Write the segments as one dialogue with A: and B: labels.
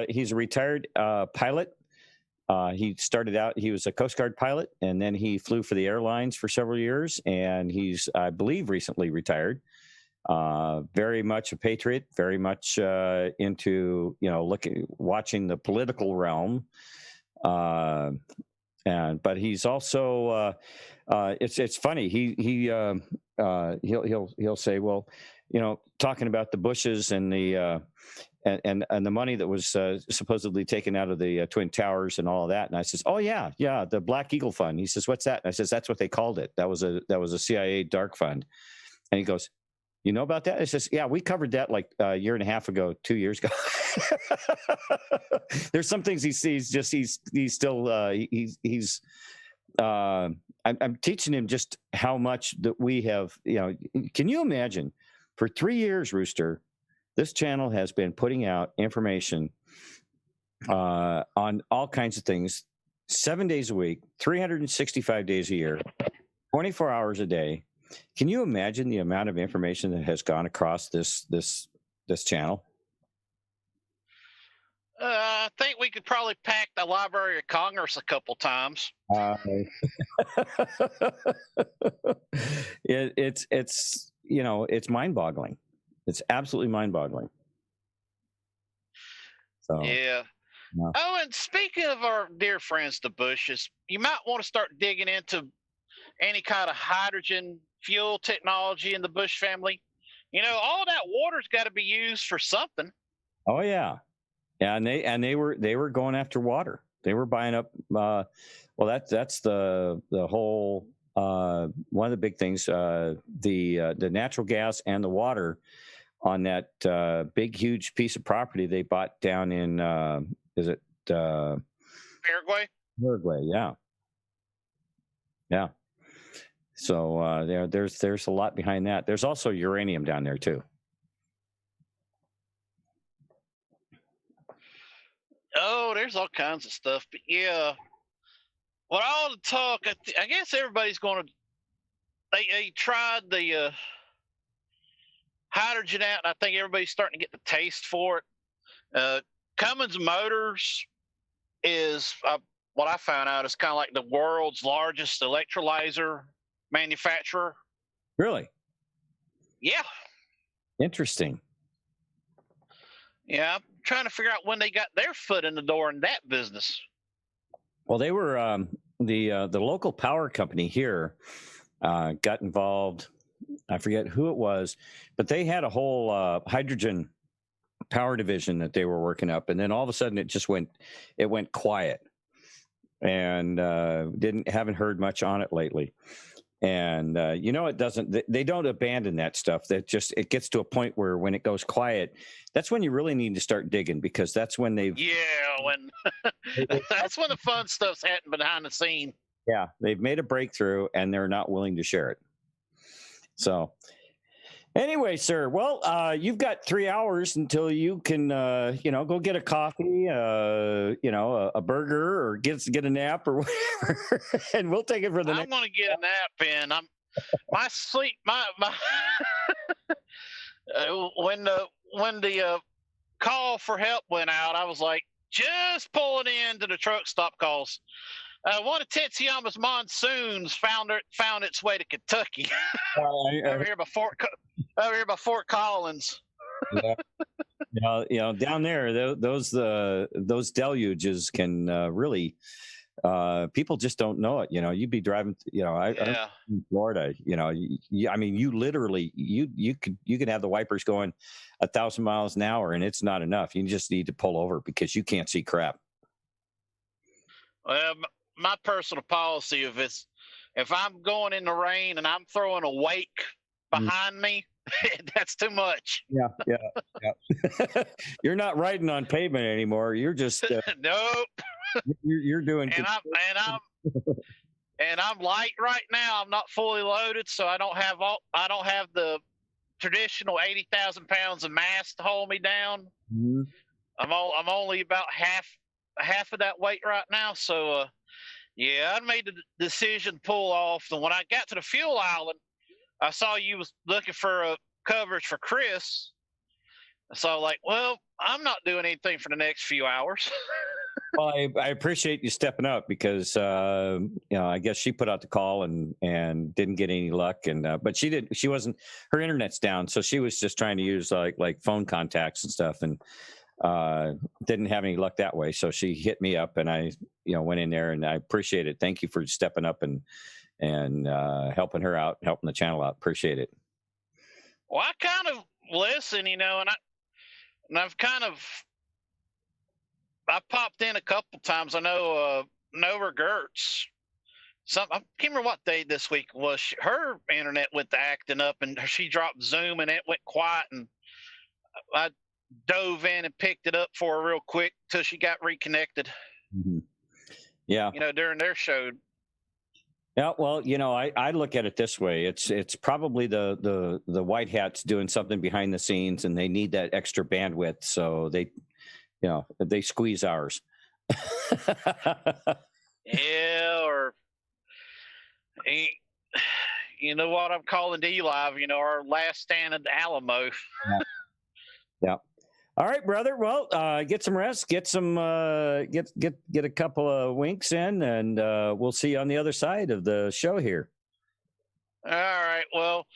A: He's a retired pilot. He started out, he was a Coast Guard pilot, and then he flew for the airlines for several years, and he's, I believe, recently retired. Very much a patriot, very much into, watching the political realm. But he's also, it's funny. He'll say, well, talking about the Bushes and the and the money that was supposedly taken out of the Twin Towers and all of that. And I says, oh yeah, the Black Eagle Fund. He says, what's that? And I says, that's what they called it. That was a CIA dark fund. And he goes, you know about that? I says, yeah, we covered that like a year and a half ago, 2 years ago. There's some things he sees, just he's still I'm teaching him just how much that we have, can you imagine for 3 years, Rooster, this channel has been putting out information on all kinds of things, 7 days a week, 365 days a year, 24 hours a day. Can you imagine the amount of information that has gone across this channel?
B: I think we could probably pack the Library of Congress a couple times.
A: It's mind-boggling. It's absolutely mind-boggling. So
B: yeah. Oh, and speaking of our dear friends, the Bushes, you might want to start digging into any kind of hydrogen fuel technology in the Bush family. All that water's got to be used for something.
A: Oh yeah, and they were going after water. They were buying up. That's the whole one of the big things. The natural gas and the water on that big huge piece of property they bought down in
B: Paraguay?
A: Paraguay, yeah. So there's a lot behind that. There's also uranium down there too.
B: Oh, there's all kinds of stuff. But yeah, what all the talk, I guess everybody's going to. They tried the hydrogen out, and I think everybody's starting to get the taste for it. Cummins Motors is what I found out is kind of like the world's largest electrolyzer manufacturer.
A: Really?
B: Yeah.
A: Interesting.
B: Yeah, I'm trying to figure out when they got their foot in the door in that business.
A: Well, they were the local power company here got involved. I forget who it was, but they had a whole hydrogen power division that they were working up, and then all of a sudden it went quiet, and haven't heard much on it lately. And they don't abandon that stuff. It gets to a point where when it goes quiet, that's when you really need to start digging, because that's when that's when the fun stuff's happening behind the scene. Yeah, they've made a breakthrough and they're not willing to share it. So anyway, sir, well, you've got 3 hours until you can, go get a coffee, a burger, or get a nap or whatever, and we'll take it for the next.
B: I'm going to get a nap in. My sleep, when the call for help went out, I was like, just pulling into the truck stop calls. One of Tetsuyama's monsoons found its way to Kentucky. Over here by Fort Collins.
A: Yeah. Down there, those deluges can really. People just don't know it. You'd be driving. I'm in Florida. You literally you could have the wipers going 1,000 miles an hour, and it's not enough. You just need to pull over because you can't see crap.
B: Well, my personal policy of this, if I'm going in the rain and I'm throwing a wake behind me, that's too much.
A: Yeah. You're not riding on pavement anymore. You're just
B: nope.
A: You're doing.
B: And I'm light right now. I'm not fully loaded, so I don't have the traditional 80,000 pounds of mass to hold me down.
A: Mm-hmm.
B: I'm only about half of that weight right now, so I made the decision to pull off. And when I got to the fuel island, I saw you was looking for a coverage for Chris. So like, well, I'm not doing anything for the next few hours.
A: Well, I appreciate you stepping up because I guess she put out the call and didn't get any luck, and but she wasn't, her internet's down, so she was just trying to use like phone contacts and stuff, and didn't have any luck that way. So she hit me up, and I went in there, and I appreciate it. Thank you for stepping up and helping her out, helping the channel out. Appreciate it.
B: Well, I kind of listen, and I've kind of. I popped in a couple times. I know Nova Gertz. I can't remember what day this week was. Her internet went to acting up, and she dropped Zoom, and it went quiet. And I dove in and picked it up for her real quick till she got reconnected.
A: Mm-hmm. Yeah,
B: during their show.
A: Yeah, well, I look at it this way. It's probably the white hats doing something behind the scenes, and they need that extra bandwidth, so they squeeze ours.
B: Yeah, or you know what I'm calling D-Live, our last stand at the Alamo.
A: Yeah. All right, brother. Well, get some rest, get some get a couple of winks in, and we'll see you on the other side of the show here.
B: All right. Well,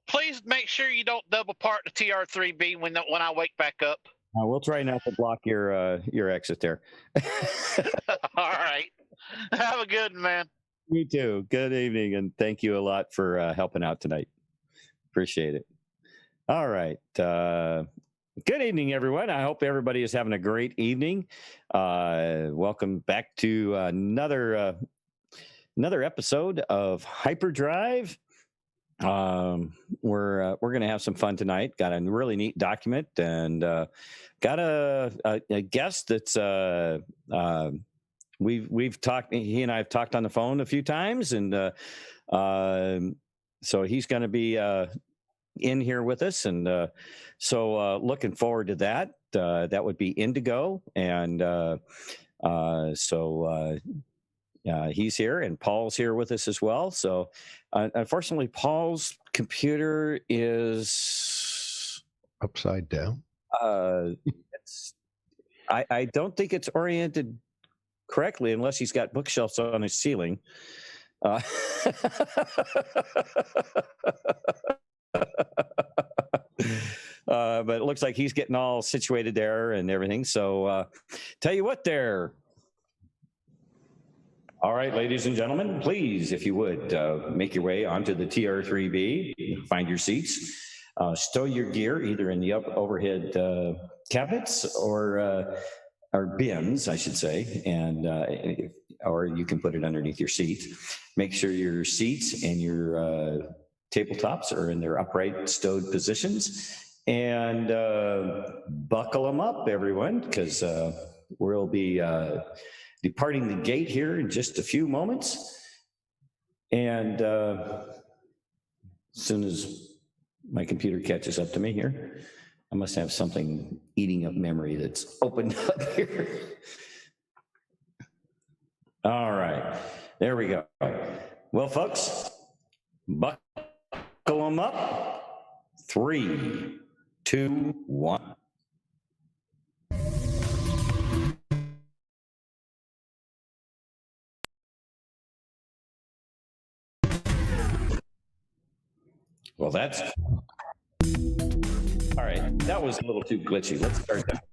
B: please make sure you don't double park the TR3B when I wake back up.
A: We'll try not to block your exit there.
B: All right. Have a good one, man.
A: You too. Good evening, and thank you a lot for helping out tonight. Appreciate it. All right. Good evening, everyone. I hope everybody is having a great evening. Welcome back to another episode of Hyperdrive. We're going to have some fun tonight. Got a really neat document, and got a guest that's we've talked. He and I have talked on the phone a few times, and so he's going to be in here with us, and so looking forward to that. That would be Indigo, and he's here, and Paul's here with us as well. So unfortunately, Paul's computer is
C: upside down.
A: I don't think it's oriented correctly unless he's got bookshelves on his ceiling. But it looks like he's getting all situated there and everything. So tell you what there. All right, ladies and gentlemen, please, if you would, make your way onto the TR3B, find your seats, stow your gear either in the overhead cabinets or bins, I should say, and or you can put it underneath your seat. Make sure your seats and your tabletops are in their upright stowed positions, and buckle them up, everyone, because we'll be departing the gate here in just a few moments. And as soon as my computer catches up to me here, I must have something eating up memory that's opened up here. All right, there we go. Well, folks, buckle them up. 3, 2, 1. Well, that's all right. That was a little too glitchy. Let's start that.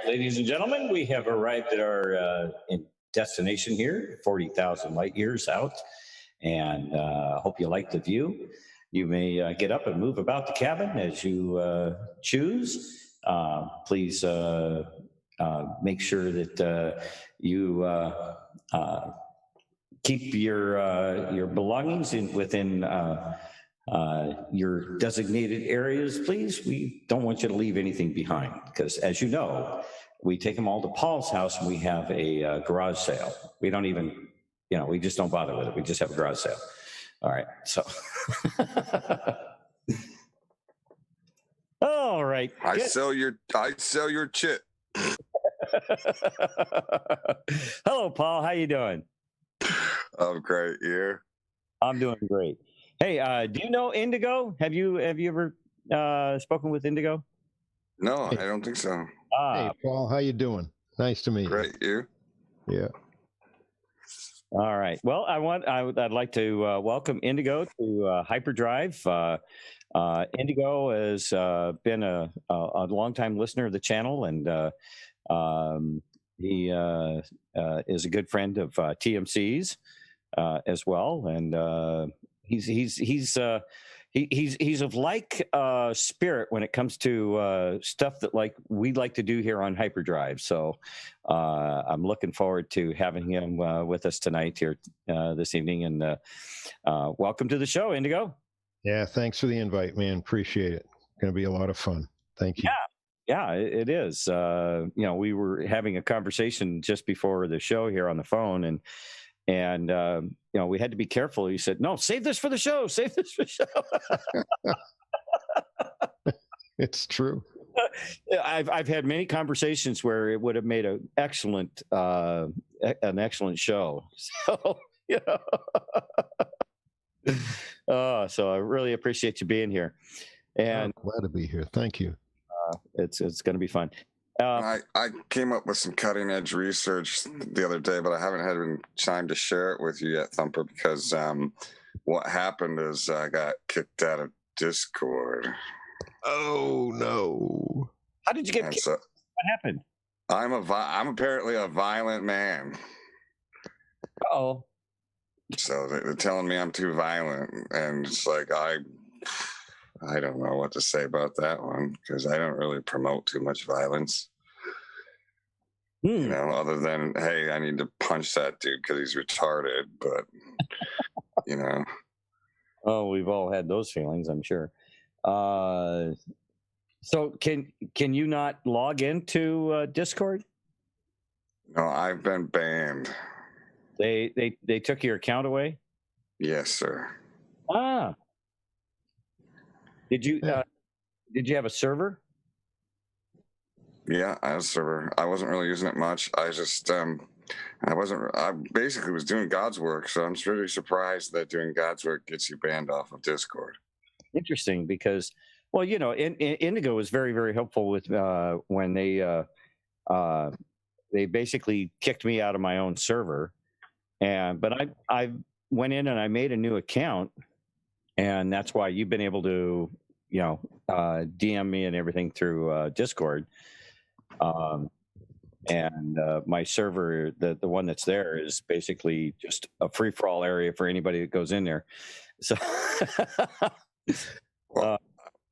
A: ladies and gentlemen, we have arrived at our destination here, 40,000 light years out, and hope you like the view. You may get up and move about the cabin as you choose. Please make sure that you keep your belongings within your designated areas, please. We don't want you to leave anything behind because, as you know, we take them all to Paul's house and we have a garage sale. We don't even, we just don't bother with it. We just have a garage sale. All right, so. All right.
C: I sell your chit.
A: Hello, Paul. How you doing?
C: I'm great. You?
A: I'm doing great. Hey, do you know Indigo? Have you ever spoken with Indigo?
C: No, I don't think so.
D: Hey, Paul, how you doing? Nice to meet you.
C: Great, you?
D: Yeah.
A: All right. Well, I'd like to welcome Indigo to Hyperdrive. Indigo has been a longtime listener of the channel, and he is a good friend of TMC's as well, and he's of like spirit when it comes to stuff that we like to do here on Hyperdrive. So I'm looking forward to having him with us tonight here this evening. And welcome to the show, Indigo.
D: Yeah, thanks for the invite, man. Appreciate it. Going to be a lot of fun. Thank you.
A: Yeah, it is. We were having a conversation just before the show here on the phone, and we had to be careful. He said, "No, save this for the show. Save this for the show."
D: It's true.
A: I've had many conversations where it would have made an excellent show. So, so I really appreciate you being here, and
D: glad to be here. Thank you.
A: It's going to be fun.
C: I came up with some cutting edge research the other day, but I haven't had time to share it with you yet, Thumper, because what happened is I got kicked out of Discord.
D: Oh no!
A: How did you get kicked? What happened?
C: I'm apparently a violent man.
A: Uh-oh.
C: So they're telling me I'm too violent, and it's like I don't know what to say about that one because I don't really promote too much violence. Other than, hey, I need to punch that dude because he's retarded, but,
A: Oh, we've all had those feelings, I'm sure. So can you not log into Discord?
C: No, I've been banned.
A: They took your account away?
C: Yes, sir.
A: Ah. Did you have a server?
C: Yeah, I had a server. I wasn't really using it much. I just I basically was doing God's work, so I'm really surprised that doing God's work gets you banned off of Discord.
A: Interesting, because Indigo was very, very helpful with when they basically kicked me out of my own server, but I went in and I made a new account, and that's why you've been able to DM me and everything through Discord. And my server, the one that's there, is basically just a free-for-all area for anybody that goes in there. So
C: well,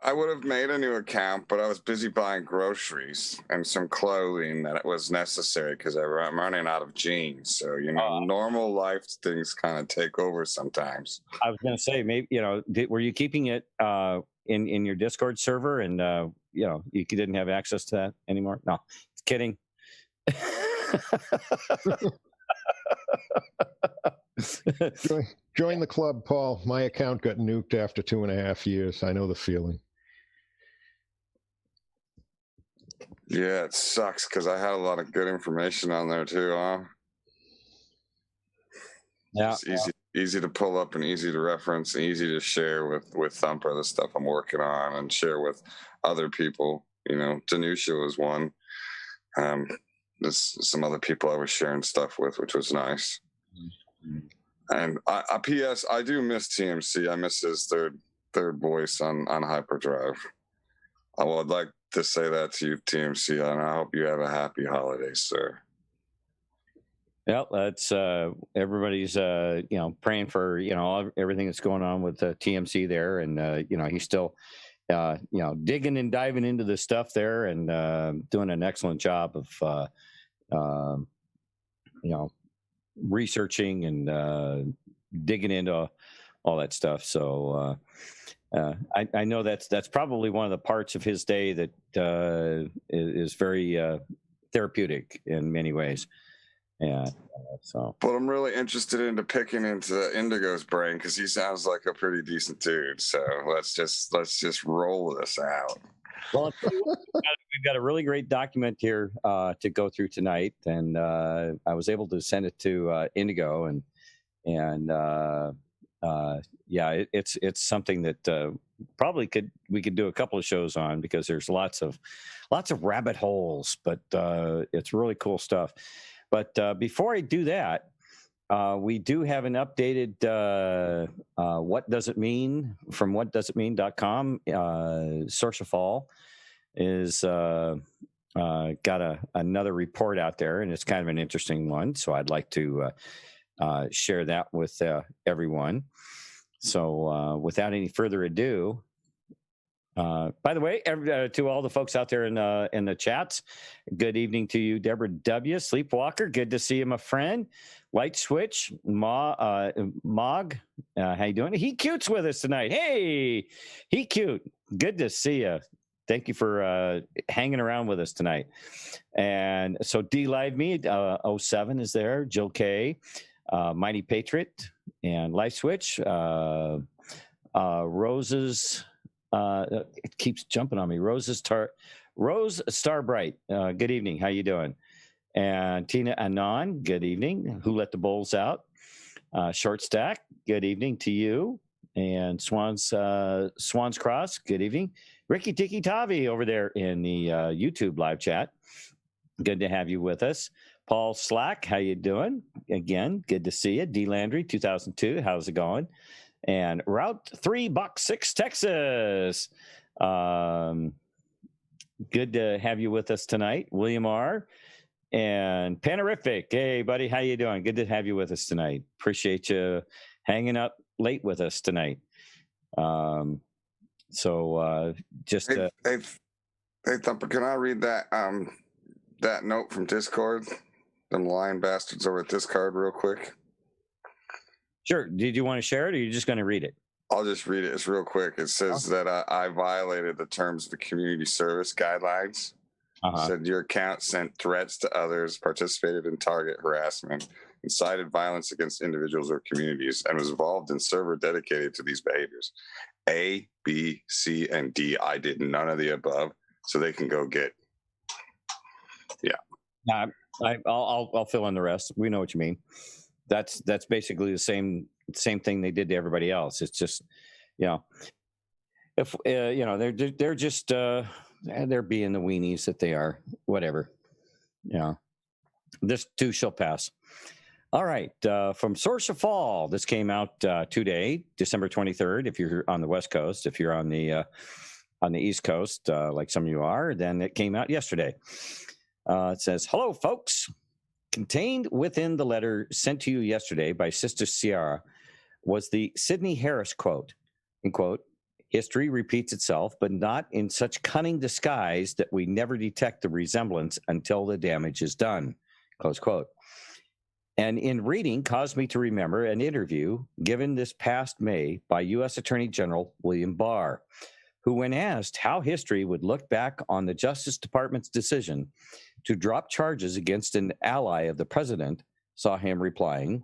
C: I would have made a new account, but I was busy buying groceries and some clothing that was necessary because I'm running out of jeans. So, normal life things kind of take over sometimes.
A: I was going to say, maybe, were you keeping it in your Discord server and, you didn't have access to that anymore? No, kidding.
D: Join the club, Paul. My account got nuked after 2.5 years. I know the feeling.
C: Yeah, it sucks because I had a lot of good information on there too, huh?
A: Yeah,
C: it's easy to pull up and easy to reference and easy to share with Thumper the stuff I'm working on and share with other people. Danusha was one. There's some other people I was sharing stuff with, which was nice. And P.S. I do miss TMC. I miss his third voice on Hyperdrive. I would like to say that to you, TMC, and I hope you have a happy holiday, sir.
A: Well, that's everybody's praying for everything that's going on with TMC there, and he's still digging and diving into this stuff there, and doing an excellent job of researching and digging into all that stuff. So I know that's probably one of the parts of his day that is very therapeutic in many ways. Yeah.
C: But I'm really interested into picking into Indigo's brain because he sounds like a pretty decent dude. So let's just roll this out.
A: Well, we've got a really great document here to go through tonight, and I was able to send it to Indigo, and it's something that probably we could do a couple of shows on, because there's lots of rabbit holes, but it's really cool stuff. But before I do that, we do have an updated What Does It Mean from whatdoesitmean.com. Sorshafal is got another report out there, and it's kind of an interesting one. So I'd like to share that with everyone. So without any further ado, by the way, to all the folks out there in the chats, good evening to you, Deborah W. Sleepwalker. Good to see you, my friend. Light Switch, Mog, how you doing? He Cute's with us tonight. Hey, He Cute. Good to see you. Thank you for hanging around with us tonight. And so D Live Me 07 is there. Jill K, Mighty Patriot, and Light Switch. Roses. It keeps jumping on me. Rose Starbright. Good evening. How you doing? And Tina Anon. Good evening. Who Let the Bulls Out? Short Stack. Good evening to you. And Swans Cross. Good evening. Ricky Tiki Tavi over there in the YouTube live chat. Good to have you with us. Paul Slack. How you doing? Again, good to see you. D Landry 2002. How's it going? And Route 3, Box 6, Texas. Good to have you with us tonight, William R. And Panorific. Hey, buddy, how you doing? Good to have you with us tonight. Appreciate you hanging up late with us tonight. Just
C: hey, Thumper, can I read that note from Discord? Them lying bastards over at Discord real quick.
A: Sure. Did you want to share it, or are you just going to read it?
C: I'll just read it. It's real quick. It says that I violated the terms of the community service guidelines. Said your account sent threats to others, participated in target harassment, incited violence against individuals or communities, and was involved in server dedicated to these behaviors. A, B, C, and D. I did none of the above, so they can go get. Yeah.
A: I'll fill in the rest. We know what you mean. That's basically the same thing they did to everybody else. It's just, if they're just they're being the weenies that they are. Whatever. This too shall pass. All right, from Sorshafal. This came out today, December 23rd. If you're on the West Coast, if you're on the East Coast, like some of you are, then it came out yesterday. It says, "Hello, folks. Contained within the letter sent to you yesterday by Sister Sierra was the Sidney Harris quote, in quote, history repeats itself, but not in such cunning disguise that we never detect the resemblance until the damage is done, close quote. And in reading caused me to remember an interview given this past May by U.S. Attorney General William Barr, who, when asked how history would look back on the Justice Department's decision to drop charges against an ally of the president, saw him replying,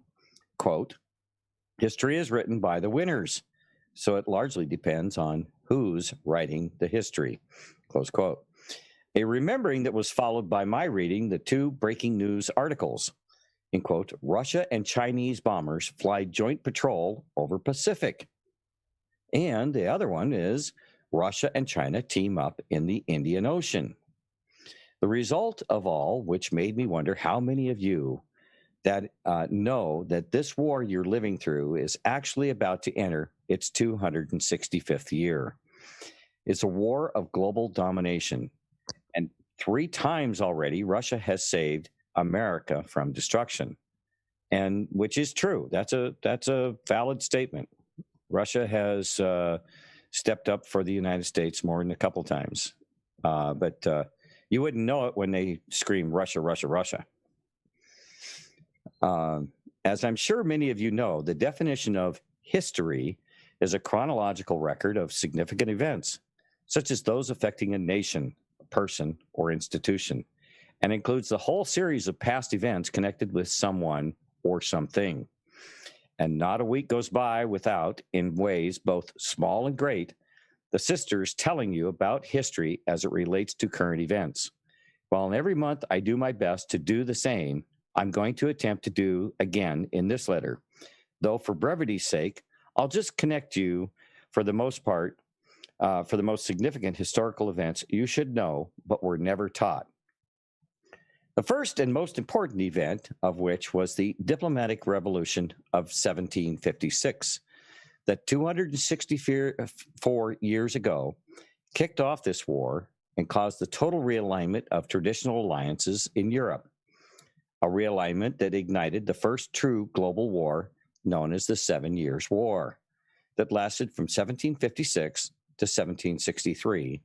A: quote, history is written by the winners, so it largely depends on who's writing the history, close quote. A remembering that was followed by my reading the two breaking news articles, in quote, Russia and Chinese bombers fly joint patrol over Pacific. And the other one is Russia and China team up in the Indian Ocean. The result of all, which made me wonder how many of you that know that this war you're living through is actually about to enter its 265th year. It's a war of global domination. And 3 times already, Russia has saved America from destruction. And which is true. That's a valid statement. Russia has stepped up for the United States more than a couple times. But you wouldn't know it when they scream Russia, Russia, Russia. As I'm sure many of you know, the definition of history is a chronological record of significant events, such as those affecting a nation, a person, or institution, and includes the whole series of past events connected with someone or something. And not a week goes by without, in ways both small and great, the sisters telling you about history as it relates to current events. While every month I do my best to do the same, I'm going to attempt to do again in this letter. Though for brevity's sake, I'll just connect you for the most part, for the most significant historical events you should know, but were never taught. The first and most important event of which was the diplomatic revolution of 1756, that 264 years ago kicked off this war and caused the total realignment of traditional alliances in Europe, a realignment that ignited the first true global war known as the 7 Years' War, that lasted from 1756 to 1763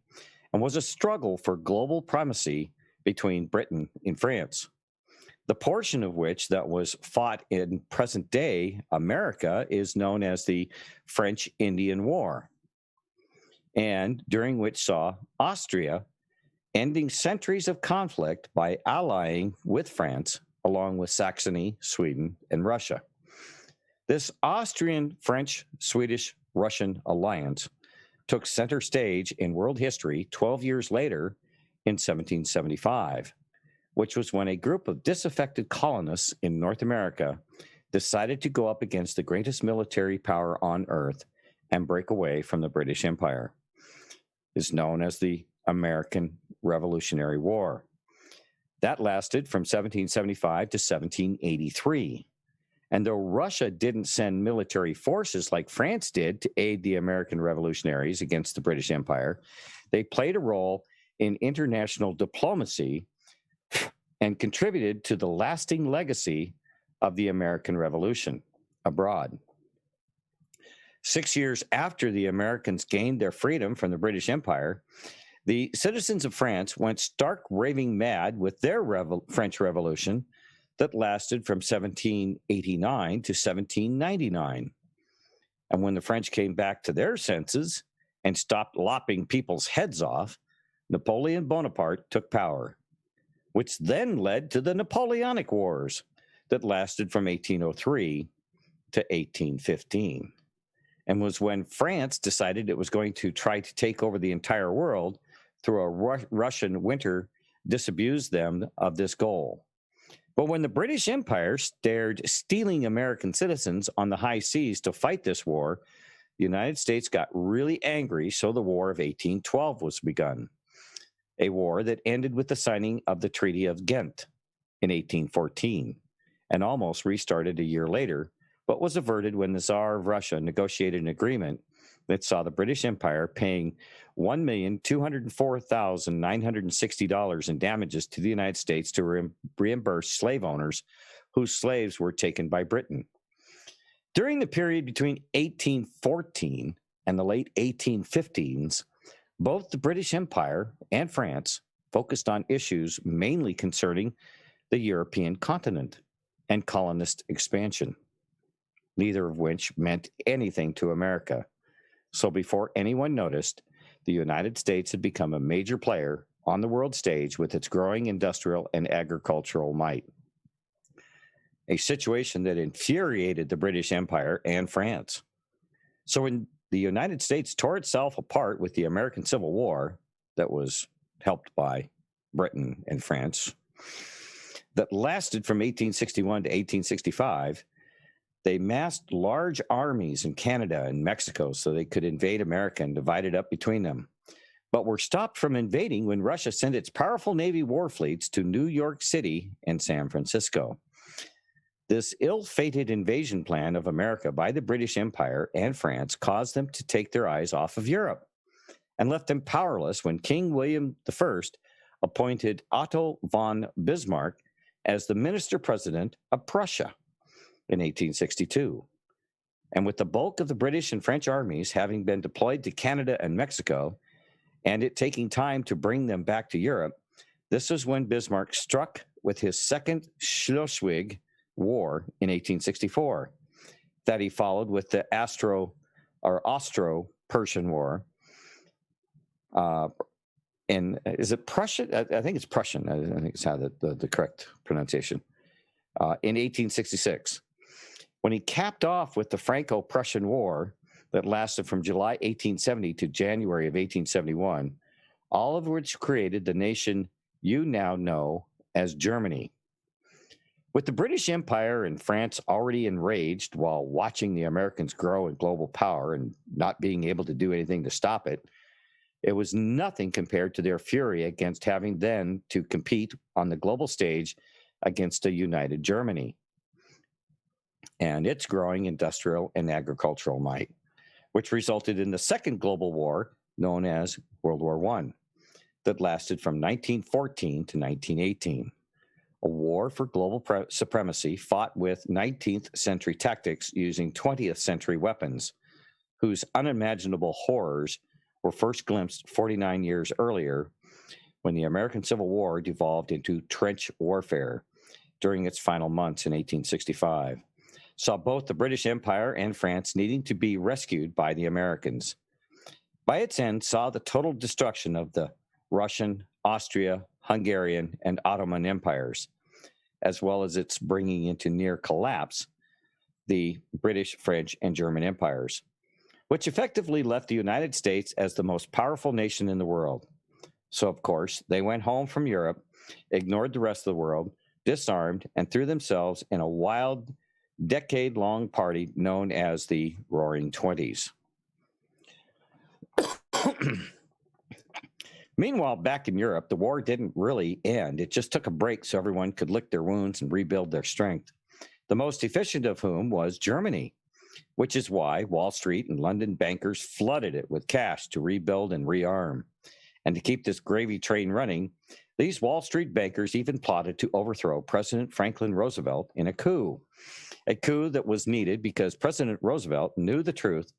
A: and was a struggle for global primacy between Britain and France, the portion of which that was fought in present-day America is known as the French-Indian War, and during which saw Austria ending centuries of conflict by allying with France, along with Saxony, Sweden, and Russia. This Austrian, French, Swedish, Russian alliance took center stage in world history 12 years later in 1775, which was when a group of disaffected colonists in North America decided to go up against the greatest military power on earth and break away from the British Empire. It's known as the American Revolutionary War. That lasted from 1775 to 1783. And though Russia didn't send military forces like France did to aid the American revolutionaries against the British Empire, they played a role in international diplomacy and contributed to the lasting legacy of the American Revolution abroad. 6 years after the Americans gained their freedom from the British Empire, the citizens of France went stark raving mad with their French Revolution that lasted from 1789 to 1799. And when the French came back to their senses and stopped lopping people's heads off, Napoleon Bonaparte took power, which then led to the Napoleonic Wars that lasted from 1803 to 1815, and was when France decided it was going to try to take over the entire world through a Russian winter, disabused them of this goal. But when the British Empire started stealing American citizens on the high seas to fight this war, the United States got really angry, so the War of 1812 was begun, a war that ended with the signing of the Treaty of Ghent in 1814 and almost restarted a year later, but was averted when the Tsar of Russia negotiated an agreement that saw the British Empire paying $1,204,960 in damages to the United States to reimburse slave owners whose slaves were taken by Britain. During the period between 1814 and the late 1815s, both the British Empire and France focused on issues mainly concerning the European continent and colonist expansion, neither of which meant anything to America. So before anyone noticed, the United States had become a major player on the world stage with its growing industrial and agricultural might, a situation that infuriated the British Empire and France. So when the United States tore itself apart with the American Civil War that was helped by Britain and France, that lasted from 1861 to 1865, they massed large armies in Canada and Mexico so they could invade America and divide it up between them, but were stopped from invading when Russia sent its powerful Navy war fleets to New York City and San Francisco. This ill-fated invasion plan of America by the British Empire and France caused them to take their eyes off of Europe and left them powerless when King William I appointed Otto von Bismarck as the minister-president of Prussia in 1862. And with the bulk of the British and French armies having been deployed to Canada and Mexico, and it taking time to bring them back to Europe, this was when Bismarck struck with his second Schleswig War in 1864, that he followed with the Austro-Persian War. And is it Prussian? I think it's Prussian. I think it's how the correct pronunciation. In 1866, when he capped off with the Franco-Prussian War that lasted from July 1870 to January of 1871, all of which created the nation you now know as Germany. With the British Empire and France already enraged while watching the Americans grow in global power and not being able to do anything to stop it, it was nothing compared to their fury against having then to compete on the global stage against a united Germany and its growing industrial and agricultural might, which resulted in the Second Global War, known as World War I, that lasted from 1914 to 1918. A war for global supremacy fought with 19th century tactics using 20th century weapons, whose unimaginable horrors were first glimpsed 49 years earlier when the American Civil War devolved into trench warfare during its final months in 1865, saw both the British Empire and France needing to be rescued by the Americans. By its end, saw the total destruction of the Russian, Austria, Hungarian, and Ottoman empires, as well as its bringing into near collapse the British, French, and German empires, which effectively left the United States as the most powerful nation in the world. So, of course, they went home from Europe, ignored the rest of the world, disarmed, and threw themselves in a wild, decade-long party known as the Roaring Twenties. Meanwhile, back in Europe, the war didn't really end. It just took a break so everyone could lick their wounds and rebuild their strength, the most efficient of whom was Germany, which is why Wall Street and London bankers flooded it with cash to rebuild and rearm. And to keep this gravy train running, these Wall Street bankers even plotted to overthrow President Franklin Roosevelt in a coup that was needed because President Roosevelt knew the truth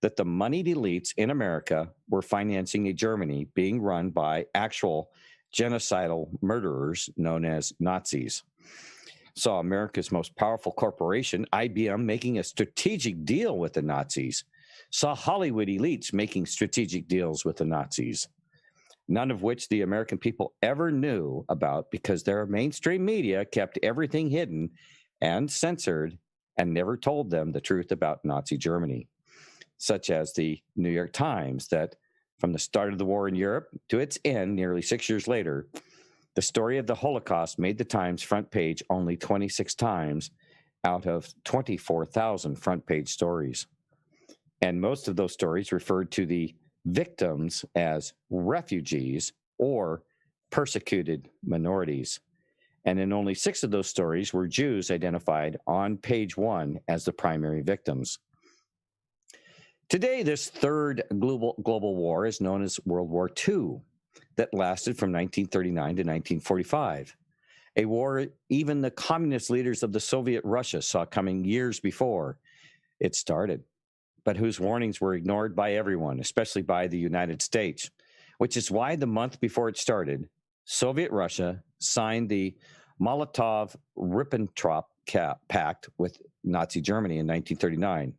A: that the moneyed elites in America were financing a Germany being run by actual genocidal murderers known as Nazis. Saw America's most powerful corporation, IBM, making a strategic deal with the Nazis. Saw Hollywood elites making strategic deals with the Nazis, none of which the American people ever knew about because their mainstream media kept everything hidden and censored and never told them the truth about Nazi Germany, such as the New York Times, that from the start of the war in Europe to its end nearly 6 years later, the story of the Holocaust made the Times front page only 26 times out of 24,000 front page stories. And most of those stories referred to the victims as refugees or persecuted minorities. And in only 6 of those stories were Jews identified on page 1 as the primary victims. Today, this third global war is known as World War II, that lasted from 1939 to 1945, a war even the communist leaders of the Soviet Russia saw coming years before it started, but whose warnings were ignored by everyone, especially by the United States, which is why the month before it started, Soviet Russia signed the Molotov-Ribbentrop Pact with Nazi Germany in 1939.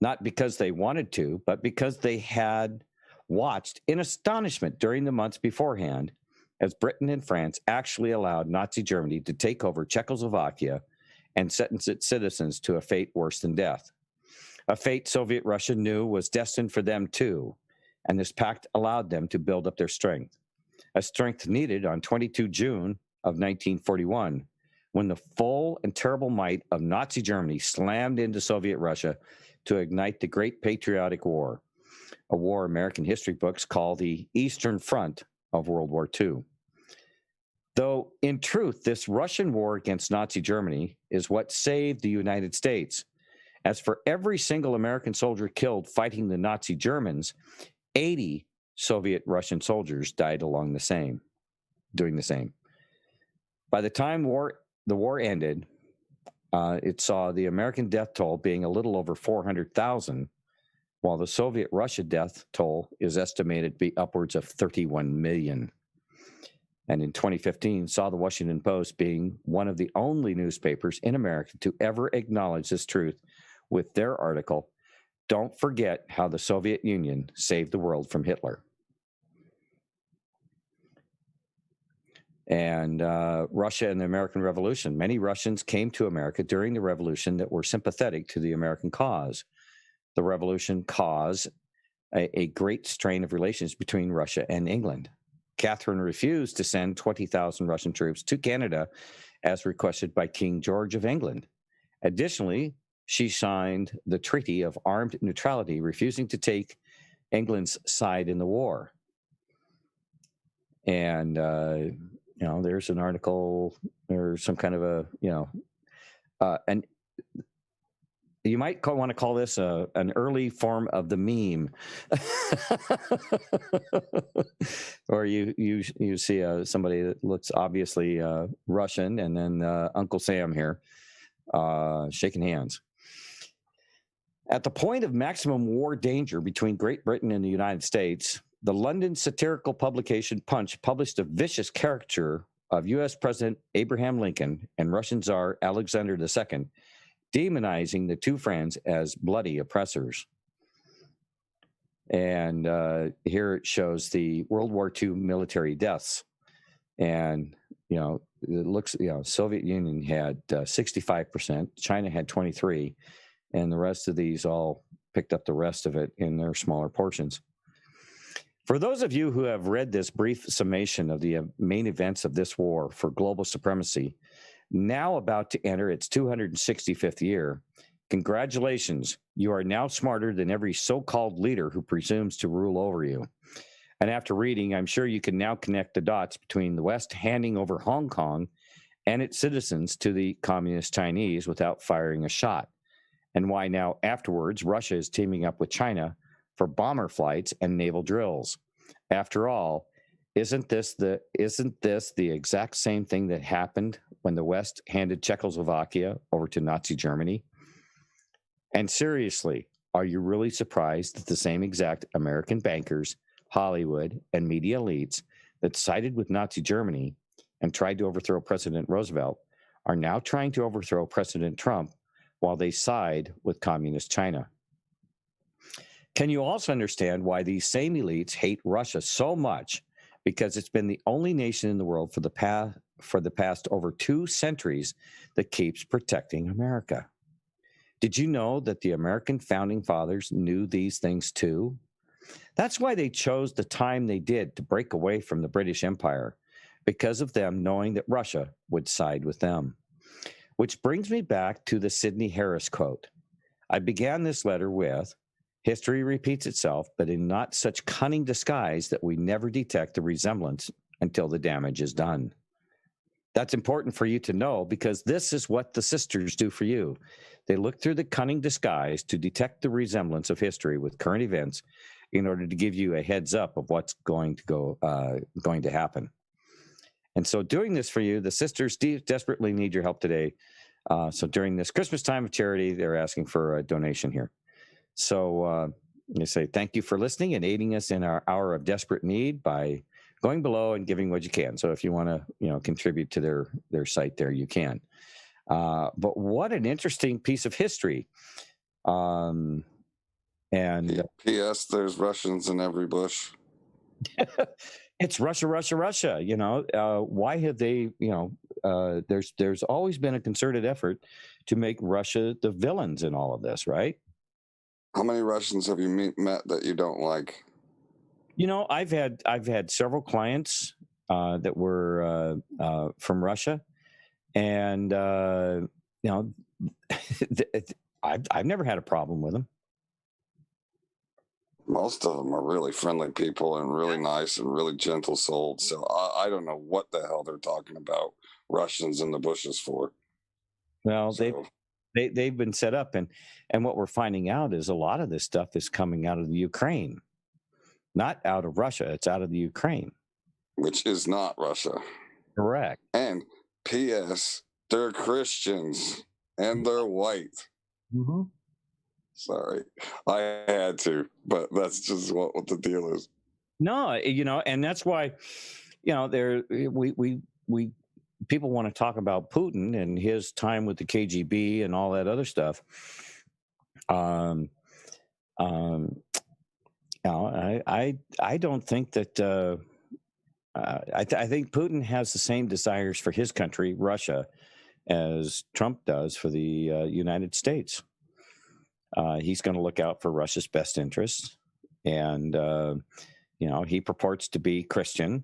A: Not because they wanted to, but because they had watched in astonishment during the months beforehand as Britain and France actually allowed Nazi Germany to take over Czechoslovakia and sentence its citizens to a fate worse than death, a fate Soviet Russia knew was destined for them too, and this pact allowed them to build up their strength, a strength needed on 22 June of 1941, when the full and terrible might of Nazi Germany slammed into Soviet Russia to ignite the Great Patriotic War, a war American history books call the Eastern Front of World War II. Though, in truth, this Russian war against Nazi Germany is what saved the United States. As for every single American soldier killed fighting the Nazi Germans, 80 Soviet Russian soldiers died doing the same. By the time the war ended, it saw the American death toll being a little over 400,000, while the Soviet Russia death toll is estimated to be upwards of 31 million. And in 2015, saw the Washington Post being one of the only newspapers in America to ever acknowledge this truth with their article, "Don't Forget How the Soviet Union Saved the World from Hitler." And Russia and the American Revolution. Many Russians came to America during the revolution that were sympathetic to the American cause. The revolution caused a great strain of relations between Russia and England. Catherine refused to send 20,000 Russian troops to Canada as requested by King George of England. Additionally, she signed the Treaty of Armed Neutrality, refusing to take England's side in the war. And, there's an article or some kind of a, and you might want to call this an early form of the meme. Or you see somebody that looks obviously Russian, and then Uncle Sam here shaking hands. At the point of maximum war danger between Great Britain and the United States, the London satirical publication Punch published a vicious caricature of U.S. President Abraham Lincoln and Russian Tsar Alexander II, demonizing the two friends as bloody oppressors. And here it shows the World War II military deaths. And, it looks, Soviet Union had 65%, China had 23%, and the rest of these all picked up the rest of it in their smaller portions. For those of you who have read this brief summation of the main events of this war for global supremacy, now about to enter its 265th year, congratulations, you are now smarter than every so-called leader who presumes to rule over you. And after reading, I'm sure you can now connect the dots between the West handing over Hong Kong and its citizens to the communist Chinese without firing a shot, and why now afterwards Russia is teaming up with China for bomber flights and naval drills. After all, isn't this the exact same thing that happened when the West handed Czechoslovakia over to Nazi Germany? And seriously, are you really surprised that the same exact American bankers, Hollywood, and media elites that sided with Nazi Germany and tried to overthrow President Roosevelt are now trying to overthrow President Trump while they side with communist China? Can you also understand why these same elites hate Russia so much? Because it's been the only nation in the world for the past over 2 centuries that keeps protecting America. Did you know that the American founding fathers knew these things too? That's why they chose the time they did to break away from the British Empire, because of them knowing that Russia would side with them. Which brings me back to the Sidney Harris quote. I began this letter with, "History repeats itself, but in not such cunning disguise that we never detect the resemblance until the damage is done." That's important for you to know, because this is what the sisters do for you. They look through the cunning disguise to detect the resemblance of history with current events in order to give you a heads up of what's going to happen. And so doing this for you, the sisters desperately need your help today. So during this Christmas time of charity, they're asking for a donation here. So they say thank you for listening and aiding us in our hour of desperate need by going below and giving what you can. So if you want to, contribute to their site there, you can. But what an interesting piece of history. And
C: P.S. There's Russians in every bush.
A: It's Russia, Russia, Russia. Why have they? There's always been a concerted effort to make Russia the villains in all of this, right?
C: How many Russians have you met that you don't like?
A: I've had several clients that were from Russia, and I've never had a problem with them.
C: Most of them are really friendly people and really nice and really gentle souled. So I don't know what the hell they're talking about Russians in the bushes for.
A: Well, they've been set up, and what we're finding out is a lot of this stuff is coming out of the Ukraine. not out of Russia. It's out of the Ukraine.
C: Which is not Russia.
A: Correct.
C: And P.S. They're Christians and they're white.
A: Mm-hmm.
C: Sorry, I had to, but that's just what the deal is.
A: No, you know, and that's why, you know, we people want to talk about Putin and his time with the KGB and all that other stuff. You know, I don't think that. I think Putin has the same desires for his country, Russia, as Trump does for the United States. He's going to look out for Russia's best interests, and you know, he purports to be Christian,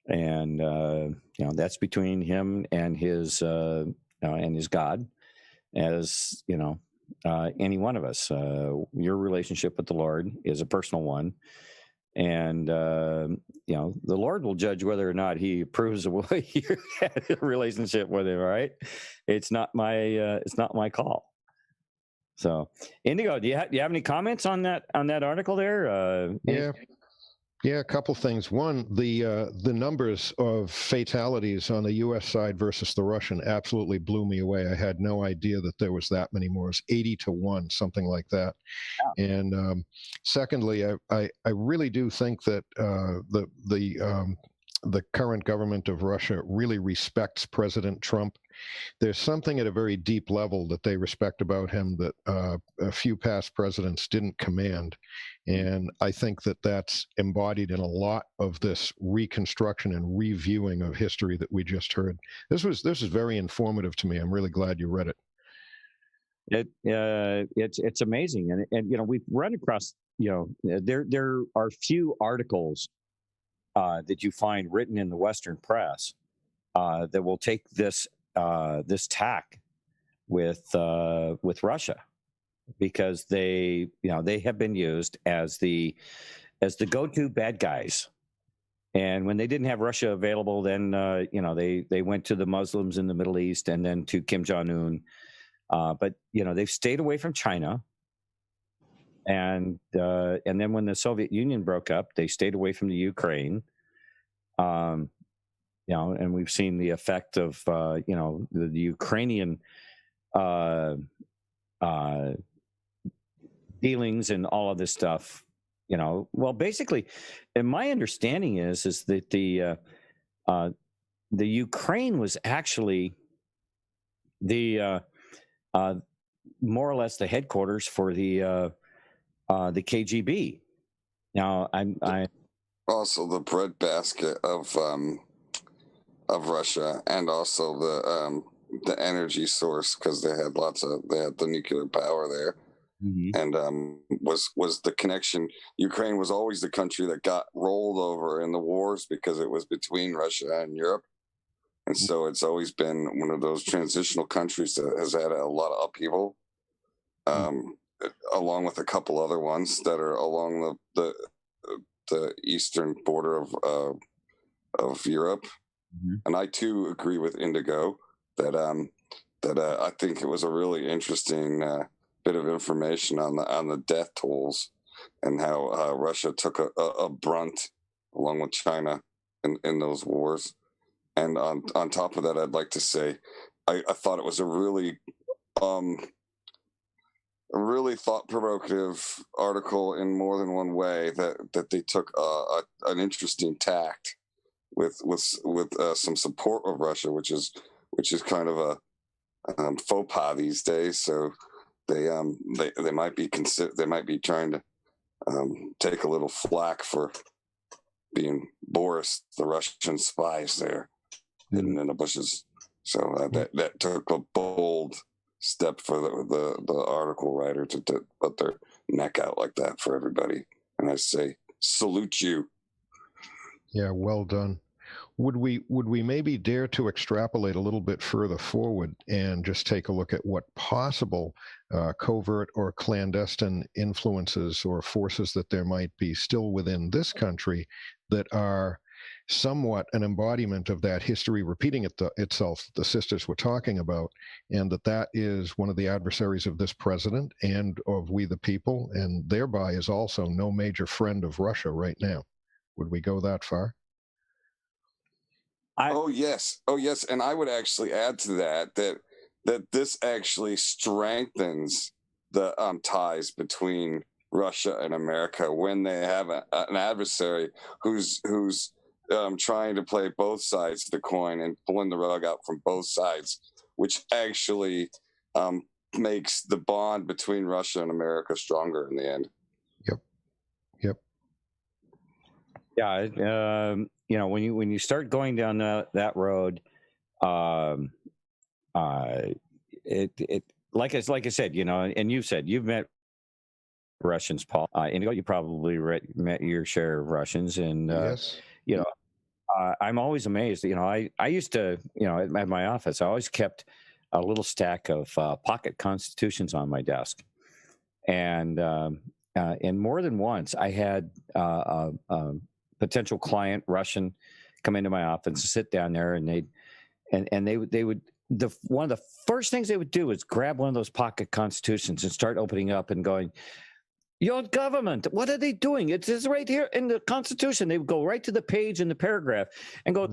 A: and you know, that's between him and his God, as you know, any one of us. Your relationship with the Lord is a personal one. And, you know, the Lord will judge whether or not he approves of what you had a relationship with him, right? It's not my call. So, Indigo, do you have any comments on that article there?
D: Yeah, a couple things. One, the numbers of fatalities on the U.S. side versus the Russian absolutely blew me away. I had no idea that there was that many more. It's 80-1, something like that. Yeah. And secondly, I really do think that the current government of Russia really respects President Trump. There's something at a very deep level that they respect about him that a few past presidents didn't command. And I think that that's embodied in a lot of this reconstruction and reviewing of history that we just heard. This is very informative to me. I'm really glad you read it.
A: It's amazing. And you know, we've run across, you know, there are few articles that you find written in the Western press that will take this tack with Russia, because they have been used as the go-to bad guys. And when they didn't have Russia available, then you know, they went to the Muslims in the Middle East and then to Kim Jong-un. But you know, they've stayed away from China. And then when the Soviet Union broke up, they stayed away from the Ukraine. You know, and we've seen the effect of you know, the Ukrainian dealings and all of this stuff. You know, well, basically, and my understanding is that the Ukraine was actually the more or less the headquarters for the KGB. Now, I
C: also the breadbasket of Russia, and also the energy source, because they had the nuclear power there. Mm-hmm. And was the connection. Ukraine was always the country that got rolled over in the wars because it was between Russia and Europe. And so it's always been one of those transitional countries that has had a lot of upheaval, along with a couple other ones that are along the eastern border of Europe. Mm-hmm. And I too agree with Indigo that I think it was a really interesting bit of information on the death tolls, and how Russia took a brunt along with China in those wars. And on top of that, I'd like to say I thought it was a really thought-provocative article in more than one way, that they took an interesting tact with some support of Russia, which is kind of a faux pas these days. So they might be trying to take a little flack for being Boris, the Russian spies there hidden in the bushes. So that took a bold step for the article writer to put their neck out like that for everybody. And I say, salute you.
D: Yeah, well done. Would we maybe dare to extrapolate a little bit further forward and just take a look at what possible covert or clandestine influences or forces that there might be still within this country that are somewhat an embodiment of that history repeating itself that the sisters were talking about, and that is one of the adversaries of this president and of we the people, and thereby is also no major friend of Russia right now. Would we go that far?
C: Oh yes, and I would actually add to that this actually strengthens the ties between Russia and America when they have an adversary who's trying to play both sides of the coin and pulling the rug out from both sides, which actually makes the bond between Russia and America stronger in the end.
D: Yep.
A: Yeah. You know, when you start going down that road, it like I said, you know, and you said you've met Russians, Paul. Indigo, you probably met your share of Russians, and
D: Yes.
A: you know, I'm always amazed. You know, I used to, you know, at my office, I always kept a little stack of pocket constitutions on my desk, and more than once, I had a potential client, Russian, come into my office, sit down there, and they would one of the first things they would do is grab one of those pocket constitutions and start opening up and going, "Your government, what are they doing? It is right here in the Constitution." They would go right to the page in the paragraph and go,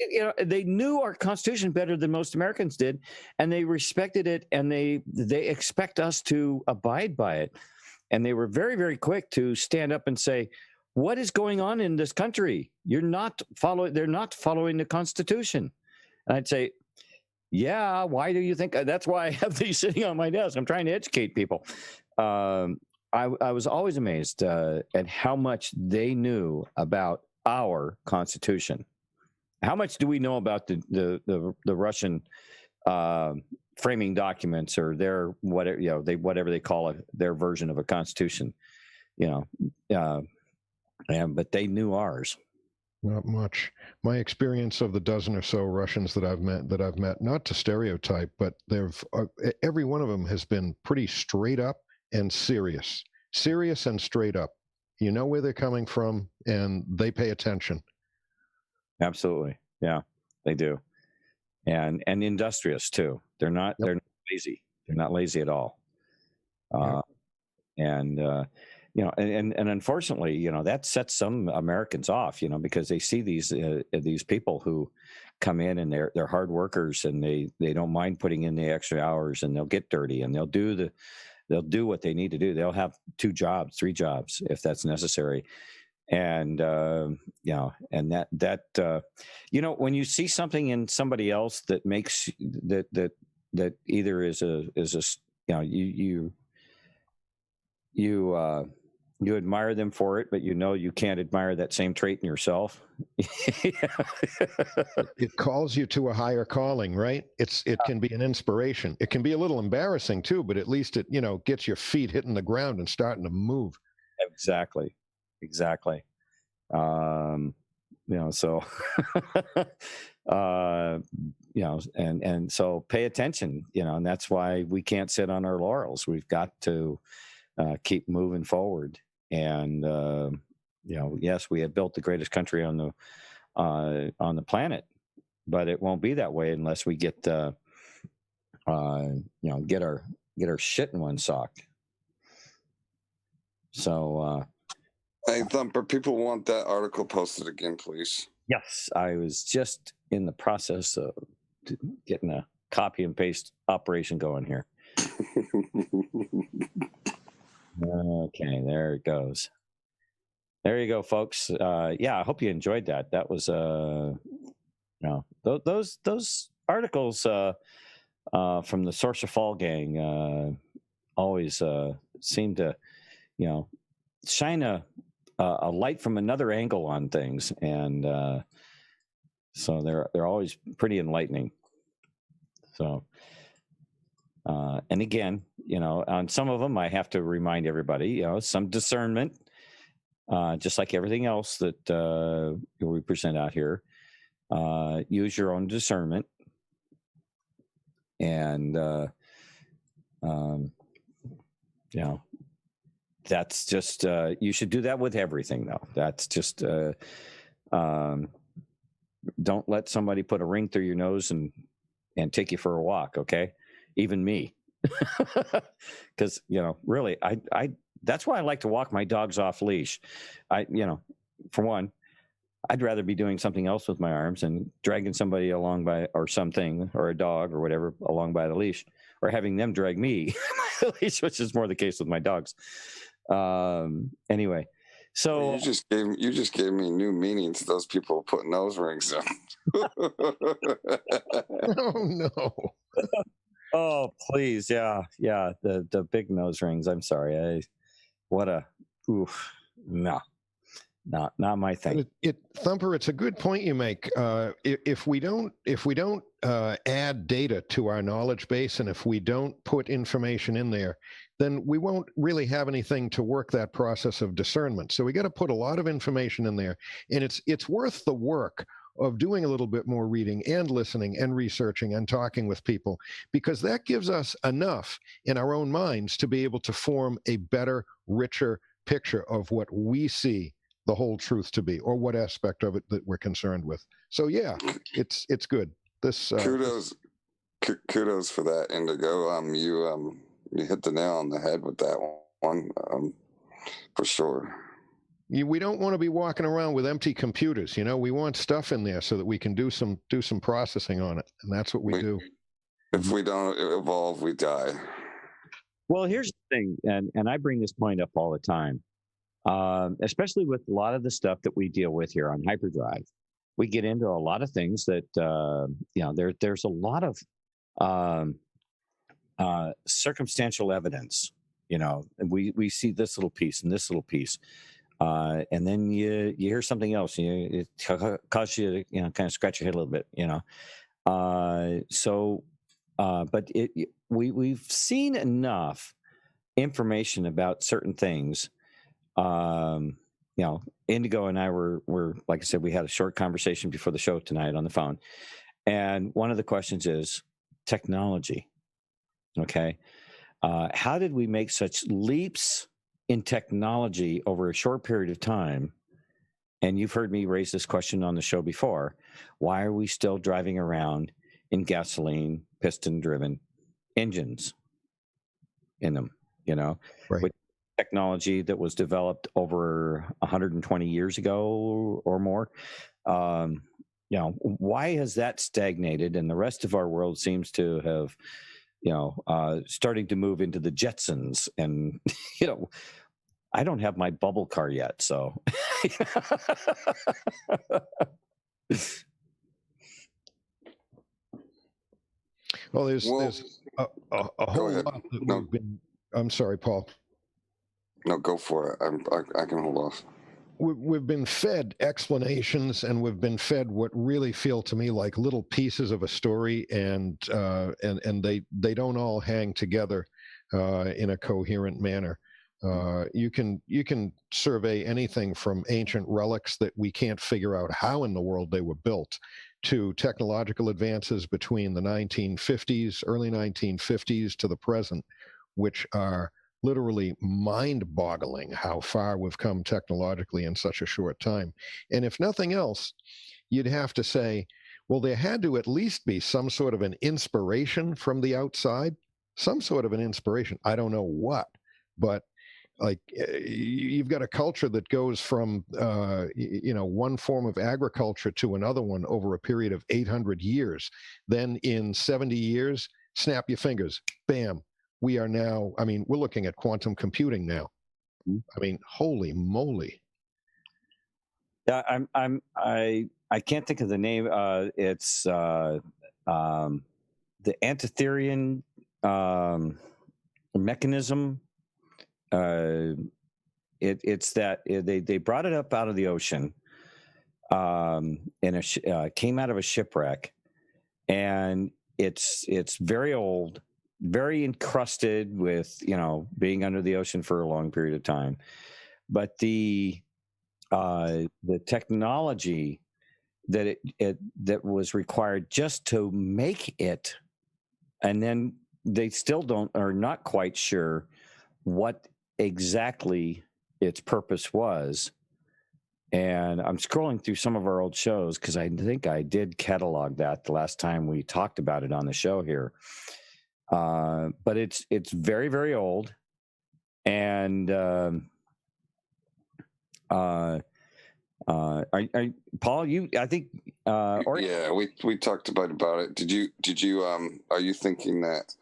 A: you know, they knew our Constitution better than most Americans did, and they respected it, and they expect us to abide by it. And they were very, very quick to stand up and say, "What is going on in this country? They're not following the Constitution." And I'd say, "Yeah, why do you think?" That's why I have these sitting on my desk. I'm trying to educate people. I was always amazed at how much they knew about our Constitution. How much do we know about the Russian framing documents, or their whatever, you know, whatever they call it, their version of a constitution, you know? But they knew ours.
D: Not much. My experience of the dozen or so Russians that I've met, not to stereotype, but every one of them has been pretty straight up and serious and straight up. You know where they're coming from, and they pay attention.
A: Absolutely, yeah, they do, and industrious too. They're not lazy. They're not lazy at all. And you know, and unfortunately, you know, that sets some Americans off, you know, because they see these people who come in and they're hard workers, and they don't mind putting in the extra hours, and they'll get dirty, and they'll do what they need to do. They'll have 2 jobs, 3 jobs if that's necessary. And you know, and that you know, when you see something in somebody else that makes that either is a you know, you admire them for it, but you know you can't admire that same trait in yourself.
D: It calls you to a higher calling, right? It can be an inspiration. It can be a little embarrassing too, but at least it, you know, gets your feet hitting the ground and starting to move.
A: Exactly. You know, so you know, and so pay attention, you know, and that's why we can't sit on our laurels. We've got to keep moving forward. And you know, yes, we have built the greatest country on the planet, but it won't be that way unless we get you know, get our shit in one sock. So
C: hey, Thumper, people want that article posted again, please.
A: Yes, I was just in the process of getting a copy and paste operation going here. Okay, there it goes. There you go, folks. Yeah, I hope you enjoyed that. That was you know, those articles from the Sorcerer Fall gang always seem to, you know, shine a light from another angle on things, and so they're always pretty enlightening. So and again, you know, on some of them I have to remind everybody, you know, some discernment, just like everything else that we present out here. Use your own discernment, and you know, that's just you should do that with everything, though. That's just don't let somebody put a ring through your nose and take you for a walk. Okay. Even me. Cause really, I that's why I like to walk my dogs off leash. For one, I'd rather be doing something else with my arms and dragging somebody along by, or something, or a dog or whatever along by the leash, or having them drag me by the leash, which is more the case with my dogs. Anyway, so
C: you just gave me new meaning to those people putting nose rings on.
D: Oh no.
A: Oh please, yeah, the big nose rings. I'm sorry, no, not my thing.
D: Thumper, it's a good point you make. If we don't add data to our knowledge base, and if we don't put information in there, then we won't really have anything to work that process of discernment. So we got to put a lot of information in there, and it's worth the work of doing a little bit more reading and listening and researching and talking with people, because that gives us enough in our own minds to be able to form a better, richer picture of what we see the whole truth to be, or what aspect of it that we're concerned with. So yeah, it's good. This
C: kudos for that, Indigo. You hit the nail on the head with that one, for sure.
D: We don't want to be walking around with empty computers. We want stuff in there so that we can do some processing on it, and that's what we do.
C: If we don't evolve, we die.
A: Well, here's the thing, and I bring this point up all the time, especially with a lot of the stuff that we deal with here on Hyperdrive. We get into a lot of things that there's a lot of circumstantial evidence. And we see this little piece and this little piece. And then you hear something else, it causes you to, kind of scratch your head a little bit, but we've seen enough information about certain things. Indigo and I were, like I said, we had a short conversation before the show tonight on the phone. And one of the questions is technology. Okay. How did we make such leaps in technology over a short period of time? And you've heard me raise this question on the show before. Why are we still driving around in gasoline piston driven engines in them,
D: right.
A: with technology that was developed over 120 years ago or more? Why has that stagnated and the rest of our world seems to have, starting to move into the Jetsons? And, I don't have my bubble car yet, so.
D: Well, there's a whole lot that we've been. I'm sorry, Paul.
C: No, go for it. I can hold off.
D: We've been fed explanations, and we've been fed what really feel to me like little pieces of a story, and they don't all hang together in a coherent manner. You can survey anything from ancient relics that we can't figure out how in the world they were built, to technological advances between the 1950s, early 1950s to the present, which are literally mind-boggling how far we've come technologically in such a short time. And if nothing else, you'd have to say, well, there had to at least be some sort of an inspiration from the outside, some sort of an inspiration. I don't know what, but like you've got a culture that goes from one form of agriculture to another one over a period of 800 years. Then in 70 years, snap your fingers, bam, we are now, we're looking at quantum computing now. Holy moly.
A: Yeah, I can't think of the name. It's the Antikythera mechanism. It's that they brought it up out of the ocean, and came out of a shipwreck, and it's very old, very encrusted with being under the ocean for a long period of time, but the technology that that was required just to make it, and then they still are not quite sure what exactly its purpose was, And I'm scrolling through some of our old shows because I think I did catalog that the last time we talked about it on the show here. But it's very, very old. And Paul, I think,
C: yeah, we talked about it. Did you are you thinking that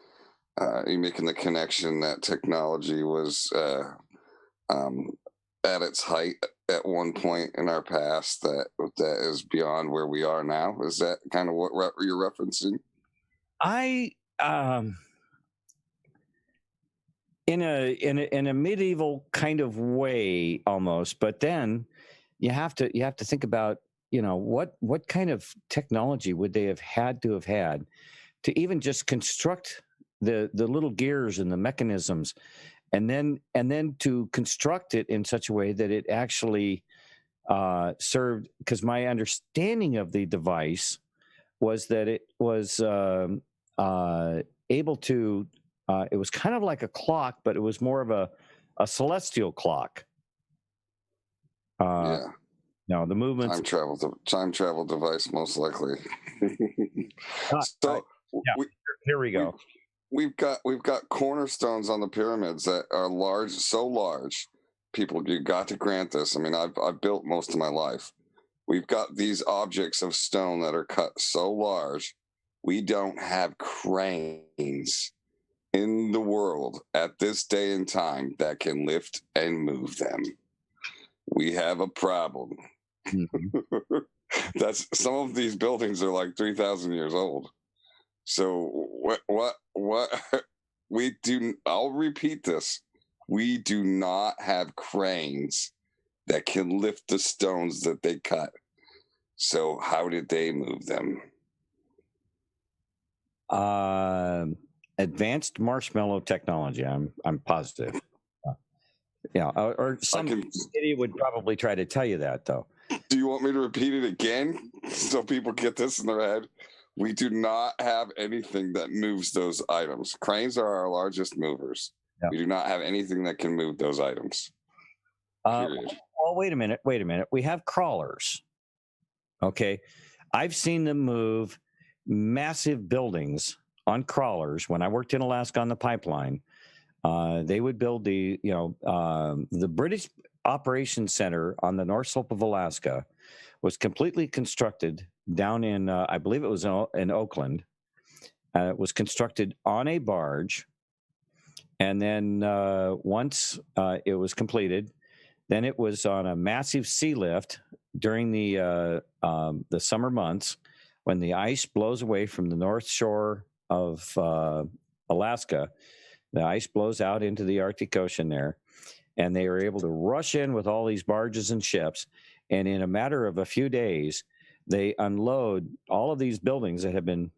C: are you making the connection that technology was at its height at one point in our past that is beyond where we are now? Is that kind of what you're referencing?
A: In a medieval kind of way almost, but then you have to think about, what kind of technology would they have had to even just construct the little gears and the mechanisms, and then to construct it in such a way that it actually served. Because my understanding of the device was that it was able to. It was kind of like a clock, but it was more of a celestial clock.
C: Yeah.
A: No, the movements.
C: Time travel device, most likely. So
A: yeah, here we go.
C: We've got cornerstones on the pyramids that are large, so large. People, you got to grant this. I mean, I've built most of my life. We've got these objects of stone that are cut so large, we don't have cranes in the world at this day and time that can lift and move them. We have a problem. Mm-hmm. That's some of these buildings are like 3,000 years old. So what we do, I'll repeat this. We do not have cranes that can lift the stones that they cut. So how did they move them?
A: Advanced marshmallow technology. I'm positive. Or some idiot would probably try to tell you that, though.
C: Do you want me to repeat it again so people get this in their head? We do not have anything that moves those items. Cranes are our largest movers. Yep. We do not have anything that can move those items. Period.
A: Well, wait a minute. We have crawlers. Okay. I've seen them move massive buildings on crawlers. When I worked in Alaska on the pipeline, they would build the British Operations Center on the North Slope of Alaska was completely constructed down in, I believe it was in Oakland. It was constructed on a barge. And then once it was completed, then it was on a massive sea lift during the summer months when the ice blows away from the north shore of Alaska. The ice blows out into the Arctic Ocean there, and they were able to rush in with all these barges and ships. And in a matter of a few days, they unload all of these buildings that have been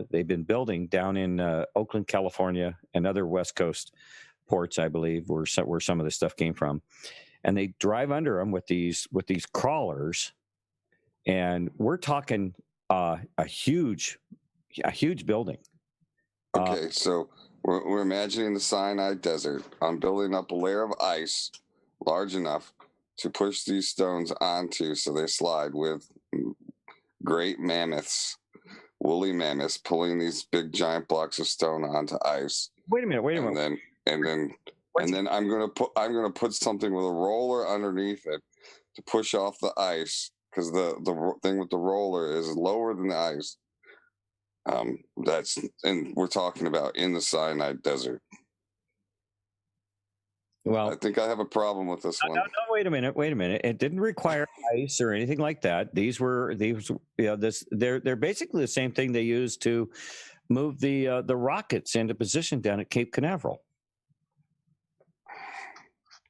A: they've been building down in Oakland, California, and other West Coast ports, I believe, where some of this stuff came from. And they drive under them with these crawlers, and we're talking a huge building.
C: Okay, so we're imagining the Sinai Desert. I'm building up a layer of ice large enough to push these stones onto so they slide with great mammoths, woolly mammoths, pulling these big giant blocks of stone onto ice.
A: Wait a minute.
C: And then I'm gonna put something with a roller underneath it to push off the ice, because the thing with the roller is lower than the ice. And we're talking about in the Sinai Desert.
A: Well,
C: I think I have a problem with this one.
A: No, wait a minute. It didn't require ice or anything like that. These they're basically the same thing they used to move the rockets into position down at Cape Canaveral.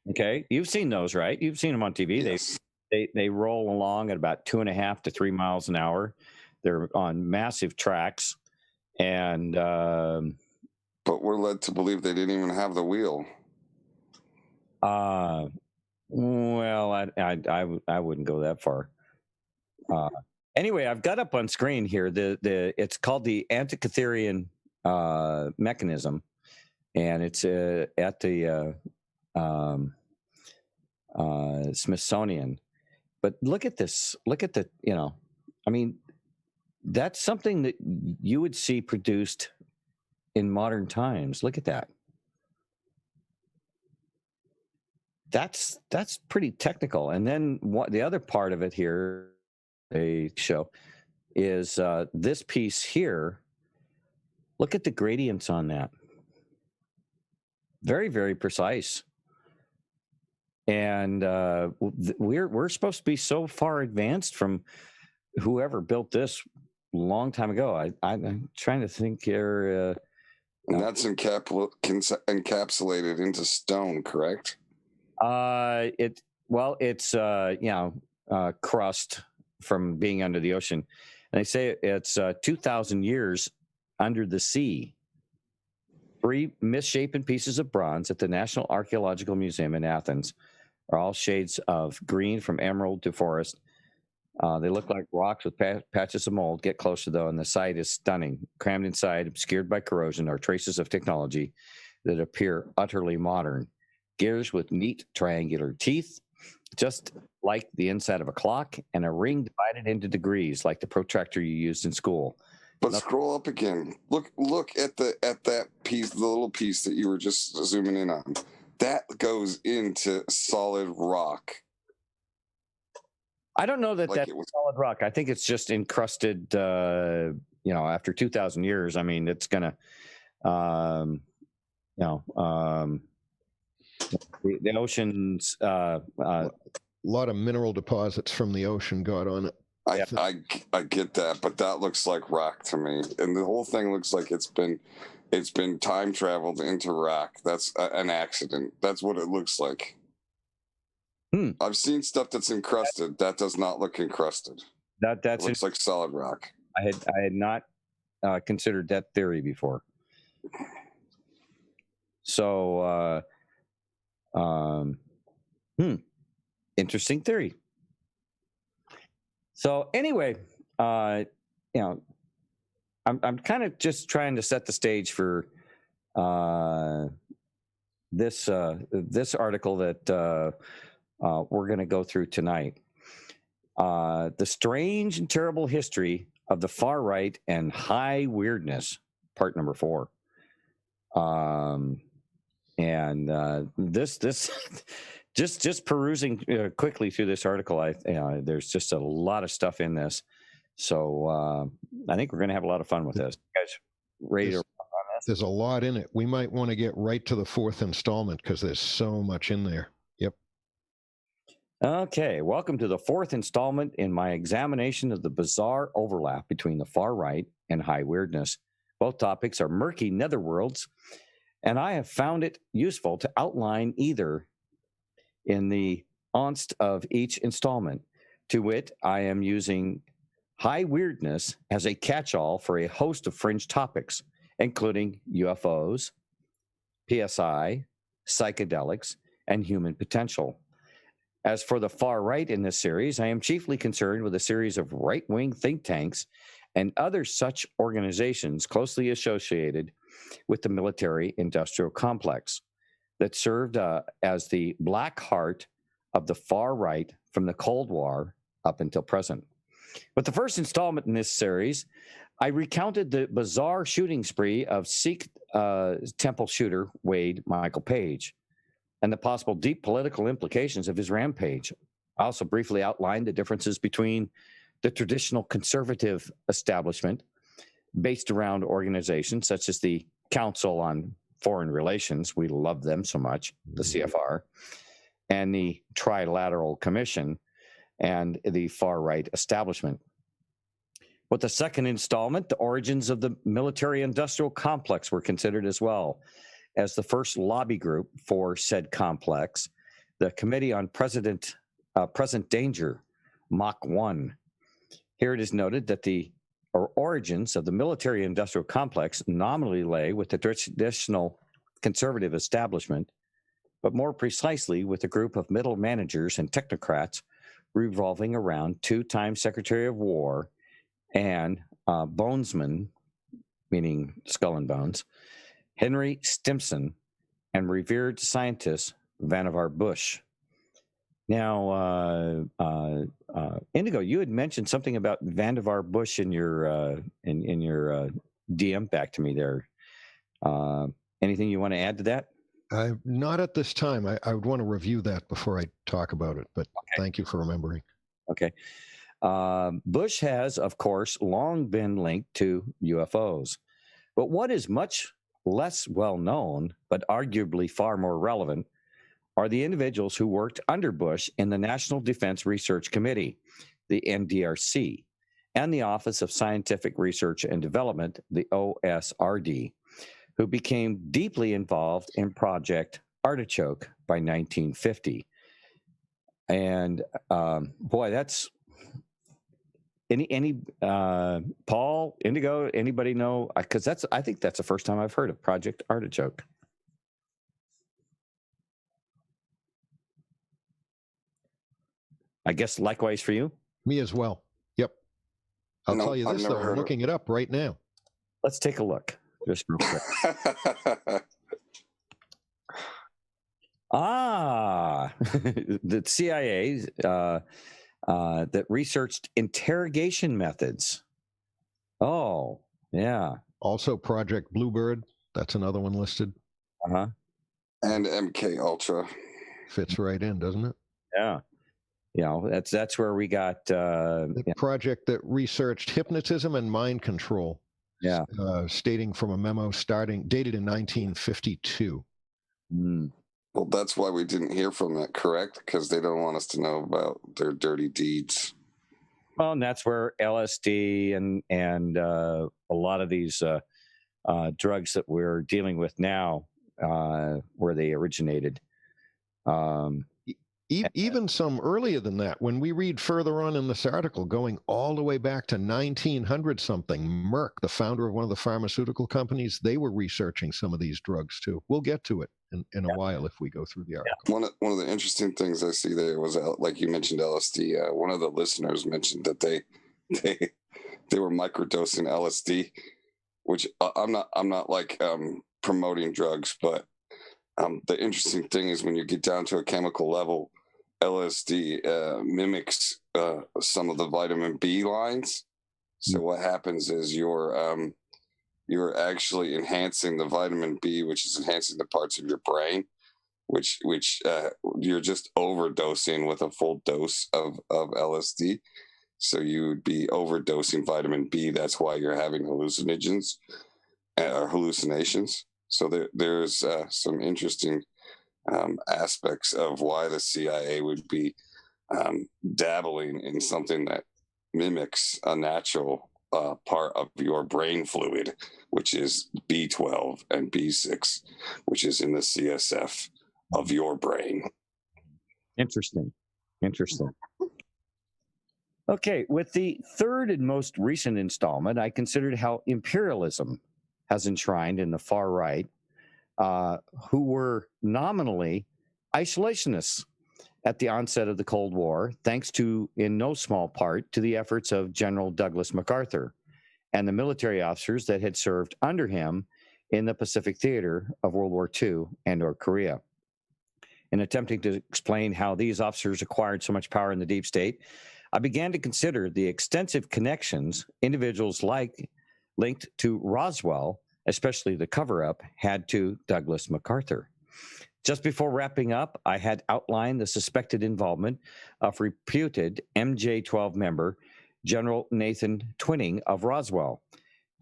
A: Okay, you've seen those, right? You've seen them on TV.
C: Yes.
A: They roll along at about 2.5 to 3 miles an hour. They're on massive tracks, and
C: but we're led to believe they didn't even have the wheel.
A: Well, I wouldn't go that far. Anyway, I've got up on screen here it's called the Antikytherian mechanism, and it's at the Smithsonian, but look at this. Look at the, I mean, that's something that you would see produced in modern times. Look at that. That's pretty technical. And then the other part of it here, they show, is this piece here. Look at the gradients on that. Very, very precise. And we're supposed to be so far advanced from whoever built this a long time ago. I'm trying to think here.
C: And that's encapsulated into stone, correct?
A: It's crust from being under the ocean. And they say it's 2,000 years under the sea. 3 misshapen pieces of bronze at the National Archaeological Museum in Athens are all shades of green from emerald to forest. They look like rocks with patches of mold. Get closer, though, and the site is stunning. Crammed inside, obscured by corrosion, are traces of technology that appear utterly modern. Gears with neat triangular teeth, just like the inside of a clock, and a ring divided into degrees, like the protractor you used in school.
C: But scroll up again. Look at that piece, the little piece that you were just zooming in on. That goes into solid rock.
A: I don't know that that's solid rock. I think it's just encrusted. After 2,000 years, I mean, it's gonna, the oceans.
D: A lot of mineral deposits from the ocean got on it.
C: I get that, but that looks like rock to me, and the whole thing looks like it's been time traveled into rock. That's an accident. That's what it looks like. I've seen stuff that's encrusted. That does not look encrusted. It looks like solid rock.
A: I had not considered that theory before. So, interesting theory. So anyway, I'm kind of just trying to set the stage for this article that we're going to go through tonight. The Strange and Terrible History of the Far Right and High Weirdness, part number 4. This just perusing quickly through this article, there's just a lot of stuff in this. So I think we're going to have a lot of fun with this. You guys ready to rock on this?
D: There's a lot in it. We might want to get right to the 4th installment because there's so much in there. Yep.
A: Okay, welcome to the 4th installment in my examination of the bizarre overlap between the far right and high weirdness. Both topics are murky netherworlds, and I have found it useful to outline either in the onst of each installment. To wit, I am using high weirdness as a catch-all for a host of fringe topics, including UFOs, PSI, psychedelics, and human potential. As for the far right in this series, I am chiefly concerned with a series of right-wing think tanks and other such organizations closely associated with the military-industrial complex that served as the black heart of the far right from the Cold War up until present. With the first installment in this series, I recounted the bizarre shooting spree of Sikh temple shooter Wade Michael Page and the possible deep political implications of his rampage. I also briefly outlined the differences between the traditional conservative establishment based around organizations such as the Council on Foreign Relations, we love them so much, the CFR, and the Trilateral Commission and the far-right establishment. With the second installment, the origins of the military-industrial complex were considered as well. As the first lobby group for said complex, the Committee on Present Danger, Mach 1. Here it is noted that the origins of the military-industrial complex nominally lay with the traditional conservative establishment, but more precisely with a group of middle managers and technocrats revolving around two-time Secretary of War and bonesman, meaning skull and bones, Henry Stimson, and revered scientist Vannevar Bush. Now, Indigo, you had mentioned something about Vannevar Bush in your DM back to me there. Anything you want to add to that?
D: Not at this time. I would want to review that before I talk about it, but thank you for remembering.
A: Okay. Bush has, of course, long been linked to UFOs. But what is much less well known, but arguably far more relevant, are the individuals who worked under Bush in the National Defense Research Committee, the NDRC, and the Office of Scientific Research and Development, the OSRD, who became deeply involved in Project Artichoke by 1950. And boy, that's any Paul, Indigo, anybody know? Because I think that's the first time I've heard of Project Artichoke. I guess likewise for you?
D: Me as well. Yep. I'll tell you this, though. I'm looking it up right now.
A: Let's take a look. Just real quick. The CIA that researched interrogation methods. Oh, yeah.
D: Also Project Bluebird. That's another one listed.
A: Uh-huh.
C: And MK Ultra.
D: Fits right in, doesn't it?
A: Yeah. You know, that's where we got
D: the project that researched hypnotism and mind control.
A: Yeah.
D: Stating from a memo dated in 1952.
A: Mm.
C: Well, that's why we didn't hear from that, correct? Because they don't want us to know about their dirty deeds.
A: Well, and that's where LSD and a lot of these drugs that we're dealing with now, where they originated.
D: Even some earlier than that, when we read further on in this article, going all the way back to 1900 something, Merck, the founder of one of the pharmaceutical companies, they were researching some of these drugs too. We'll get to it in a while if we go through the article.
C: One of the interesting things I see there was, like you mentioned, LSD. One of the listeners mentioned that they were microdosing LSD, which I'm not like promoting drugs, but the interesting thing is when you get down to a chemical level, LSD mimics some of the vitamin B lines. So what happens is you're actually enhancing the vitamin B, which is enhancing the parts of your brain, which you're just overdosing with a full dose of LSD. So you would be overdosing vitamin B. That's why you're having hallucinations. So there's some interesting aspects of why the CIA would be dabbling in something that mimics a natural part of your brain fluid, which is B12 and B6, which is in the CSF of your brain.
A: Interesting. Okay, with the third and most recent installment, I considered how imperialism has enshrined in the far right, who were nominally isolationists at the onset of the Cold War, thanks to, in no small part, to the efforts of General Douglas MacArthur and the military officers that had served under him in the Pacific theater of World War II and/or Korea. In attempting to explain how these officers acquired so much power in the deep state, I began to consider the extensive connections individuals linked to Roswell, especially the cover-up, had to Douglas MacArthur. Just before wrapping up, I had outlined the suspected involvement of reputed MJ-12 member General Nathan Twining of Roswell.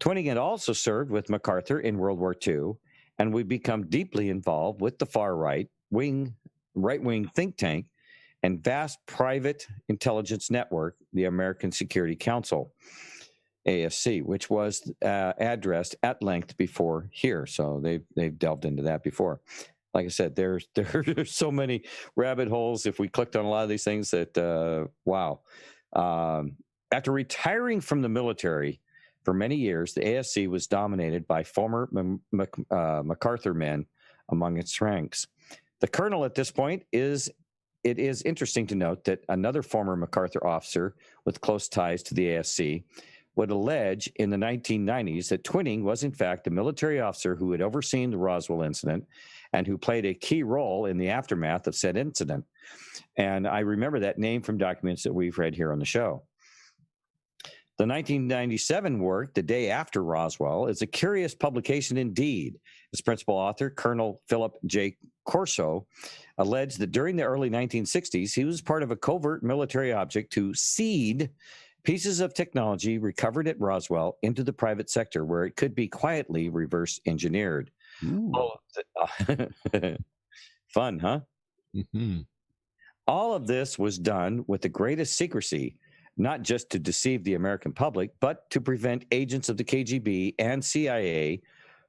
A: Twining had also served with MacArthur in World War II, and would become deeply involved with the far right-wing think tank and vast private intelligence network, the American Security Council, ASC, which was addressed at length before here. So they've delved into that before. Like I said, there's so many rabbit holes. If we clicked on a lot of these things, that wow. After retiring from the military for many years, the ASC was dominated by former MacArthur men among its ranks. The colonel at this point it is interesting to note that another former MacArthur officer with close ties to the ASC would allege in the 1990s that Twining was in fact a military officer who had overseen the Roswell incident and who played a key role in the aftermath of said incident. And I remember that name from documents that we've read here on the show. The 1997 work, The Day After Roswell, is a curious publication indeed. Its principal author, Colonel Philip J. Corso, alleged that during the early 1960s, he was part of a covert military object to seed pieces of technology recovered at Roswell into the private sector where it could be quietly reverse engineered. Oh, fun, huh?
D: Mm-hmm.
A: All of this was done with the greatest secrecy, not just to deceive the American public, but to prevent agents of the KGB and CIA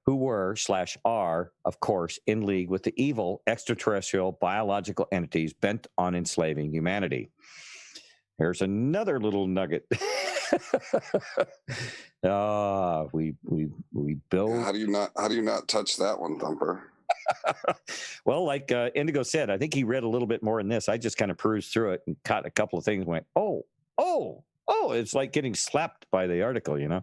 A: who were /are, of course, in league with the evil extraterrestrial biological entities bent on enslaving humanity. Here's another little nugget. We build.
C: How do you not touch that one, Thumper?
A: Well, like Indigo said, I think he read a little bit more in this. I just kind of perused through it and caught a couple of things and went, oh, it's like getting slapped by the article, you know.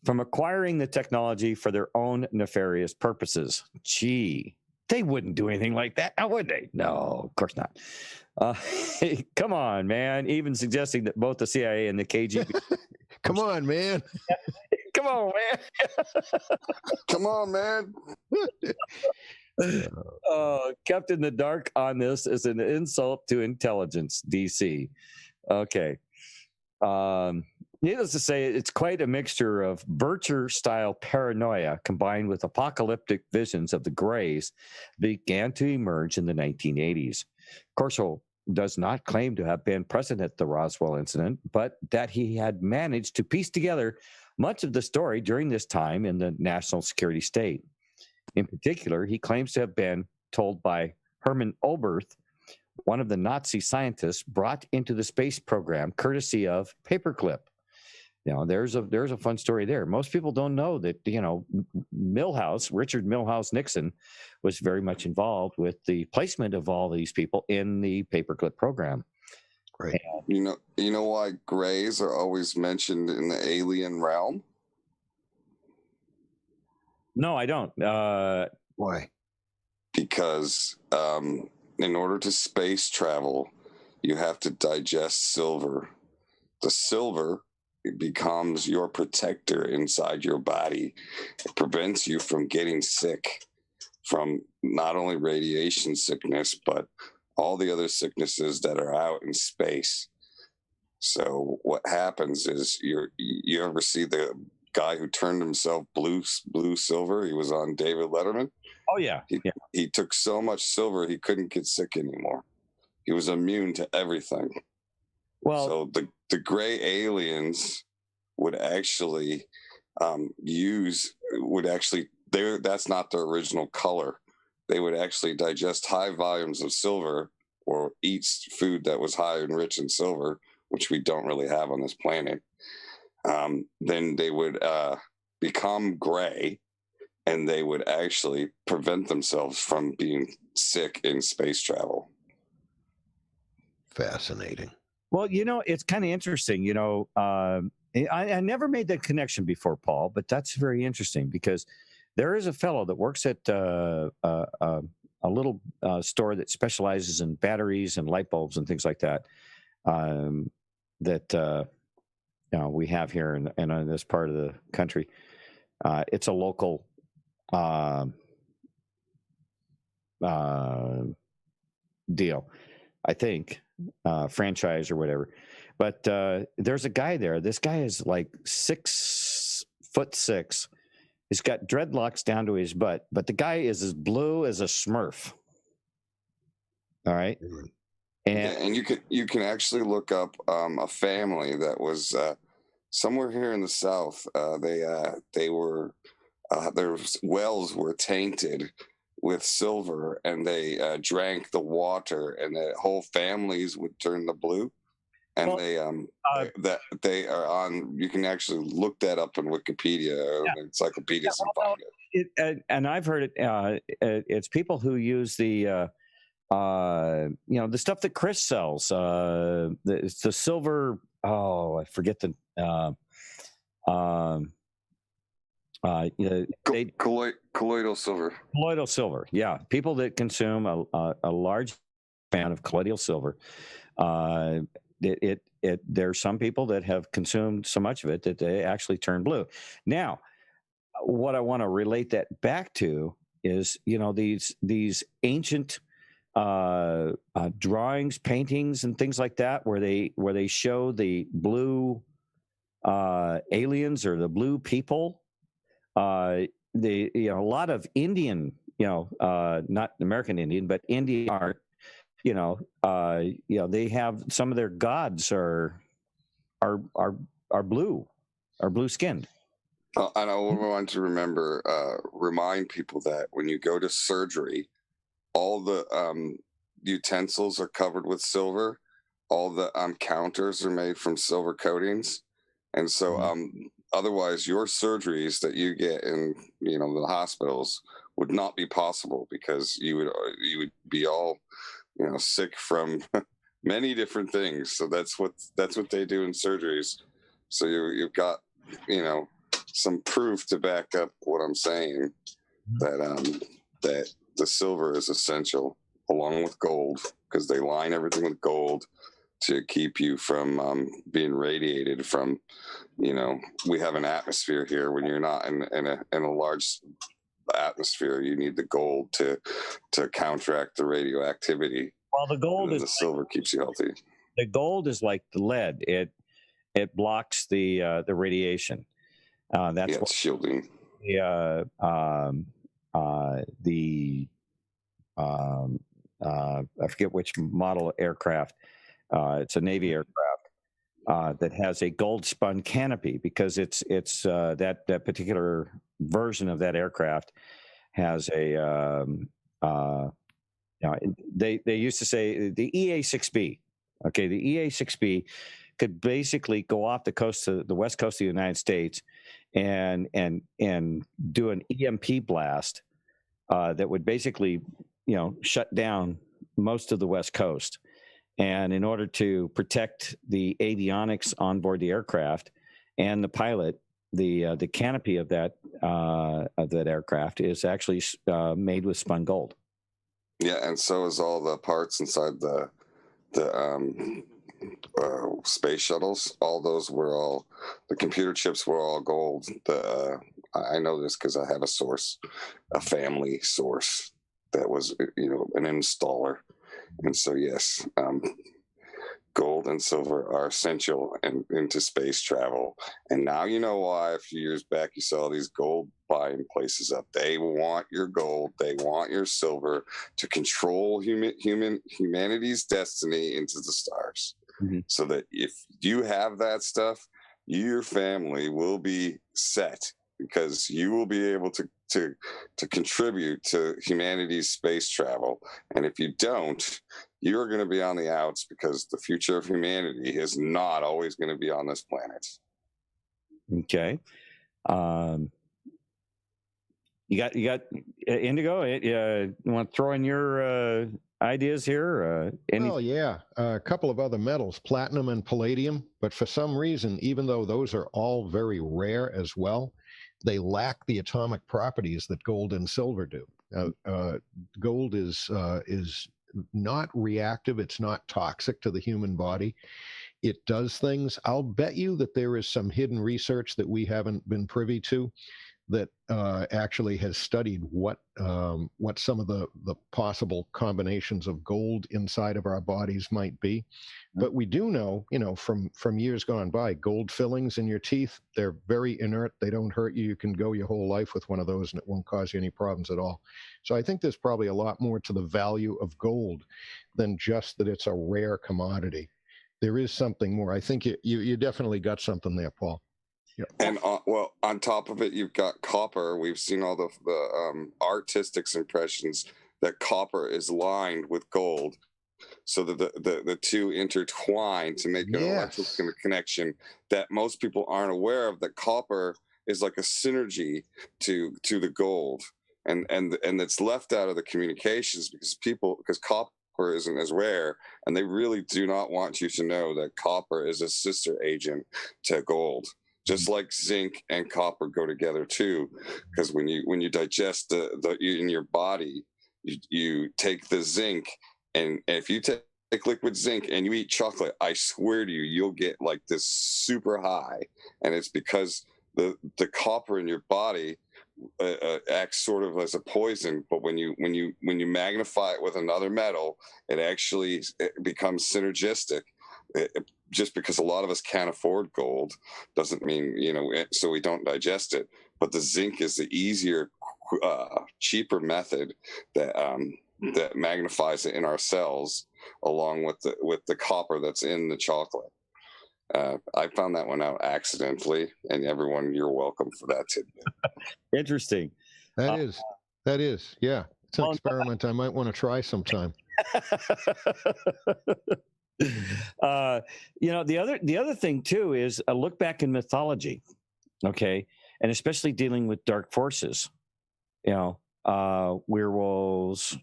A: From acquiring the technology for their own nefarious purposes. Gee, they wouldn't do anything like that, now would they? No, of course not. Come on, man. Even suggesting that both the CIA and the KGB.
D: Come on, man.
A: Come on, man.
C: Come on, man.
A: Kept in the dark on this is an insult to intelligence, DC. Okay. Needless to say, it's quite a mixture of Bircher-style paranoia combined with apocalyptic visions of the Greys began to emerge in the 1980s. Corso does not claim to have been present at the Roswell incident, but that he had managed to piece together much of the story during this time in the national security state. In particular, he claims to have been told by Hermann Oberth, one of the Nazi scientists brought into the space program courtesy of Paperclip. You know, there's a fun story there. Most people don't know that, you know, Richard Milhouse Nixon was very much involved with the placement of all these people in the Paperclip program.
D: Right.
C: You know why Greys are always mentioned in the alien realm?
A: No, I don't.
D: Why?
C: Because in order to space travel, you have to digest silver. The silver, it becomes your protector inside your body. It prevents you from getting sick from not only radiation sickness, but all the other sicknesses that are out in space. So what happens is you ever see the guy who turned himself blue silver? He was on David Letterman.
A: Oh, yeah.
C: He took so much silver he couldn't get sick anymore. He was immune to everything.
A: Well,
C: so the gray aliens would actually that's not their original color. They would actually digest high volumes of silver or eat food that was high and rich in silver, which we don't really have on this planet. Then they would become gray, and they would actually prevent themselves from being sick in space travel.
D: Fascinating.
A: Well, you know, it's kind of interesting. You know, I never made that connection before, Paul, but that's very interesting because there is a fellow that works at a little store that specializes in batteries and light bulbs and things like that. That we have here in this part of the country. It's a local deal, I think, franchise or whatever. But there's a guy there. This guy is like 6'6". He's got dreadlocks down to his butt, but the guy is as blue as a Smurf. All right.
C: And you can actually look up a family that was somewhere here in the South. They were their wells were tainted with silver, and they drank the water, and the whole families would turn the blue. And they are on. You can actually look that up in Wikipedia or encyclopedias and find it.
A: And I've heard it. It's people who use the the stuff that Chris sells. It's the silver. Oh, I forget the.
C: Colloidal silver.
A: Colloidal silver. Yeah, people that consume a large amount of colloidal silver. There are some people that have consumed so much of it that they actually turn blue. Now, what I want to relate that back to is, these ancient drawings, paintings, and things like that, where they show the blue aliens or the blue people. A lot of Indian, not American Indian, but Indian art. They have some of their gods are blue, are blue skinned.
C: And I want to remind people that when you go to surgery, all the utensils are covered with silver. All the counters are made from silver coatings, and so otherwise your surgeries that you get in the hospitals would not be possible, because you would be all sick from many different things. So that's what they do in surgeries. So you've got some proof to back up what I'm saying, that the silver is essential along with gold, because they line everything with gold to keep you from being radiated from, we have an atmosphere here. When you're not in a large atmosphere, you need the gold to counteract the radioactivity.
A: Well, the gold
C: the silver keeps you healthy.
A: The gold is like the lead. It blocks the radiation. That's
C: it's shielding.
A: I forget which model aircraft. It's a Navy aircraft that has a gold spun canopy, because it's that particular version of that aircraft has a they used to say the EA-6B. Okay, the EA-6B could basically go off the west coast of the United States and do an EMP blast that would basically shut down most of the west coast. And in order to protect the avionics on board the aircraft and the pilot, the canopy of that aircraft is actually made with spun gold.
C: Yeah, and so is all the parts inside the space shuttles. All those were the computer chips were all gold. I know this because I have a family source that was an installer, and so yes, gold and silver are essential into space travel. And now you know why a few years back you saw these gold buying places up. They want your gold, they want your silver to control humanity's destiny into the stars. Mm-hmm. So that if you have that stuff, your family will be set, because you will be able to contribute to humanity's space travel. And if you don't, you're going to be on the outs, because the future of humanity is not always going to be on this planet. Okay.
A: You got Indigo? You want to throw in your ideas here?
D: Well, yeah, a couple of other metals, platinum and palladium, but for some reason, even though those are all very rare as well, they lack the atomic properties that gold and silver do. Gold is not reactive. It's not toxic to the human body. It does things. I'll bet you that there is some hidden research that we haven't been privy to that actually has studied what some of the possible combinations of gold inside of our bodies might be. But we do know, from years gone by, gold fillings in your teeth, they're very inert. They don't hurt you. You can go your whole life with one of those and it won't cause you any problems at all. So I think there's probably a lot more to the value of gold than just that it's a rare commodity. There is something more. I think you definitely got something there, Paul.
C: Yeah. And on top of it, you've got copper. We've seen all the artistics impressions that copper is lined with gold, so that the two intertwine to make an electrical connection that most people aren't aware of. That copper is like a synergy to the gold, and it's left out of the communications because copper isn't as rare, and they really do not want you to know that copper is a sister agent to gold. Just like zinc and copper go together too, because when you digest the in your body, you take the zinc, and if you take liquid zinc and you eat chocolate, I swear to you, you'll get like this super high, and it's because the copper in your body acts sort of as a poison, but when you magnify it with another metal, it becomes synergistic. Just because a lot of us can't afford gold doesn't mean, so we don't digest it. But the zinc is the easier, cheaper method that magnifies it in our cells, along with the copper that's in the chocolate. I found that one out accidentally, and everyone, you're welcome for that tidbit.
A: Interesting.
D: That is, yeah. It's an experiment I might want to try sometime.
A: The other thing too is a look back in mythology, okay, and especially dealing with dark forces. Werewolves,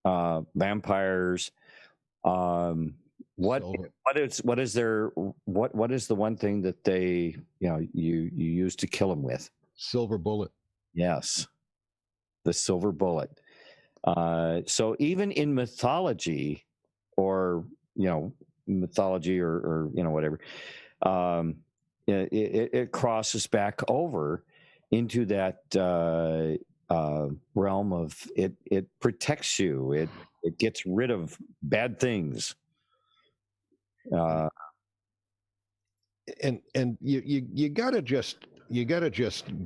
A: vampires. What is the one thing that they you use to kill them with?
D: Silver bullet.
A: Yes, the silver bullet. So even in mythology, or mythology, or whatever, it crosses back over into that realm of it protects you. It gets rid of bad things.
D: And you gotta just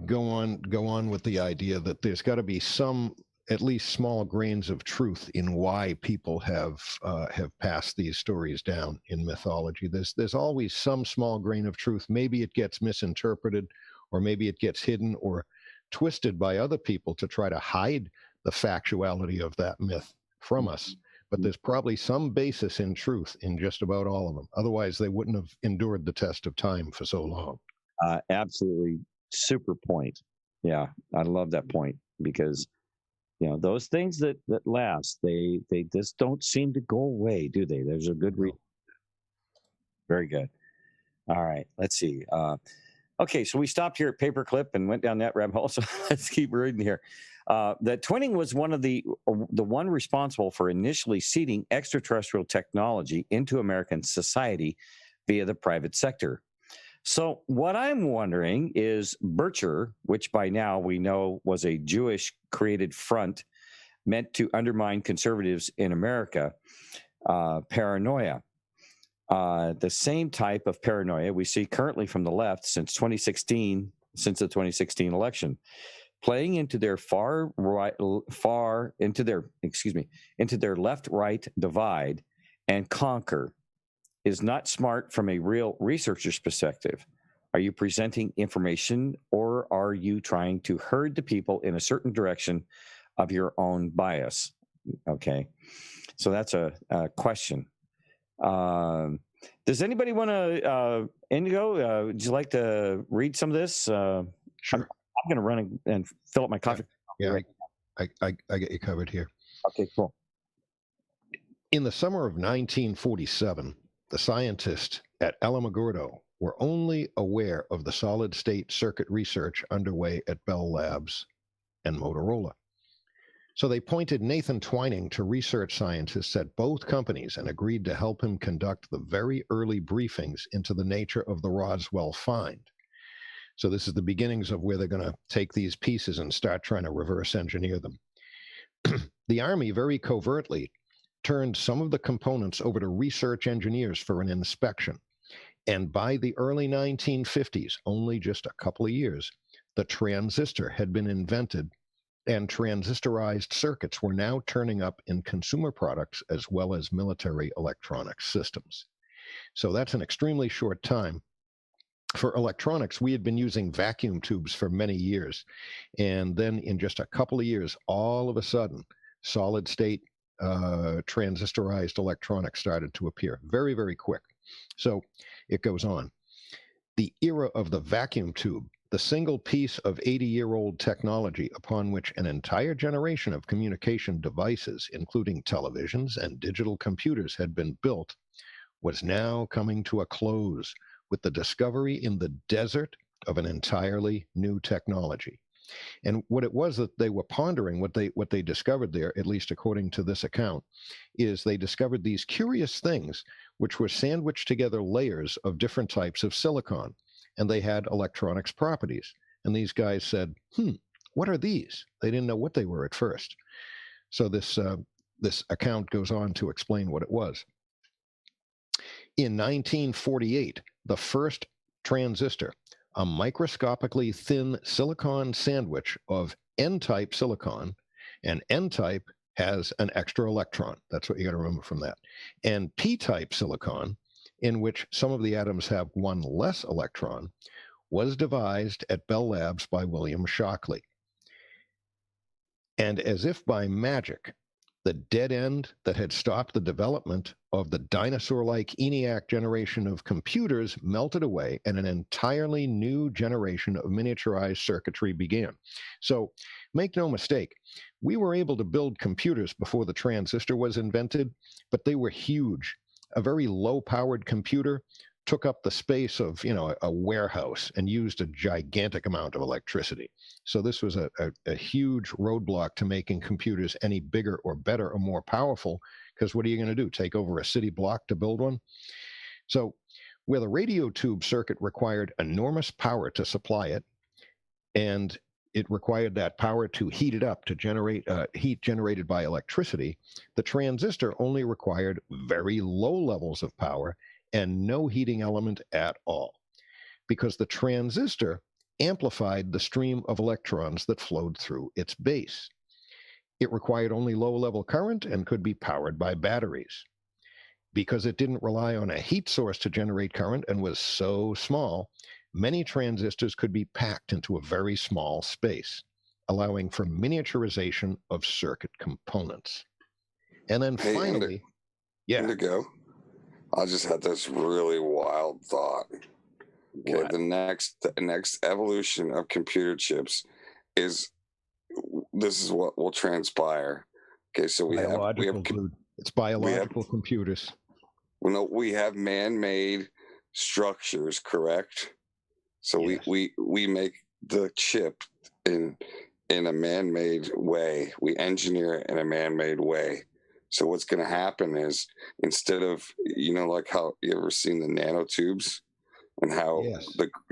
D: go on with the idea that there's got to be some, at least small grains of truth in why people have passed these stories down in mythology. There's always some small grain of truth. Maybe it gets misinterpreted, or maybe it gets hidden or twisted by other people to try to hide the factuality of that myth from us. But there's probably some basis in truth in just about all of them. Otherwise, they wouldn't have endured the test of time for so long.
A: Absolutely. Super point. Yeah, I love that point, because those things that last, they just don't seem to go away, do they? There's a good reason. Very good. All right, let's see. Okay, so we stopped here at paperclip and went down that rabbit hole. So let's keep reading here. That twinning was one of the one responsible for initially seeding extraterrestrial technology into American society via the private sector. So what I'm wondering is Bircher, which by now we know was a Jewish created front meant to undermine conservatives in America, paranoia. The same type of paranoia we see currently from the left since the 2016 election, playing into their into their left-right divide and conquer, is not smart from a real researcher's perspective. Are you presenting information, or are you trying to herd the people in a certain direction of your own bias? Okay, so that's a question. Does anybody want to, Indigo, would you like to read some of this?
D: Sure.
A: I'm going to run and fill up my coffee.
D: Yeah, I get you covered here.
A: Okay, cool.
D: In the summer of 1947, the scientists at Alamogordo were only aware of the solid-state circuit research underway at Bell Labs and Motorola. So they pointed Nathan Twining to research scientists at both companies and agreed to help him conduct the very early briefings into the nature of the Roswell find. So this is the beginnings of where they're going to take these pieces and start trying to reverse engineer them. The Army very covertly turned some of the components over to research engineers for an inspection. And by the early 1950s, only just a couple of years, the transistor had been invented, and transistorized circuits were now turning up in consumer products as well as military electronic systems. So that's an extremely short time. For electronics, we had been using vacuum tubes for many years. And then in just a couple of years, all of a sudden, solid-state transistorized electronics started to appear very, very quick. So it goes on. The era of the vacuum tube the single piece of 80-year-old technology upon which an entire generation of communication devices, including televisions and digital computers, had been built, was now coming to a close with the discovery in the desert of an entirely new technology. And what it was that they were pondering, what they discovered there, at least according to this account, is they discovered these curious things which were sandwiched together layers of different types of silicon, and they had electronics properties. And these guys said, what are these? They didn't know what they were at first. So this account goes on to explain what it was. In 1948, the first transistor, a microscopically thin silicon sandwich of N-type silicon, and N-type has an extra electron. That's what you got to remember from that. And P-type silicon, in which some of the atoms have one less electron, was devised at Bell Labs by William Shockley. And as if by magic, the dead end that had stopped the development of the dinosaur-like ENIAC generation of computers melted away, and an entirely new generation of miniaturized circuitry began. So make no mistake, we were able to build computers before the transistor was invented, but they were huge. A very low-powered computer took up the space of, a warehouse and used a gigantic amount of electricity. So this was a huge roadblock to making computers any bigger or better or more powerful, because what are you going to do, take over a city block to build one? So where the radio tube circuit required enormous power to supply it, and it required that power to heat it up to generate heat generated by electricity, the transistor only required very low levels of power and no heating element at all, because the transistor amplified the stream of electrons that flowed through its base. It required only low-level current and could be powered by batteries. Because it didn't rely on a heat source to generate current and was so small, many transistors could be packed into a very small space, allowing for miniaturization of circuit components. And then finally,
C: Indigo, I just had this really wild thought. Okay, the next evolution of computer chips is what will transpire. Okay, so we have
D: it's biological computers.
C: Well, no, we have man-made structures, correct? So yes. we make the chip in a man-made way. We engineer it in a man-made way. So what's going to happen is, instead of, like how you ever seen the nanotubes and how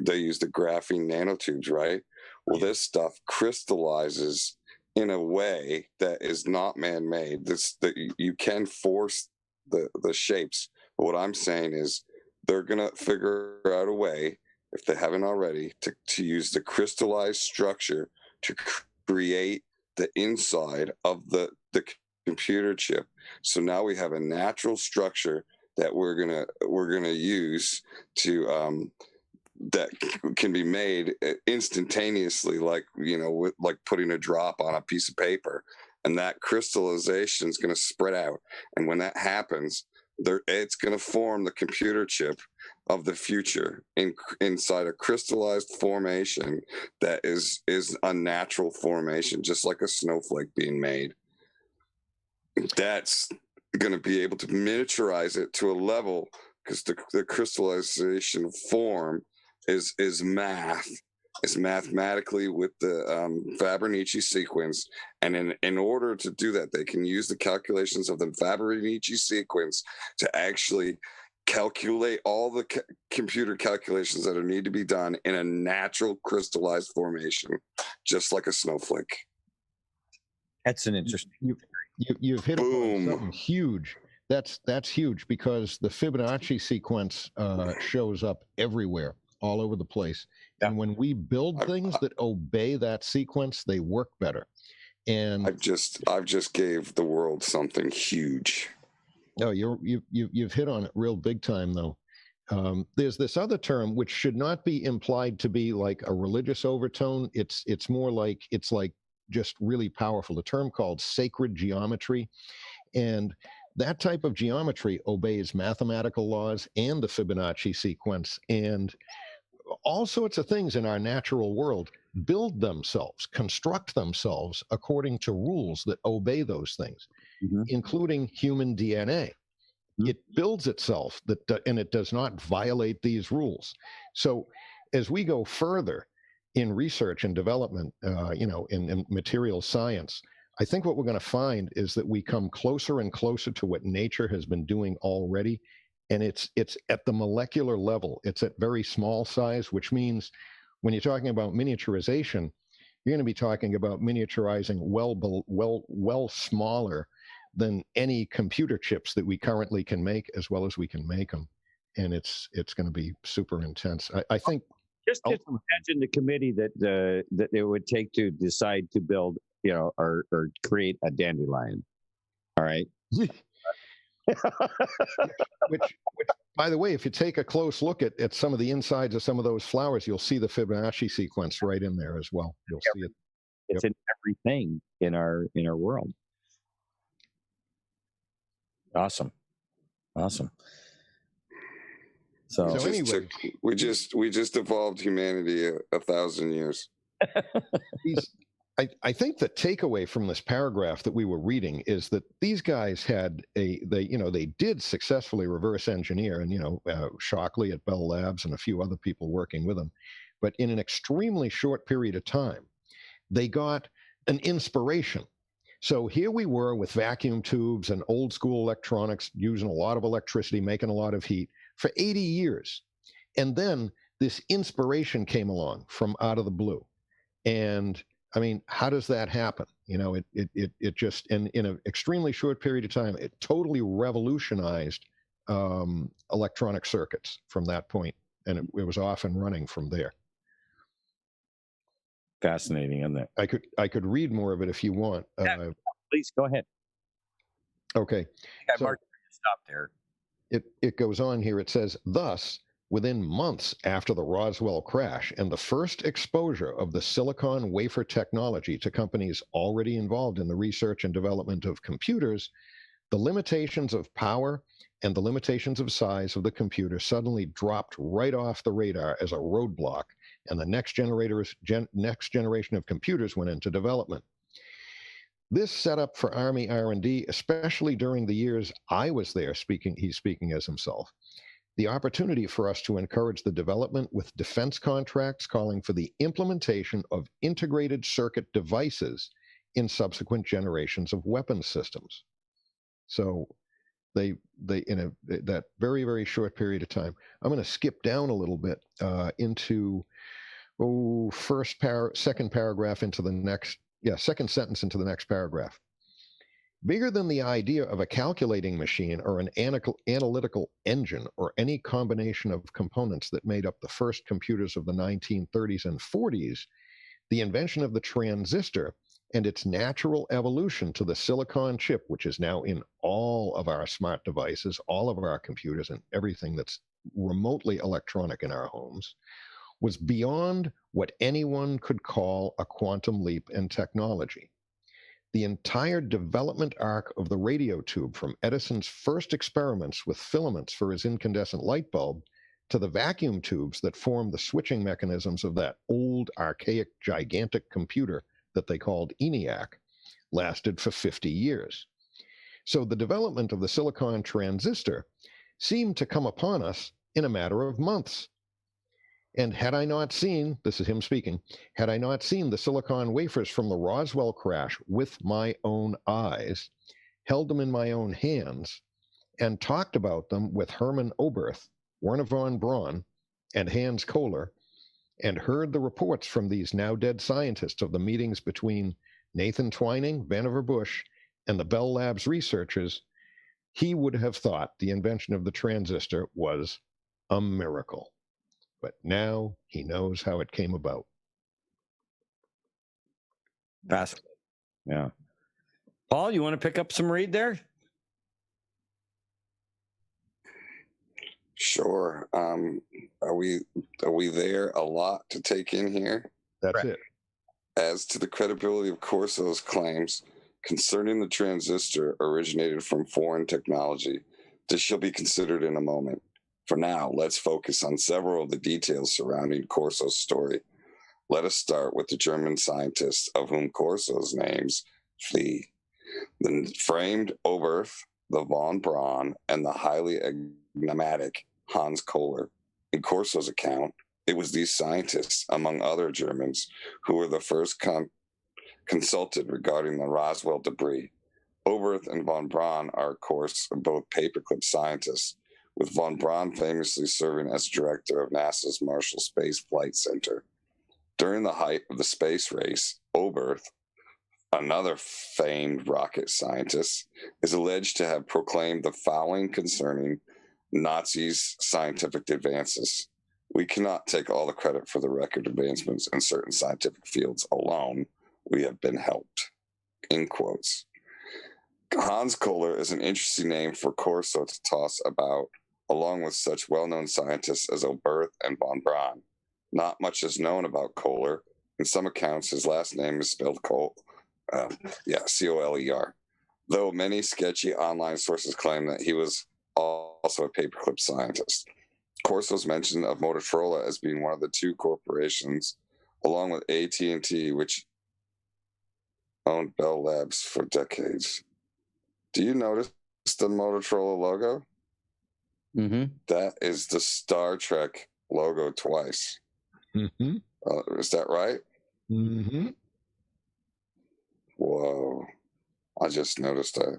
C: they use the graphene nanotubes, right? Well, this stuff crystallizes in a way that is not man-made. That you can force the shapes. But what I'm saying is, they're going to figure out a way, if they haven't already, to use the crystallized structure to create the inside of the computer chip. So now we have a natural structure that we're gonna use to that can be made instantaneously, like like putting a drop on a piece of paper, and that crystallization is going to spread out. And when that happens, it's going to form the computer chip of the future inside a crystallized formation that is a natural formation, just like a snowflake being made. That's going to be able to miniaturize it to a level, because the crystallization form is math. It's mathematically with the Fibonacci sequence, and in order to do that, they can use the calculations of the Fibonacci sequence to actually calculate all the computer calculations that need to be done in a natural crystallized formation, just like a snowflake.
A: That's an interesting.
D: You've hit upon something huge. That's huge, because the Fibonacci sequence shows up everywhere, all over the place. Yeah. And when we build things that obey that sequence, they work better. And
C: I've just gave the world something huge.
D: No, you've hit on it real big time, though. There's this other term which should not be implied to be like a religious overtone. It's more like just really powerful. The term called sacred geometry, and that type of geometry obeys mathematical laws and the Fibonacci sequence. And all sorts of things in our natural world build themselves, construct themselves according to rules that obey those things, including human DNA. It builds itself, and it does not violate these rules. So as we go further in research and development, in material science, I think what we're going to find is that we come closer and closer to what nature has been doing already. And it's at the molecular level. It's at very small size, which means when you're talking about miniaturization, you're going to be talking about miniaturizing well smaller than any computer chips that we currently can make, as well as we can make them. And it's going to be super intense. I think
A: just imagine the committee that it would take to decide to build, or create a dandelion. All right.
D: which, by the way, if you take a close look at some of the insides of some of those flowers, you'll see the Fibonacci sequence right in there as well. You'll see it.
A: It's in everything in our world. Awesome. So
D: anyway,
C: we just evolved humanity 1,000 years.
D: I think the takeaway from this paragraph that we were reading is that these guys they did successfully reverse engineer, and Shockley at Bell Labs and a few other people working with them, but in an extremely short period of time, they got an inspiration. So here we were with vacuum tubes and old school electronics, using a lot of electricity, making a lot of heat for 80 years. And then this inspiration came along from out of the blue. And I mean, how does that happen? It just, in an extremely short period of time, it totally revolutionized electronic circuits from that point. And it was off and running from there.
A: Fascinating, isn't it?
D: I could read more of it if you want.
A: Yeah, please go ahead.
D: Okay.
A: I marked stop there.
D: It goes on here. It says, thus, within months after the Roswell crash and the first exposure of the silicon wafer technology to companies already involved in the research and development of computers, the limitations of power and the limitations of size of the computer suddenly dropped right off the radar as a roadblock, and the next generation of computers went into development. This set up for Army R&D, especially during the years I was there, he's speaking as himself, the opportunity for us to encourage the development with defense contracts calling for the implementation of integrated circuit devices in subsequent generations of weapons systems. So they in that very, very short period of time. I'm going to skip down a little bit into second paragraph into the next, second sentence into the next paragraph. Bigger than the idea of a calculating machine or an analytical engine or any combination of components that made up the first computers of the 1930s and 40s, the invention of the transistor and its natural evolution to the silicon chip, which is now in all of our smart devices, all of our computers, and everything that's remotely electronic in our homes, was beyond what anyone could call a quantum leap in technology. The entire development arc of the radio tube, from Edison's first experiments with filaments for his incandescent light bulb to the vacuum tubes that formed the switching mechanisms of that old, archaic, gigantic computer that they called ENIAC, lasted for 50 years. So the development of the silicon transistor seemed to come upon us in a matter of months. And had I not seen, this is him speaking, had I not seen the silicon wafers from the Roswell crash with my own eyes, held them in my own hands, and talked about them with Hermann Oberth, Werner von Braun, and Hans Kohler, and heard the reports from these now dead scientists of the meetings between Nathan Twining, Vannevar Bush, and the Bell Labs researchers, he would have thought the invention of the transistor was a miracle. But now he knows how it came about.
A: Fascinating. Yeah. Paul, you want to pick up some read there?
C: Sure. Are we there a lot to take in here?
D: That's it.
C: As to the credibility of Corso's claims concerning the transistor originated from foreign technology, this shall be considered in a moment. For now, let's focus on several of the details surrounding Corso's story. Let us start with the German scientists of whom Corso's names flee. The framed Oberth, the von Braun, and the highly enigmatic Hans Kohler. In Corso's account, it was these scientists, among other Germans, who were the first consulted regarding the Roswell debris. Oberth and von Braun are, of course, both paperclip scientists, with von Braun famously serving as director of NASA's Marshall Space Flight Center. During the height of the space race, Oberth, another famed rocket scientist, is alleged to have proclaimed the following concerning Nazis' scientific advances. We cannot take all the credit for the record advancements in certain scientific fields alone. We have been helped. In quotes. Hans Kohler is an interesting name for Corso to toss about, along with such well-known scientists as Oberth and von Braun. Not much is known about Kohler. In some accounts, his last name is spelled C-O-L-E-R, though many sketchy online sources claim that he was also a paperclip scientist. Corso's mention of Motorola as being one of the two corporations, along with AT&T, which owned Bell Labs for decades. Do you notice the Motorola logo?
A: Mm-hmm.
C: That is the Star Trek logo twice.
D: Mm-hmm.
C: Is that right?
D: Mm-hmm.
C: Whoa. I just noticed that.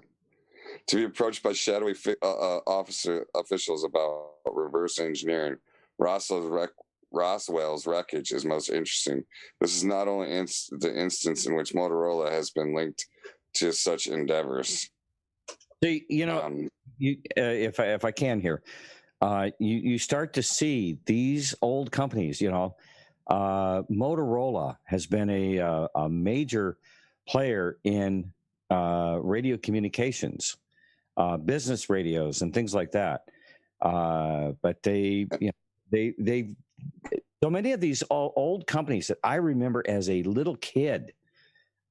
C: To be approached by shadowy officials about reverse engineering, Roswell's wreckage is most interesting. This is not only the instance in which Motorola has been linked to such endeavors.
A: See, if I can here, you start to see these old companies. Motorola has been a major player in radio communications, business radios, and things like that. But they so many of these old companies that I remember as a little kid,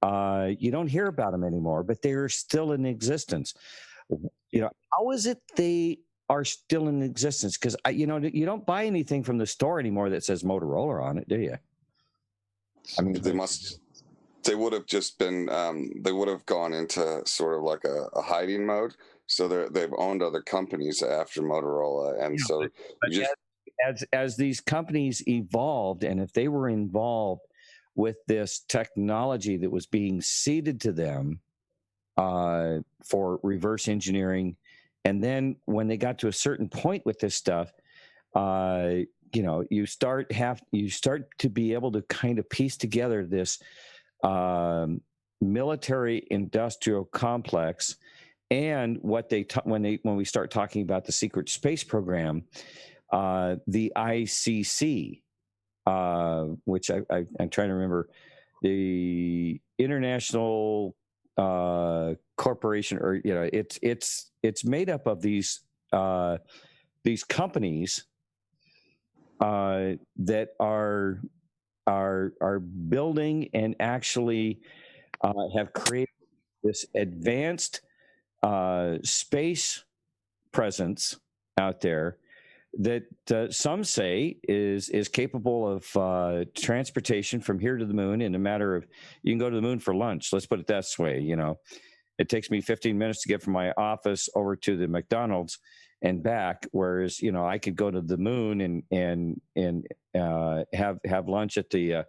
A: you don't hear about them anymore, but they're still in existence. How is it they are still in existence? Because you don't buy anything from the store anymore that says Motorola on it, do you?
C: I mean, they would have just been, they would have gone into sort of like a hiding mode. So they've owned other companies after Motorola. And
A: as these companies evolved, and if they were involved with this technology that was being seeded to them for reverse engineering, and then when they got to a certain point with this stuff, you start to be able to kind of piece together this military industrial complex, and what when we start talking about the secret space program, the ICC, which I'm trying to remember, the International Corporation, or it's made up of these companies that are building and actually have created this advanced space presence out there that some say is capable of transportation from here to the moon in a matter of, you can go to the moon for lunch. Let's put it that way. It takes me 15 minutes to get from my office over to the McDonald's and back, whereas I could go to the moon and have lunch at the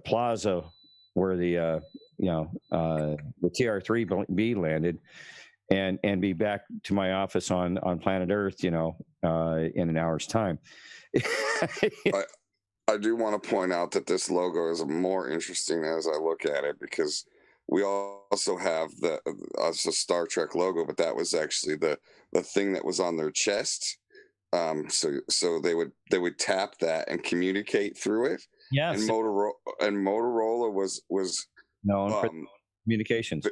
A: plaza where the TR-3B landed, and be back to my office on planet Earth, in an hour's time.
C: I do want to point out that this logo is more interesting as I look at it, because we also have the Star Trek logo, but that was actually the thing that was on their chest. So they would tap that and communicate through it. Yes. And Motorola was
A: known for communications.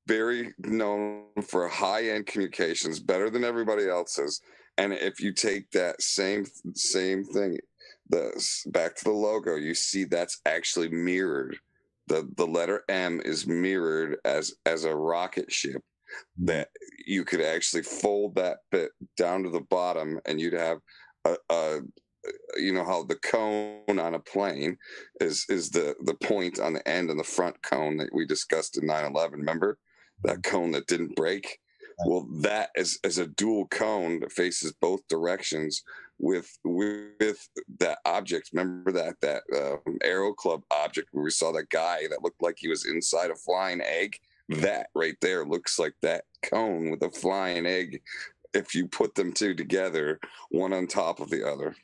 C: Very known for high-end communications, better than everybody else's. And if you take that same thing, back to the logo, you see that's actually mirrored. The letter M is mirrored as a rocket ship. that you could actually fold that bit down to the bottom, and you'd have a you know how the cone on a plane is the point on the end and the front cone that we discussed in 9/11. Remember that cone that didn't break? Well, that is a dual cone that faces both directions with that object. Remember that Aero Club object where we saw that guy that looked like he was inside a flying egg? That right there looks like that cone with a flying egg. If you put them two together, one on top of the other,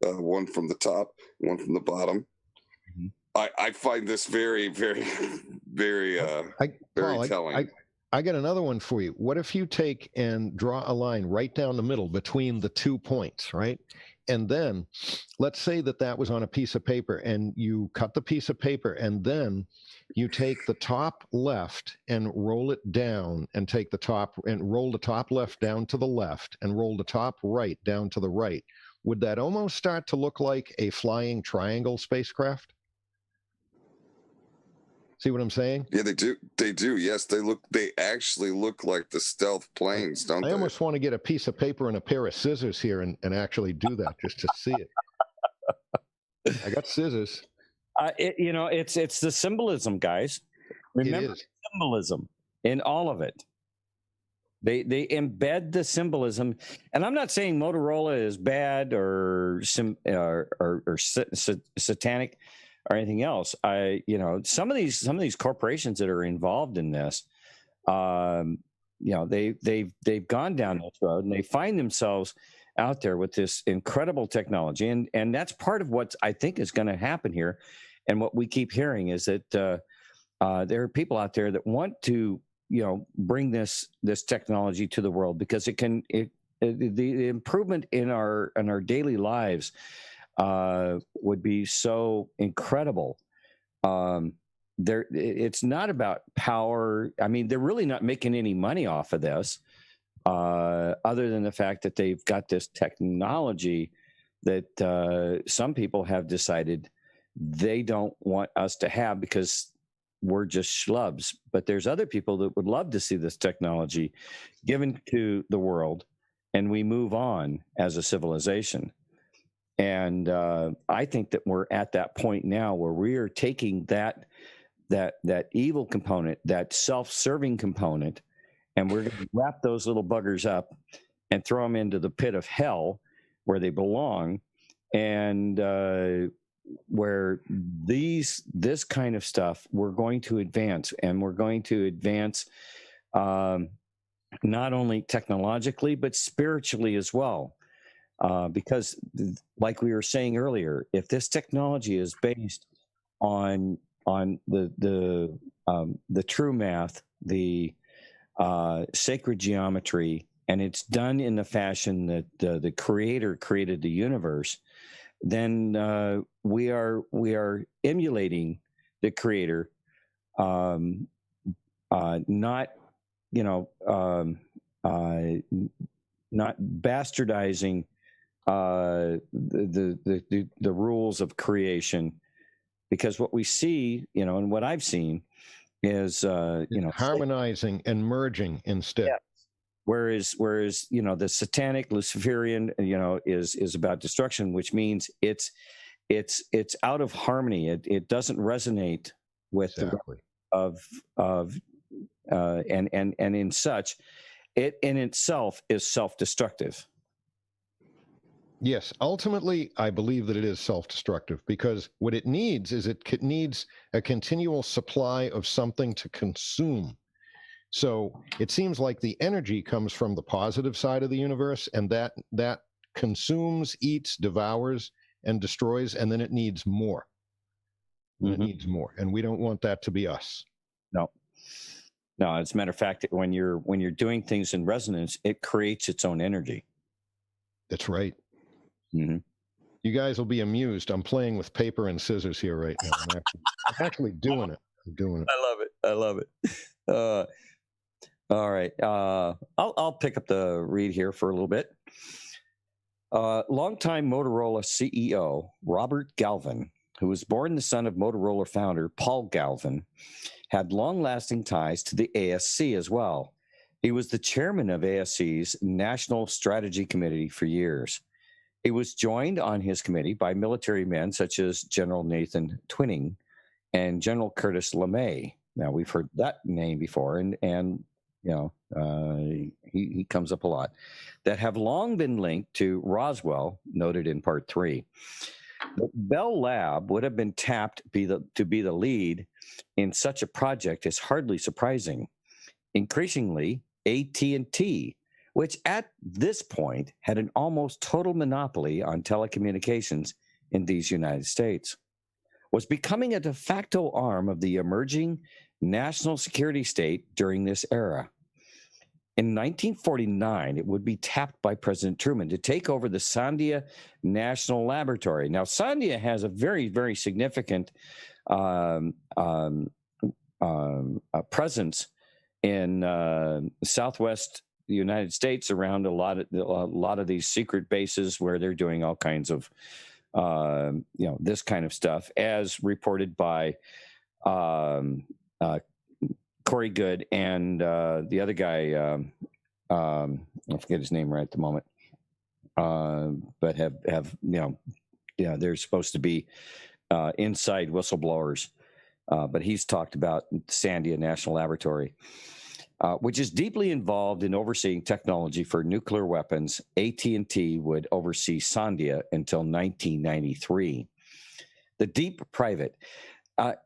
C: one from the top, one from the bottom. I find this very, very, very, very telling.
D: I got another one for you. What if you take and draw a line right down the middle between the 2 points, right? And then let's say that was on a piece of paper, and you cut the piece of paper, and then you take the top left and roll it down, and take the top and roll the top left down to the left, and roll the top right down to the right. Would that almost start to look like a flying triangle spacecraft? See what I'm saying?
C: Yeah, they do. They do. Yes, they actually look like the stealth planes, don't they?
D: I almost want to get a piece of paper and a pair of scissors here and actually do that just to see it. I got scissors.
A: It's the symbolism, guys. Remember symbolism in all of it. They embed the symbolism, and I'm not saying Motorola is bad or satanic or anything else. Some of these corporations that are involved in this, they've gone down this road, and they find themselves out there with this incredible technology, and that's part of what I think is going to happen here. And what we keep hearing is that there are people out there that want to bring this technology to the world, because the improvement in our daily lives would be so incredible. It's not about power. I mean, they're really not making any money off of this, other than the fact that they've got this technology that some people have decided they don't want us to have because we're just schlubs. But there's other people that would love to see this technology given to the world, and we move on as a civilization. And I think that we're at that point now where we are taking that evil component, that self-serving component, and we're going to wrap those little buggers up and throw them into the pit of hell where they belong, and where this kind of stuff we're going to advance, and we're going to advance not only technologically but spiritually as well. Because, like we were saying earlier, if this technology is based on the true math, the sacred geometry, and it's done in the fashion that the Creator created the universe, then we are emulating the Creator, not bastardizing the rules of creation, because what we see, and what I've seen is
D: harmonizing and merging instead.
A: Yeah. Whereas the satanic Luciferian is about destruction, which means it's out of harmony. It doesn't resonate with
D: exactly.
A: And in such, it in itself is self-destructive.
D: Yes, ultimately, I believe that it is self-destructive, because what it needs is it needs a continual supply of something to consume. So it seems like the energy comes from the positive side of the universe, and that consumes, eats, devours, and destroys, and then it needs more. It needs more, and we don't want that to be us.
A: No. As a matter of fact, when you're doing things in resonance, it creates its own energy.
D: That's right.
A: Mm-hmm.
D: You guys will be amused. I'm playing with paper and scissors here right now. I'm actually doing it.
A: I love it. All right. I'll pick up the read here for a little bit. Longtime Motorola CEO Robert Galvin, who was born the son of Motorola founder Paul Galvin, had long-lasting ties to the ASC as well, He was the chairman of ASC's National Strategy Committee for years. He was joined on his committee by military men such as General Nathan Twining and General Curtis LeMay. Now, we've heard that name before, and you know, he comes up a lot, that have long been linked to Roswell, noted in part 3. The Bell Lab would have been tapped to be the lead in such a project is hardly surprising. Increasingly, AT&T, which at this point had an almost total monopoly on telecommunications in these United States, was becoming a de facto arm of the emerging national security state during this era. In 1949, it would be tapped by President Truman to take over the SANDIA National Laboratory. Now, SANDIA has a very, very significant presence in Southwest United States around a lot of these secret bases where they're doing all kinds of this kind of stuff, as reported by Corey Good and the other guy, I forget his name right at the moment, but have they're supposed to be inside whistleblowers, but he's talked about Sandia National Laboratory, which is deeply involved in overseeing technology for nuclear weapons. AT&T would oversee Sandia until 1993. The deep private.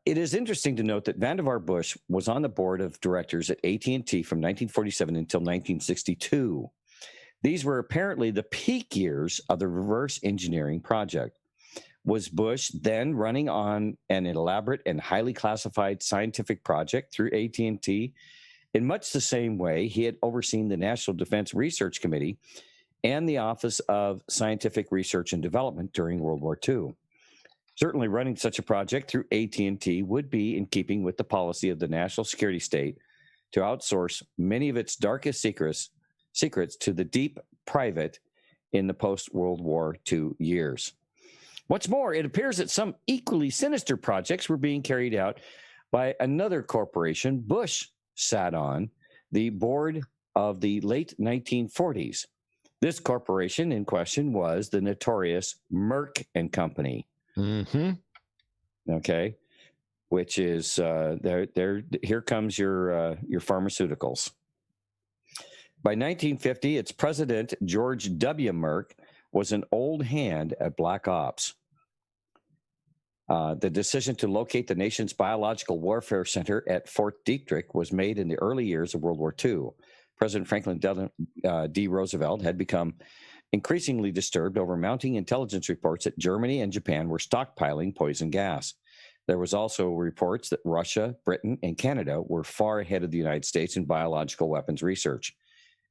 A: It is interesting to note that Vannevar Bush was on the board of directors at AT&T from 1947 until 1962. These were apparently the peak years of the reverse engineering project. Was Bush then running on an elaborate and highly classified scientific project through AT&T? In much the same way, he had overseen the National Defense Research Committee and the Office of Scientific Research and Development during World War II. Certainly running such a project through AT&T would be in keeping with the policy of the national security state to outsource many of its darkest secrets to the deep private in the post-World War II years. What's more, it appears that some equally sinister projects were being carried out by another corporation Bush sat on the board of the late 1940s. This corporation in question was the notorious Merck and Company.
D: Mm-hmm.
A: Okay, which is here comes your pharmaceuticals. By 1950, its president, George W. Merck, was an old hand at black ops. The decision to locate the nation's biological warfare center at Fort Detrick was made in the early years of World War II. President Franklin D. Roosevelt had become increasingly disturbed over mounting intelligence reports that Germany and Japan were stockpiling poison gas. There was also reports that Russia, Britain, and Canada were far ahead of the United States in biological weapons research.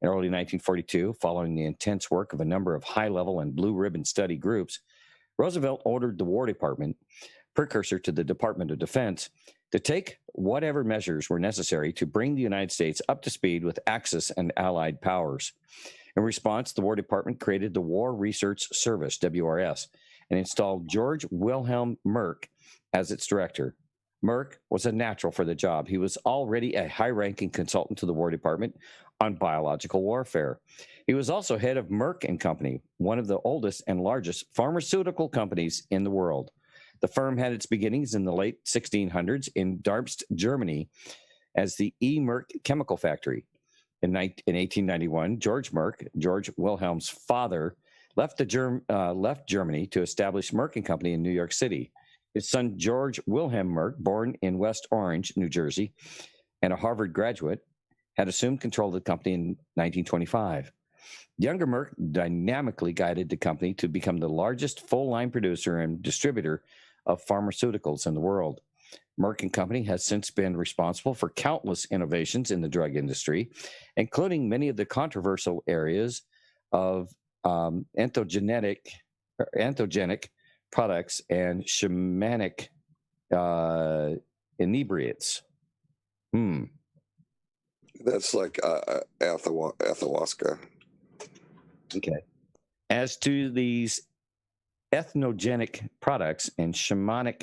A: In early 1942, following the intense work of a number of high-level and blue ribbon study groups, Roosevelt ordered the War Department, precursor to the Department of Defense, to take whatever measures were necessary to bring the United States up to speed with Axis and Allied powers. In response, the War Department created the War Research Service, WRS, and installed George Wilhelm Merck as its director. Merck was a natural for the job. He was already a high-ranking consultant to the War Department on biological warfare. He was also head of Merck and Company, one of the oldest and largest pharmaceutical companies in the world. The firm had its beginnings in the late 1600s in Darmstadt, Germany, as the E. Merck Chemical Factory. In 1891, George Merck, George Wilhelm's father, left Germany to establish Merck and Company in New York City. His son, George Wilhelm Merck, born in West Orange, New Jersey, and a Harvard graduate, had assumed control of the company in 1925. Younger Merck dynamically guided the company to become the largest full-line producer and distributor of pharmaceuticals in the world. Merck and Company has since been responsible for countless innovations in the drug industry, including many of the controversial areas of entheogenic products and shamanic inebriates.
C: That's like ayahuasca.
A: Okay. As to these ethnogenic products and shamanic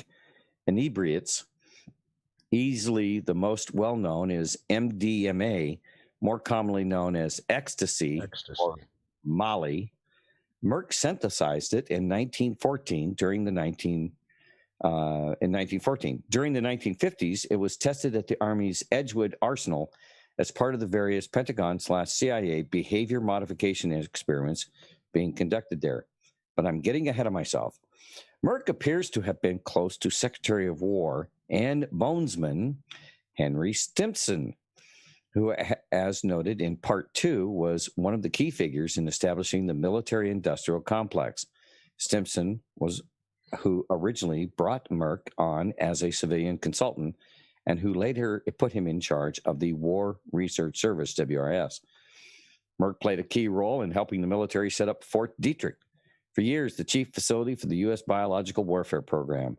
A: inebriates, easily the most well-known is MDMA, more commonly known as ecstasy, or Molly. Merck synthesized it in 1914 during the 1950s, it was tested at the Army's Edgewood Arsenal as part of the various Pentagon/CIA behavior modification experiments being conducted there. But I'm getting ahead of myself. Merck appears to have been close to Secretary of War and bonesman Henry Stimson, who, as noted in Part 2, was one of the key figures in establishing the military-industrial complex. Stimson was who originally brought Merck on as a civilian consultant and who later put him in charge of the War Research Service, WRS. Merck played a key role in helping the military set up Fort Detrick, for years the chief facility for the U.S. biological warfare program.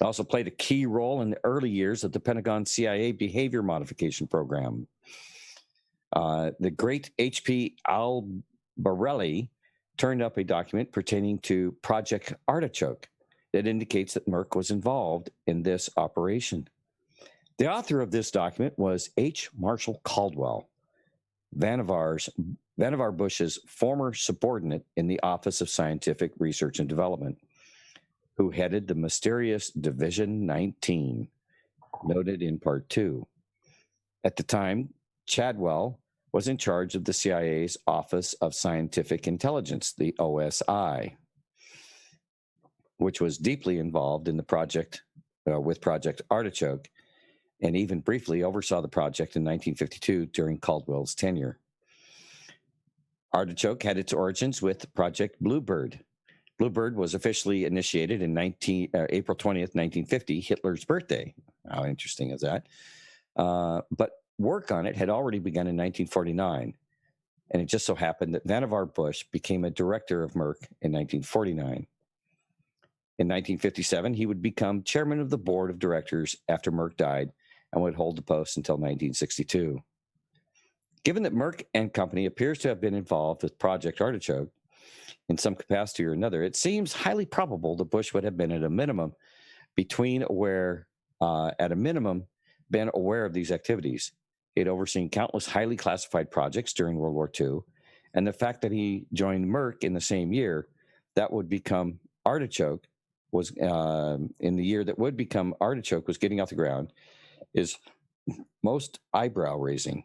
A: It also played a key role in the early years of the Pentagon CIA behavior modification program. The great H.P. Albarelli turned up a document pertaining to Project Artichoke that indicates that Merck was involved in this operation. The author of this document was H. Marshall Caldwell, Vannevar Bush's former subordinate in the Office of Scientific Research and Development, who headed the mysterious Division 19, noted in Part 2. At the time, Chadwell was in charge of the CIA's Office of Scientific Intelligence, the OSI, which was deeply involved in the project with Project Artichoke, and even briefly oversaw the project in 1952 during Caldwell's tenure. Artichoke had its origins with Project Bluebird. Bluebird was officially initiated in April 20th, 1950, Hitler's birthday. How interesting is that? But work on it had already begun in 1949, and it just so happened that Vannevar Bush became a director of Merck in 1949. In 1957, he would become chairman of the board of directors after Merck died and would hold the post until 1962. Given that Merck and Company appears to have been involved with Project Artichoke in some capacity or another, it seems highly probable that Bush would have been been aware of these activities. He had overseen countless highly classified projects during World War II, and the fact that he joined Merck in the same year that would become Artichoke was in the year that would become Artichoke was getting off the ground is most eyebrow-raising.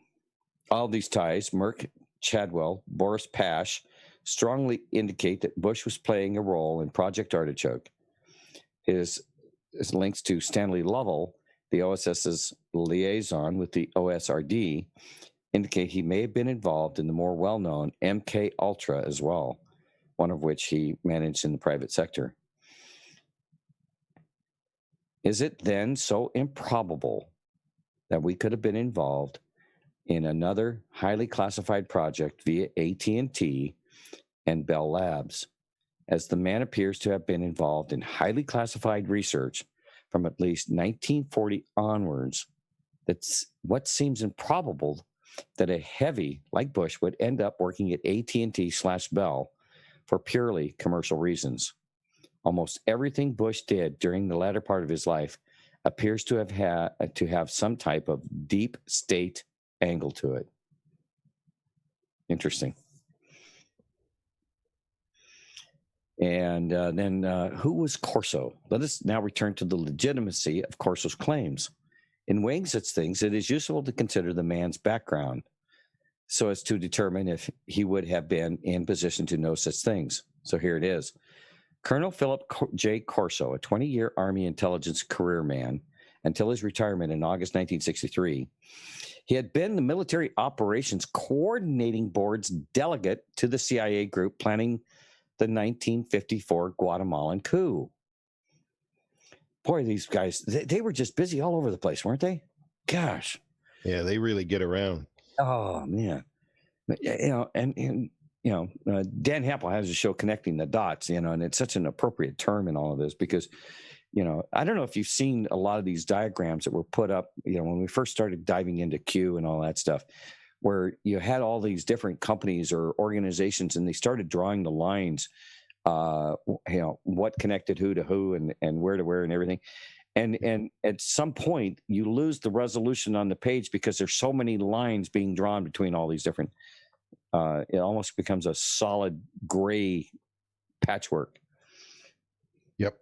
A: All of these ties, Merck, Chadwell, Boris Pash, strongly indicate that Bush was playing a role in Project Artichoke. His links to Stanley Lovell, the OSS's liaison with the OSRD, indicate he may have been involved in the more well-known MK Ultra as well, one of which he managed in the private sector. Is it then so improbable that we could have been involved in another highly classified project via AT&T and Bell Labs, as the man appears to have been involved in highly classified research from at least 1940 onwards? That's what seems improbable, that a heavy like Bush would end up working at AT&T/Bell for purely commercial reasons. Almost everything Bush did during the latter part of his life appears to have some type of deep state angle to it. Interesting. And then who was Corso? Let us now return to the legitimacy of Corso's claims. In weighing such things, it is useful to consider the man's background so as to determine if he would have been in position to know such things. So here it is. Colonel Philip J. Corso, a 20-year Army intelligence career man until his retirement in August 1963, he had been the Military Operations Coordinating Board's delegate to the CIA group planning the 1954 Guatemalan coup. Boy, these guys, they were just busy all over the place, weren't they? Gosh.
D: Yeah, they really get around.
A: Oh, man. Dan Happel has a show Connecting the Dots, and it's such an appropriate term in all of this because, I don't know if you've seen a lot of these diagrams that were put up, when we first started diving into Q and all that stuff, where you had all these different companies or organizations and they started drawing the lines, what connected who to who and where to where and everything. And at some point you lose the resolution on the page because there's so many lines being drawn between all these different. It almost becomes a solid gray patchwork.
D: Yep,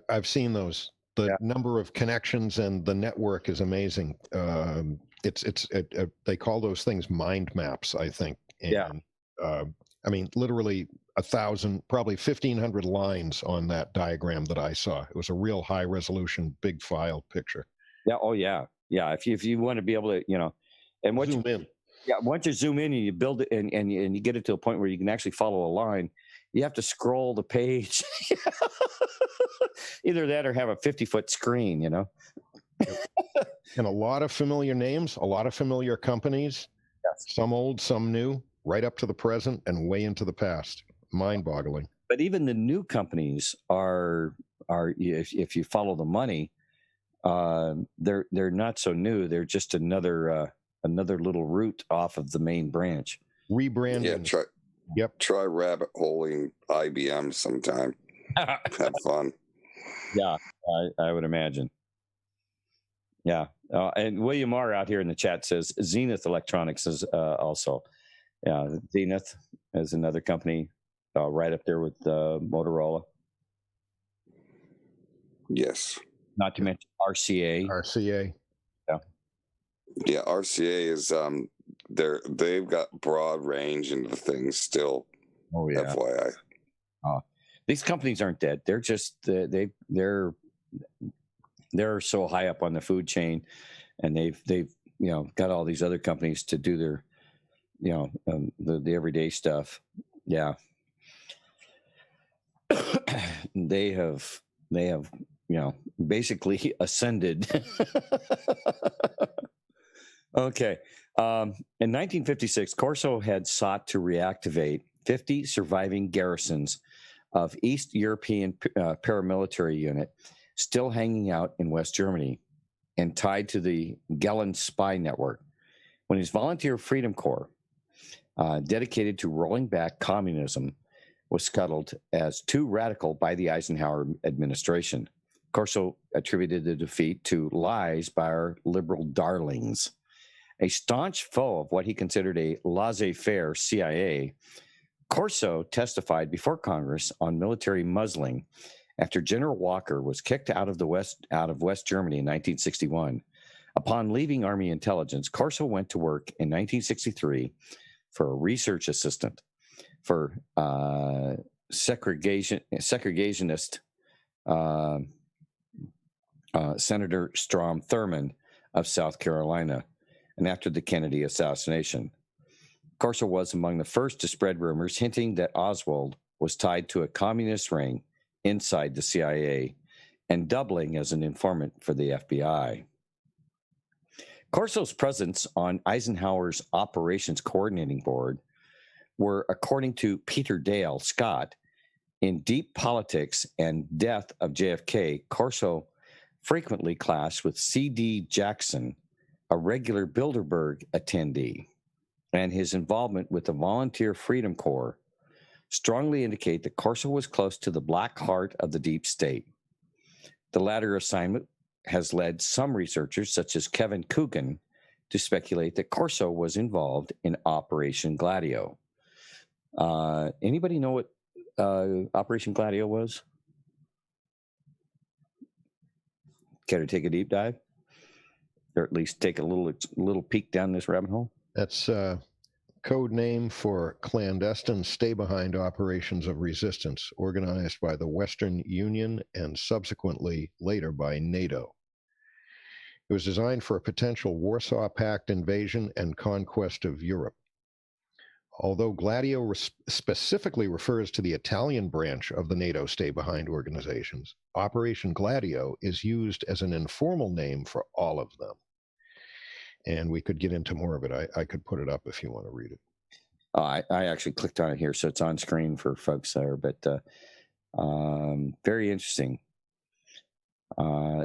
D: I've seen those. The number of connections and the network is amazing. They call those things mind maps, I think. And, I mean, literally 1,000, probably 1,500 lines on that diagram that I saw. It was a real high resolution, big file picture.
A: Yeah. Oh, yeah. Yeah. If you want to be able to, and once
D: zoom in.
A: Yeah. Once you zoom in and you build it and you get it to a point where you can actually follow a line, you have to scroll the page. Either that or have a 50-foot screen,
D: And a lot of familiar names, a lot of familiar companies, some old, some new, right up to the present and way into the past. Mind-boggling.
A: But even the new companies are if you follow the money, they're not so new. They're just another little route off of the main branch.
D: Rebranding.
C: Yeah, try rabbit holing IBM sometime. Have fun.
A: Yeah, I would imagine. Yeah, and William R. out here in the chat says Zenith Electronics is also. Yeah, Zenith is another company right up there with Motorola.
C: Yes.
A: Not to mention RCA.
D: RCA.
A: Yeah.
C: Yeah, RCA is they've got broad range into the things still.
A: Oh yeah.
C: FYI.
A: These companies aren't dead. They're just they're so high up on the food chain, and they've got all these other companies to do their the everyday stuff. Yeah. they have basically ascended. Okay. In 1956, Corso had sought to reactivate 50 surviving garrisons of East European paramilitary unit still hanging out in West Germany and tied to the Gehlen spy network. When his volunteer Freedom Corps, dedicated to rolling back communism, was scuttled as too radical by the Eisenhower administration, Corso attributed the defeat to lies by our liberal darlings. A staunch foe of what he considered a laissez-faire CIA, Corso testified before Congress on military muzzling after General Walker was kicked out of West Germany in 1961. Upon leaving Army intelligence, Corso went to work in 1963 for a research assistant for segregationist Senator Strom Thurmond of South Carolina, and after the Kennedy assassination. Corso was among the first to spread rumors hinting that Oswald was tied to a communist ring inside the CIA and doubling as an informant for the FBI. Corso's presence on Eisenhower's Operations Coordinating Board were, according to Peter Dale Scott, in Deep Politics and Death of JFK, Corso frequently clashed with C.D. Jackson, a regular Bilderberg attendee, and his involvement with the Volunteer Freedom Corps strongly indicate that Corso was close to the black heart of the deep state. The latter assignment has led some researchers, such as Kevin Coogan, to speculate that Corso was involved in Operation Gladio. Anybody know what Operation Gladio was? Care to take a deep dive? Or at least take a little peek down this rabbit hole?
D: That's code name for clandestine stay-behind operations of resistance organized by the Western Union and subsequently later by NATO. It was designed for a potential Warsaw Pact invasion and conquest of Europe. Although Gladio specifically refers to the Italian branch of the NATO stay-behind organizations, Operation Gladio is used as an informal name for all of them. And we could get into more of it. I could put it up if you want to read it.
A: I actually clicked on it here, so it's on screen for folks there, but very interesting.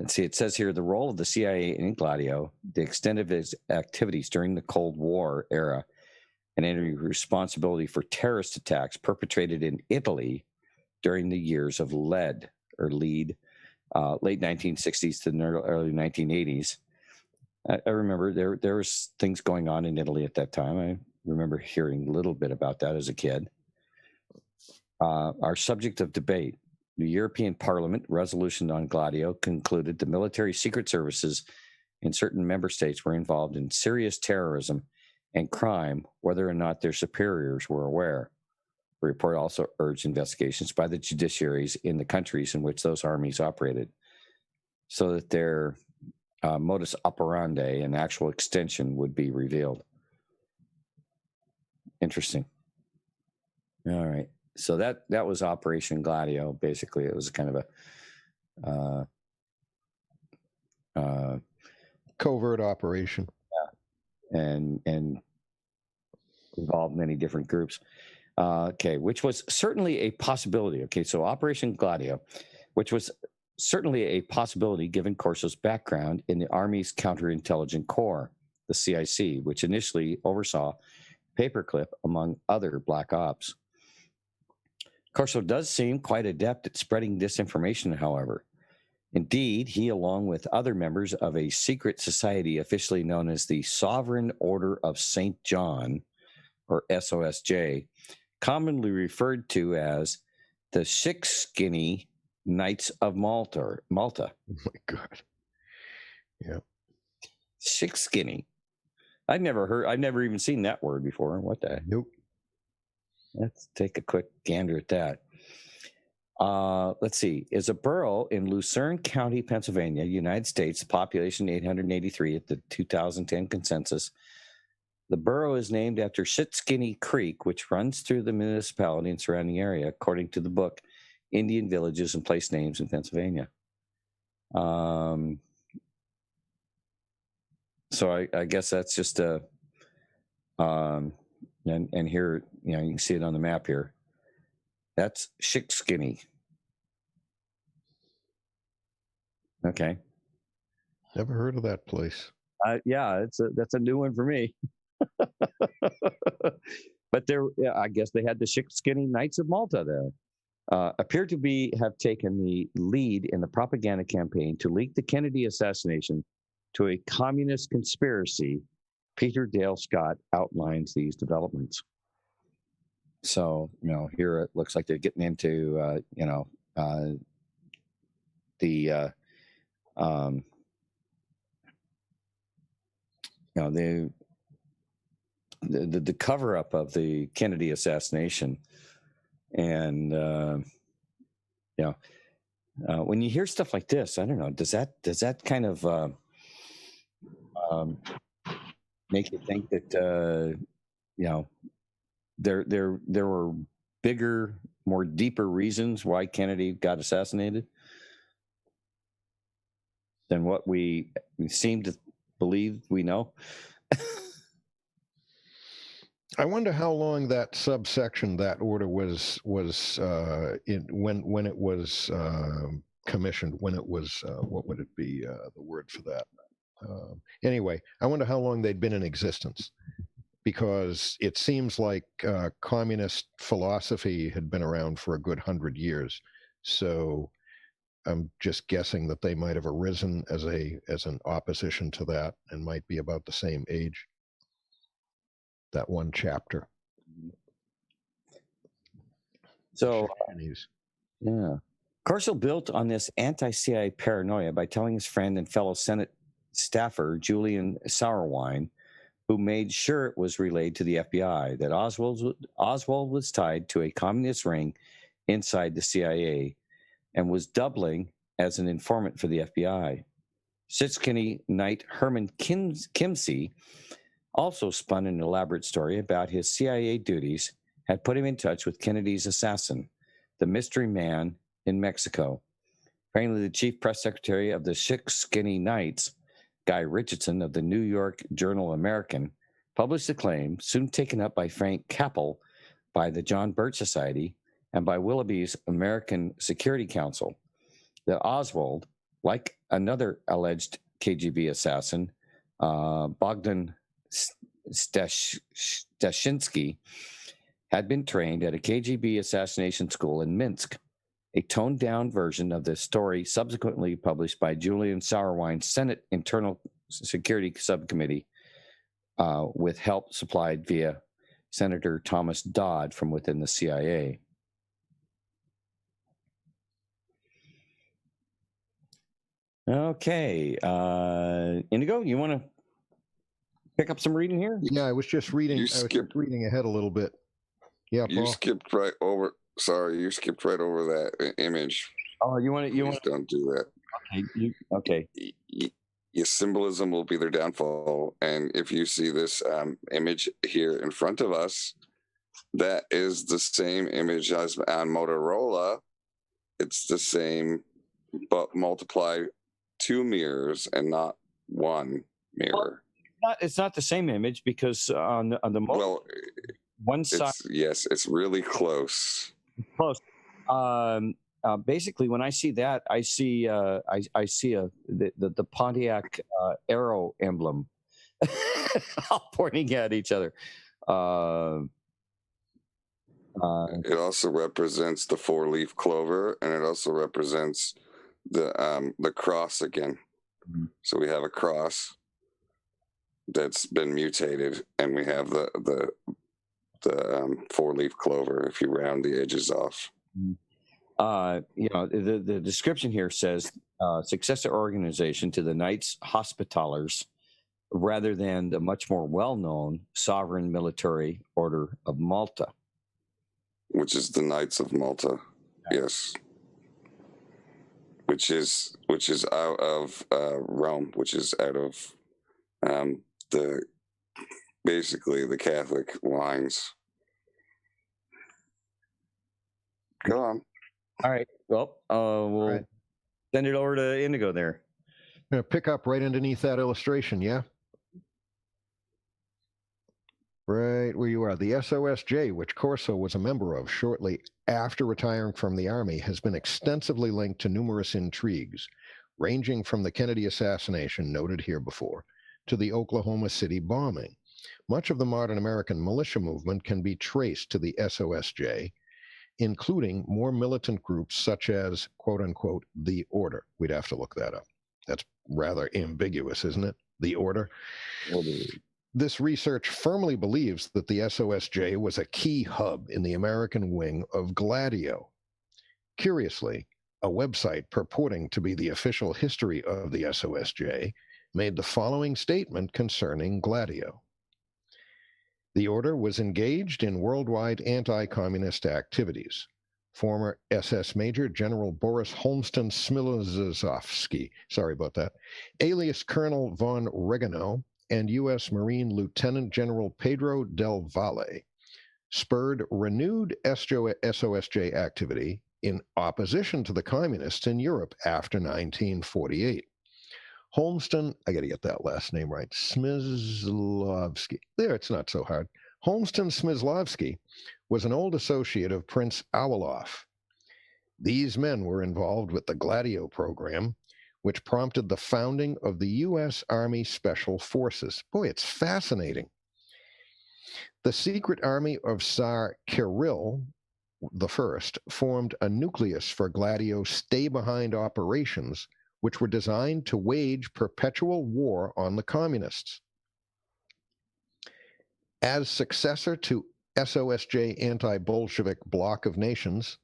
A: See, it says here, the role of the CIA in Gladio, the extent of its activities during the Cold War era, and any responsibility for terrorist attacks perpetrated in Italy during the years of lead, late 1960s to the early 1980s. I remember there was things going on in Italy at that time. I remember hearing a little bit about that as a kid. Our subject of debate, the European Parliament resolution on Gladio concluded the military secret services in certain member states were involved in serious terrorism and crime, whether or not their superiors were aware. The report also urged investigations by the judiciaries in the countries in which those armies operated, so that their modus operandi and actual extension would be revealed. Interesting. All right. So that was Operation Gladio. Basically, it was kind of a
D: covert operation.
A: Yeah. And involved many different groups. Okay, which was certainly a possibility. Okay, so Operation Gladio, which was certainly a possibility given Corso's background in the Army's Counterintelligence Corps, the CIC, which initially oversaw paperclip among other black ops. Corso does seem quite adept at spreading disinformation, however. Indeed, he, along with other members of a secret society officially known as the Sovereign Order of St. John, or SOSJ, commonly referred to as the Shikskini Knights of Malta.
D: Oh my God. Yeah.
A: Shikskini. I've never even seen that word before. What the heck?
D: Nope.
A: Let's take a quick gander at that. Let's see. Is a borough in Lucerne County, Pennsylvania, United States, population 883 at the 2010 census. The borough is named after Shitskinny Creek, which runs through the municipality and surrounding area, according to the book Indian Villages and Place Names in Pennsylvania. So I guess that's just a, and here, you can see it on the map here. That's Shikskini. Okay.
D: Never heard of that place.
A: Yeah, that's a new one for me. But I guess they had the Shikskini Knights of Malta there. Appear to have taken the lead in the propaganda campaign to link the Kennedy assassination to a communist conspiracy. Peter Dale Scott outlines these developments. So, here it looks like they're getting into, the cover up of the Kennedy assassination. And, when you hear stuff like this, I don't know, does that kind of make you think that, there were bigger, more deeper reasons why Kennedy got assassinated than what we seem to believe we know?
D: I wonder how long that subsection, that order was in when it was commissioned, when it was, what would it be, the word for that? Anyway, I wonder how long they'd been in existence, because it seems like communist philosophy had been around for a good 100 years. So I'm just guessing that they might have arisen as an opposition to that and might be about the same age. That one chapter.
A: So, yeah. Corso built on this anti-CIA paranoia by telling his friend and fellow Senate staffer, Julian Sauerwein, who made sure it was relayed to the FBI, that Oswald was tied to a communist ring inside the CIA and was doubling as an informant for the FBI. Shikskini Knight Herman Kimsey also spun an elaborate story about his CIA duties, had put him in touch with Kennedy's assassin, the mystery man in Mexico. Apparently, the chief press secretary of the Shikskini Knights, Guy Richardson of the New York Journal-American, published a claim, soon taken up by Frank Capel, by the John Birch Society, and by Willoughby's American Security Council, that Oswald, like another alleged KGB assassin, Bogdan Stashinsky, had been trained at a KGB assassination school in Minsk. a toned-down version of the story subsequently published by Julian Sauerwein's Senate Internal Security Subcommittee with help supplied via Senator Thomas Dodd from within the CIA. Okay, Indigo, you want to pick up some reading here?
D: Yeah, I was just reading. I was just reading ahead a little bit. Yeah, Paul.
C: You skipped right over. Sorry, you skipped right over that image.
A: Oh, you want to? You want?
C: Don't do that.
A: Okay.
C: Your symbolism will be their downfall, and if you see this image here in front of us, that is the same image as on Motorola. It's the same, but multiply 2 mirrors and not 1 mirror.
A: Well, it's not the same image because on the one side.
C: Yes, it's really close.
A: Close. Basically, when I see that, I see the Pontiac arrow emblem, all pointing at each other.
C: It also represents the 4-leaf clover, and it also represents the cross again. Mm-hmm. So we have a cross that's been mutated, and we have the 4-leaf clover if you round the edges off.
A: The description here says successor organization to the Knights Hospitallers rather than the much more well-known Sovereign Military Order of Malta,
C: which is the Knights of Malta. Yes, which is out of Rome, which is out of basically the Catholic lines. Go on.
A: All right. Well, we'll send it over to Indigo there.
D: I'm going to pick up right underneath that illustration, yeah? Right where you are. The SOSJ, which Corso was a member of shortly after retiring from the Army, has been extensively linked to numerous intrigues, ranging from the Kennedy assassination, noted here before, to the Oklahoma City bombing. Much of the modern American militia movement can be traced to the SOSJ, including more militant groups such as, quote-unquote, the Order. We'd have to look that up. That's rather ambiguous, isn't it? The Order. This research firmly believes that the SOSJ was a key hub in the American wing of Gladio. Curiously, a website purporting to be the official history of the SOSJ made the following statement concerning Gladio. The Order was engaged in worldwide anti-communist activities. Former SS Major General Boris Holmston Smilozovsky, sorry about that, alias Colonel von Regano, and U.S. Marine Lieutenant General Pedro del Valle spurred renewed SOSJ activity in opposition to the communists in Europe after 1948. Holmston, I got to get that last name right, Smyslovsky. There, it's not so hard. Holmston Smyslovsky was an old associate of Prince Awolof. These men were involved with the Gladio program, which prompted the founding of the U.S. Army Special Forces. Boy, it's fascinating. The secret army of Tsar Kirill I formed a nucleus for Gladio's stay-behind operations, which were designed to wage perpetual war on the communists. As successor to SOSJ anti-Bolshevik bloc of nations,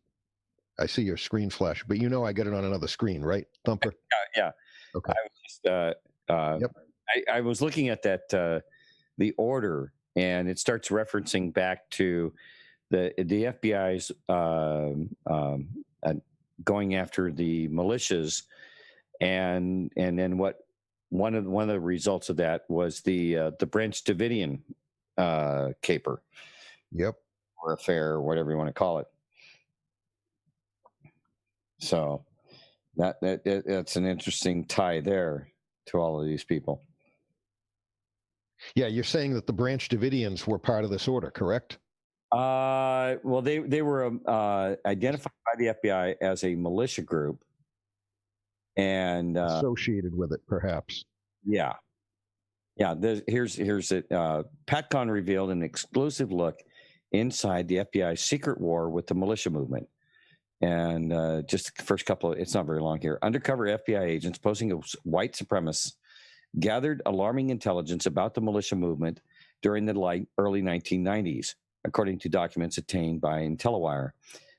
D: I see your screen flash, but you know I get it on another screen, right, Thumper?
A: Yeah. Okay. I was looking at that, the Order, and it starts referencing back to the FBI's going after the militias, and then what one of the results of that was the Branch Davidian caper, or affair, or whatever you want to call it. So that's an interesting tie there to all of these people.
D: Yeah, you're saying that the Branch Davidians were part of this order, correct?
A: Well, they were identified by the FBI as a militia group, and
D: associated with it, perhaps.
A: Yeah. Here's it. PatCon revealed an exclusive look inside the FBI's secret war with the militia movement. And just the first couple of, it's not very long here. Undercover FBI agents posing as white supremacists gathered alarming intelligence about the militia movement during the early 1990s, according to documents obtained by IntelliWire.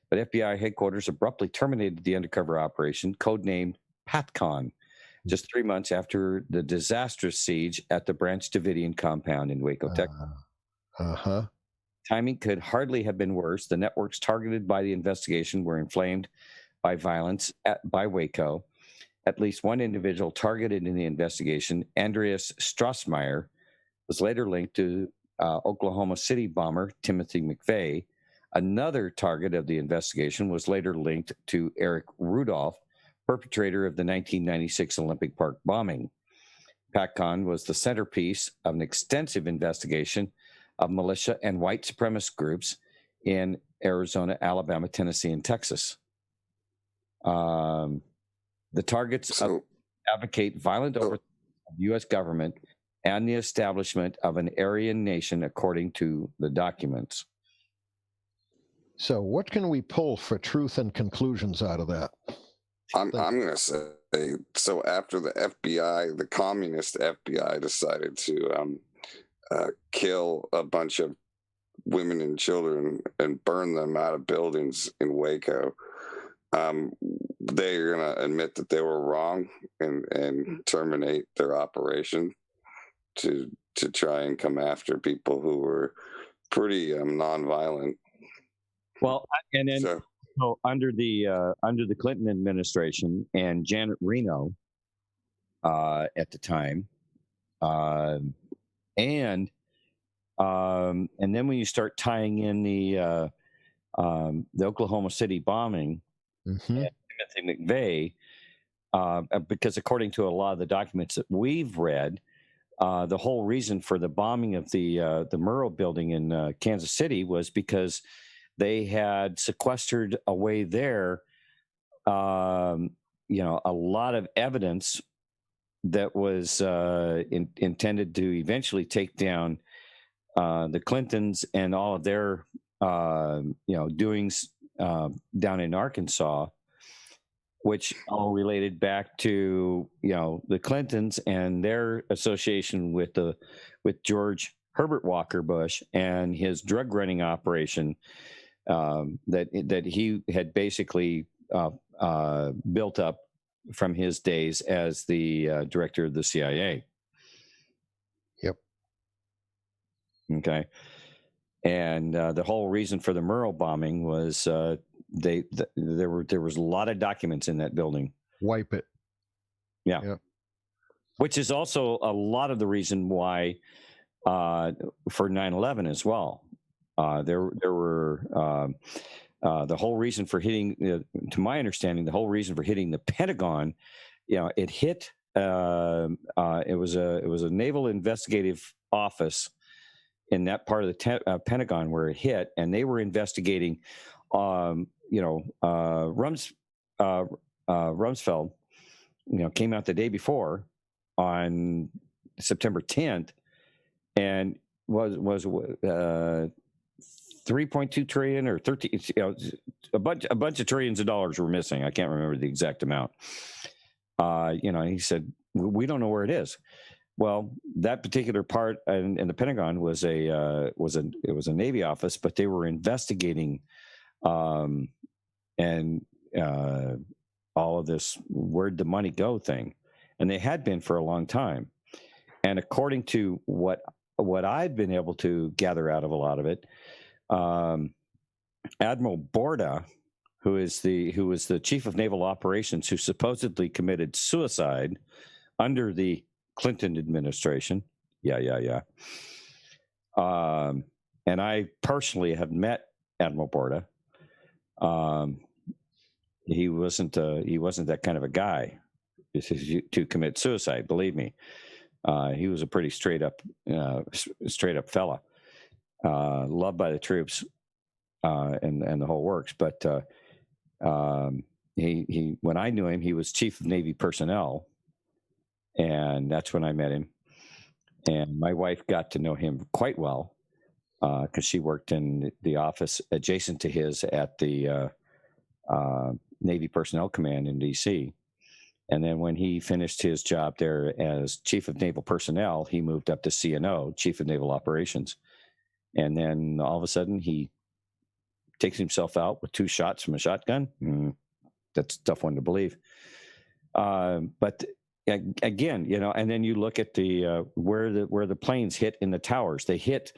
A: But FBI headquarters abruptly terminated the undercover operation, codenamed PATCON, just 3 months after the disastrous siege at the Branch Davidian compound in Waco, Texas. Timing could hardly have been worse. The networks targeted by the investigation were inflamed by violence by Waco. At least one individual targeted in the investigation, Andreas Strassmeyer, was later linked to Oklahoma City bomber Timothy McVeigh. Another target of the investigation was later linked to Eric Rudolph, perpetrator of the 1996 Olympic Park bombing. PATCON was the centerpiece of an extensive investigation of militia and white supremacist groups in Arizona, Alabama, Tennessee, and Texas. The targets advocate violent overthrow of the U.S. government and the establishment of an Aryan nation, according to the documents.
D: So what can we pull for truth and conclusions out of that?
C: I'm going to say, so after the FBI, the communist FBI decided to kill a bunch of women and children and burn them out of buildings in Waco, they're going to admit that they were wrong and terminate their operation to try and come after people who were pretty nonviolent.
A: Well, and then so under the Clinton administration and Janet Reno at the time, and then when you start tying in the Oklahoma City bombing, and Timothy McVeigh, because according to a lot of the documents that we've read, the whole reason for the bombing of the Murrow building in Kansas City was because they had sequestered away there, a lot of evidence that was intended to eventually take down the Clintons and all of their, doings down in Arkansas, which all related back to, the Clintons and their association with George Herbert Walker Bush and his drug running operation that he had basically built up from his days as the director of the CIA.
D: Yep.
A: Okay. And the whole reason for the Murrow bombing was there was a lot of documents in that building.
D: Wipe it.
A: Yeah.
D: Yep.
A: Which is also a lot of the reason why for 9/11 as well. There were the whole reason for hitting, to my understanding, the whole reason for hitting the Pentagon, it hit. It was a naval investigative office in that part of the Pentagon where it hit, and they were investigating. Rumsfeld, came out the day before on September 10th, and was 3.2 trillion or 13, a bunch of trillions of dollars were missing. I can't remember the exact amount. He said, we don't know where it is. Well, that particular part in the Pentagon was a Navy office, but they were investigating and all of this where'd the money go thing, and they had been for a long time. And according to what I've been able to gather out of a lot of it, Admiral Borda, who was the chief of naval operations, who supposedly committed suicide under the Clinton administration. Yeah. And I personally have met Admiral Borda. He wasn't that kind of a guy to commit suicide. Believe me, he was a pretty straight up fella, loved by the troops, and the whole works. But he when I knew him, he was chief of Navy personnel, and that's when I met him. And my wife got to know him quite well because she worked in the office adjacent to his at the Navy Personnel Command in D.C. And then when he finished his job there as Chief of Naval Personnel, he moved up to CNO, Chief of Naval Operations. And then all of a sudden he takes himself out with 2 shots from a shotgun. That's a tough one to believe. But again, you know, and then you look at the where the planes hit in the towers. They hit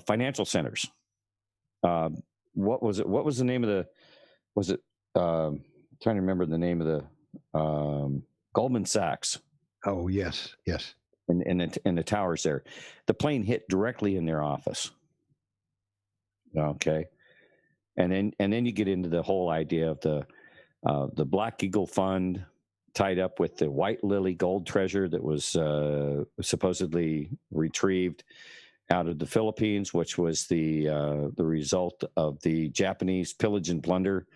A: financial centers. What was it? What was the name of the? Was it? Trying to remember the name of the Goldman Sachs.
D: Oh yes, yes.
A: In the towers there, the plane hit directly in their office. Okay, and then you get into the whole idea of the Black Eagle Fund tied up with the White Lily gold treasure that was supposedly retrieved out of the Philippines, which was the result of the Japanese pillage and plunder,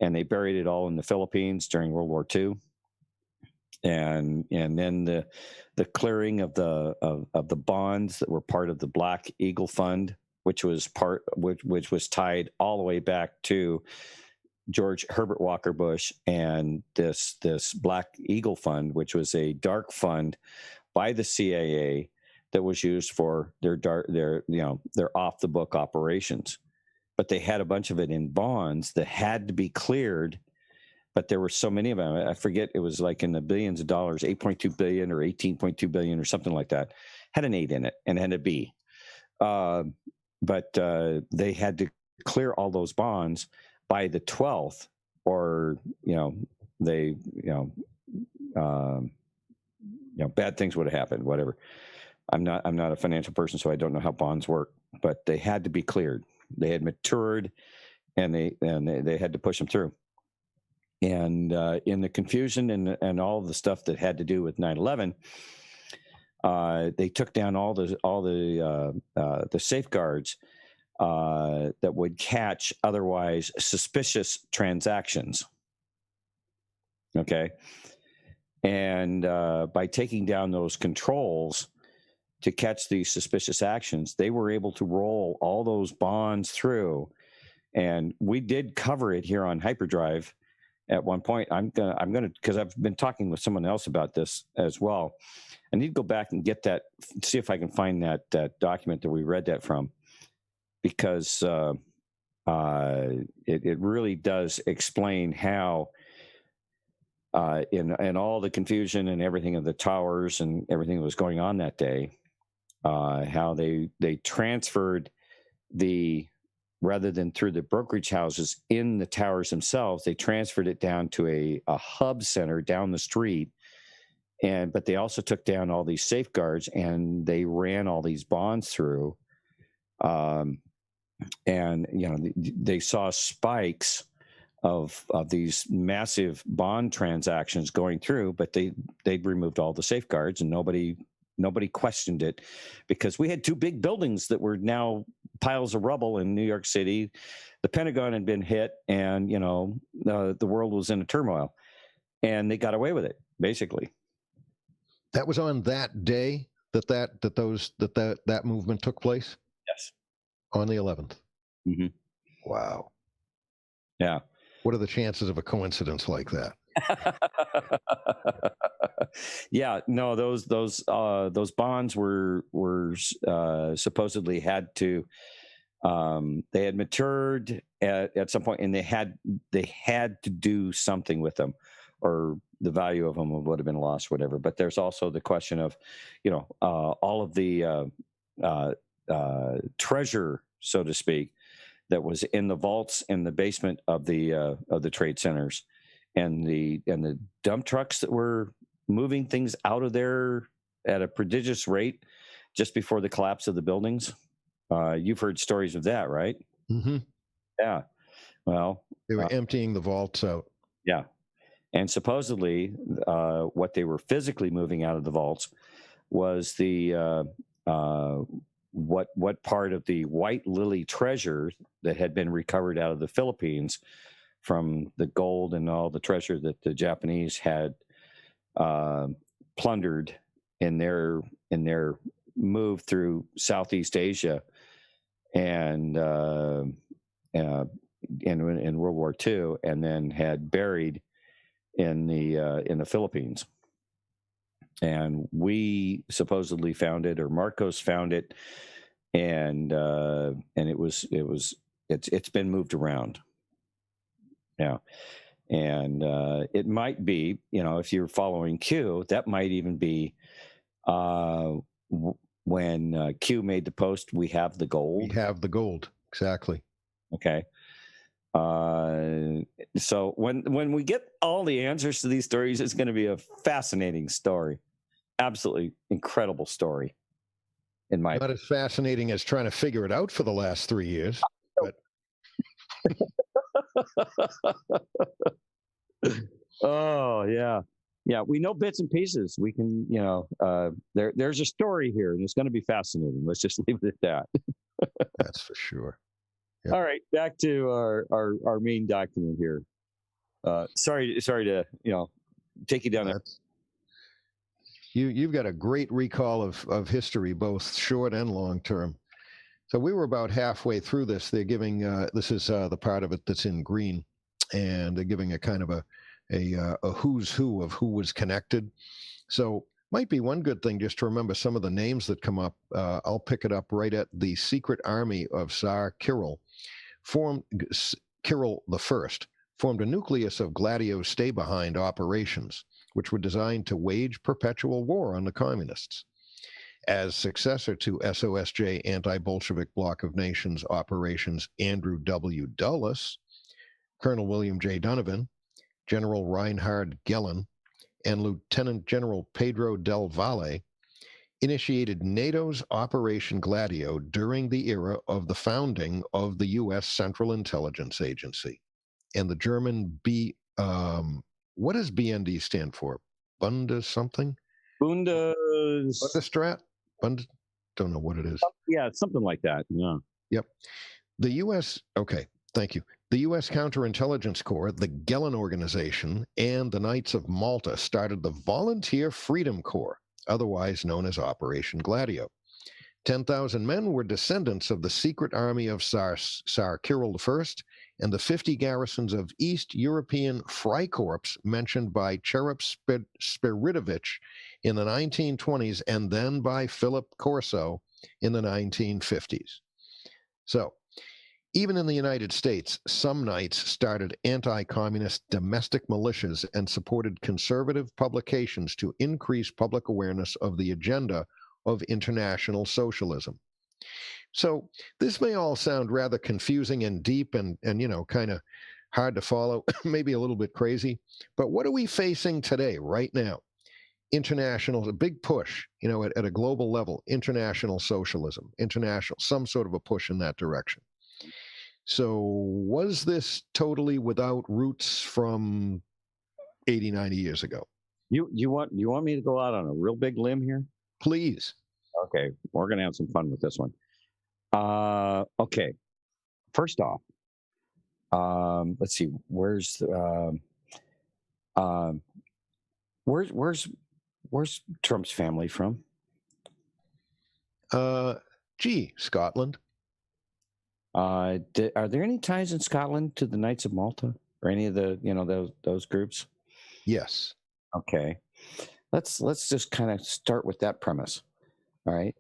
A: and they buried it all in the Philippines during World War II. And then the clearing of the bonds that were part of the Black Eagle Fund, which was tied all the way back to George Herbert Walker Bush and this Black Eagle Fund, which was a dark fund by the CIA that was used for their off the book operations. But they had a bunch of it in bonds that had to be cleared. But there were so many of them. I forget, it was like in the billions of dollars, 8.2 billion or 18.2 billion or something like that. Had an 8 in it and had a B. But they had to clear all those bonds by the 12th, or bad things would have happened. Whatever. I'm not a financial person, so I don't know how bonds work. But they had to be cleared. They had matured, and they had to push them through. And in the confusion and all the stuff that had to do with 9/11, they took down all the safeguards that would catch otherwise suspicious transactions. Okay, and by taking down those controls to catch these suspicious actions, they were able to roll all those bonds through. And we did cover it here on Hyperdrive at one point. I'm gonna because I've been talking with someone else about this as well. I need to go back and get that, see if I can find that document that we read that from, because it really does explain how in all the confusion and everything of the towers and everything that was going on that day, how they transferred rather than through the brokerage houses in the towers themselves, they transferred it down to a hub center down the street. But they also took down all these safeguards and they ran all these bonds through. They saw spikes of these massive bond transactions going through, but they'd removed all the safeguards and nobody questioned it, because we had 2 big buildings that were now piles of rubble in New York City. The Pentagon had been hit, and the world was in a turmoil, and they got away with it basically.
D: That was on that day that movement took place.
A: Yes,
D: on the 11th.
A: Mm-hmm.
D: Wow.
A: Yeah.
D: What are the chances of a coincidence like that?
A: Yeah, no, those bonds were supposedly had to they had matured at some point, and they had to do something with them, or the value of them would have been lost, whatever. But there's also the question of, all of the treasure, so to speak, that was in the vaults in the basement of the trade centers, and the dump trucks that were moving things out of there at a prodigious rate just before the collapse of the buildings. You've heard stories of that, right?
D: Mm-hmm.
A: Yeah. Well,
D: they were emptying the vaults out.
A: Yeah. And supposedly what they were physically moving out of the vaults was the what part of the White Lily treasure that had been recovered out of the Philippines from the gold and all the treasure that the Japanese had plundered in their move through Southeast Asia, and in World War II, and then had buried in the Philippines. And we supposedly found it, or Marcos found it, and it's been moved around now. And it might be, if you're following Q, that might even be when Q made the post, "We have the gold."
D: We have the gold, exactly.
A: Okay. So when we get all the answers to these stories, it's going to be a fascinating story. Absolutely incredible story.
D: Not as fascinating as trying to figure it out for the last 3 years. But
A: oh yeah, we know bits and pieces. We can, there's a story here, and it's going to be fascinating. Let's just leave it at that.
D: That's for sure. Yep.
A: All right, back to our main document here. Sorry to take you down there.
D: You've got a great recall of history, both short and long term. So we were about halfway through this. They're giving this is the part of it that's in green, and they're giving a kind of a who's who of who was connected. So might be one good thing just to remember some of the names that come up. I'll pick it up right at the secret army of Tsar Kirill. Kirill the First formed a nucleus of Gladio stay-behind operations, which were designed to wage perpetual war on the communists. As successor to SOSJ anti-Bolshevik bloc of nations operations Andrew W. Dulles, Colonel William J. Donovan, General Reinhard Gehlen, and Lieutenant General Pedro Del Valle initiated NATO's Operation Gladio during the era of the founding of the U.S. Central Intelligence Agency. And the German what does BND stand for? Bundes something? Bundesrat? Don't know what it is.
A: Yeah, something like that. Yeah.
D: Yep. The U.S. Okay, thank you. The U.S. Counterintelligence Corps, the Gehlen Organization, and the Knights of Malta started the Volunteer Freedom Corps, otherwise known as Operation Gladio. 10,000 men were descendants of the secret army of Tsar Kirill I and the 50 garrisons of East European Freikorps mentioned by Cherep Spiridovich in the 1920s and then by Philip Corso in the 1950s. So, even in the United States, some knights started anti-communist domestic militias and supported conservative publications to increase public awareness of the agenda of international socialism. So this may all sound rather confusing and deep and kind of hard to follow, maybe a little bit crazy, but what are we facing today, right now? A big push, at a global level, international socialism, some sort of a push in that direction. So was this totally without roots from 80, 90 years ago?
A: You want me to go out on a real big limb here?
D: Please.
A: Okay, we're going to have some fun with this one. Okay, first off, let's see. Where's Trump's family from?
D: Scotland.
A: Are there any ties in Scotland to the Knights of Malta or any of the those groups?
D: Yes.
A: Okay, let's just kind of start with that premise. All right,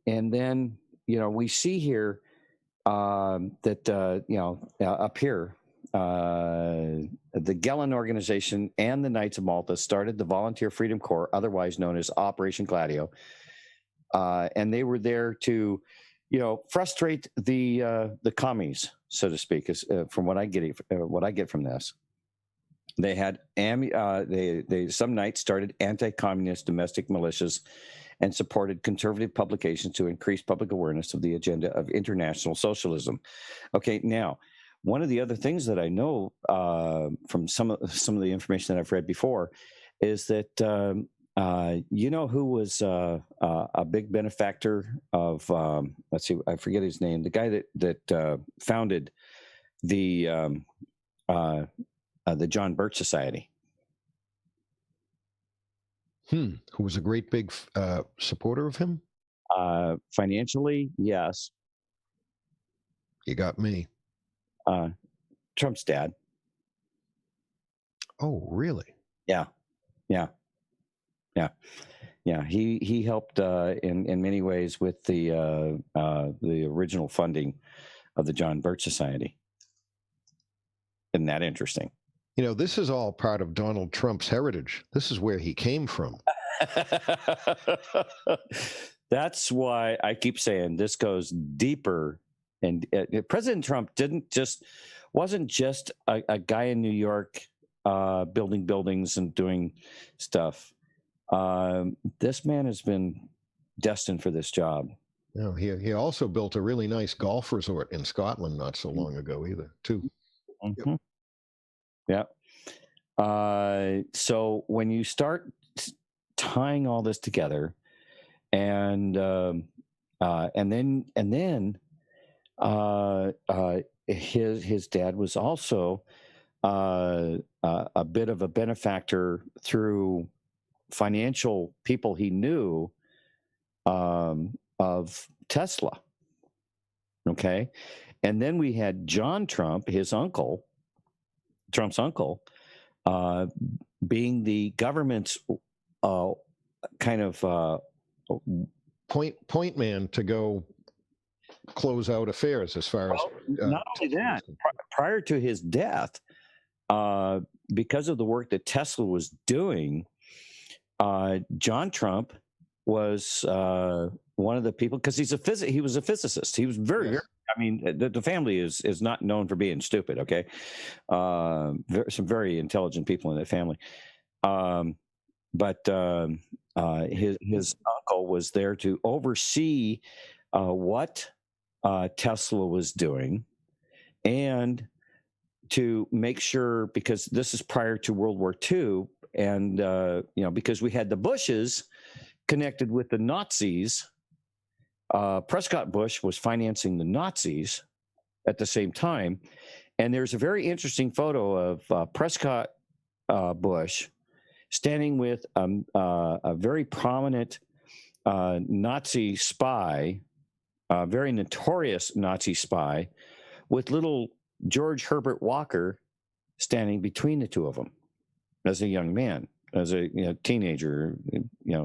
A: and then we see here that up here the Gehlen Organization and the Knights of Malta started the Volunteer Freedom Corps, otherwise known as Operation Gladio, and they were there to frustrate the commies, so to speak, from what I get from this. They had some knights started anti-communist domestic militias and supported conservative publications to increase public awareness of the agenda of international socialism. Okay, now one of the other things that I know from some of the information that I've read before is that who was a big benefactor of let's see, I forget his name, the guy that founded the John Birch Society.
D: Who was a great big supporter of him?
A: Financially, yes.
D: You got me.
A: Trump's dad.
D: Oh, really?
A: Yeah. He helped in many ways with the original funding of the John Birch Society. Isn't that interesting?
D: You know, this is all part of Donald Trump's heritage. This is where he came from.
A: That's why I keep saying this goes deeper. And President Trump wasn't just a guy in New York building buildings and doing stuff. This man has been destined for this job.
D: You know, he also built a really nice golf resort in Scotland not so long ago either, too.
A: Mm-hmm. Yeah. So when you start tying all this together, and then his dad was also a bit of a benefactor through financial people he knew of Tesla. Okay, and then we had John Trump, Trump's uncle, being the government's kind of
D: point man to go close out affairs as far as
A: not only that, prior to his death, because of the work that Tesla was doing, John Trump was one of the people, because he was a physicist. He was very I mean, the family is not known for being stupid. Okay, some very intelligent people in that family, but his uncle was there to oversee what Tesla was doing, and to make sure, because this is prior to World War II, and because we had the Bushes connected with the Nazis. Prescott Bush was financing the Nazis at the same time. And there's a very interesting photo of Prescott Bush standing with a very prominent Nazi spy, a very notorious Nazi spy, with little George Herbert Walker standing between the two of them as a young man, as a teenager,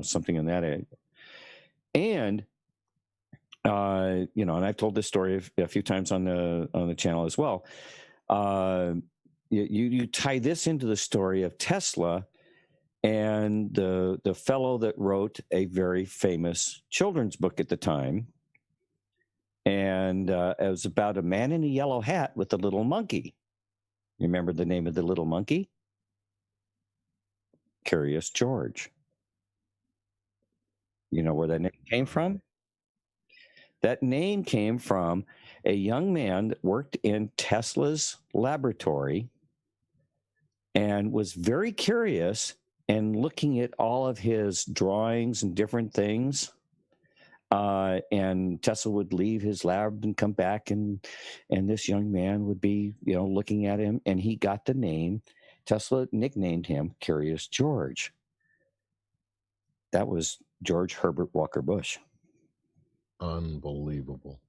A: something in that age. And and I've told this story a few times on the channel as well. You tie this into the story of Tesla and the fellow that wrote a very famous children's book at the time, and it was about a man in a yellow hat with a little monkey. You remember the name of the little monkey? Curious George. You know where that name came from? That name came from a young man that worked in Tesla's laboratory and was very curious and looking at all of his drawings and different things. And Tesla would leave his lab and come back, and this young man would be, looking at him, and he got the name. Tesla nicknamed him Curious George. That was George Herbert Walker Bush.
D: Unbelievable.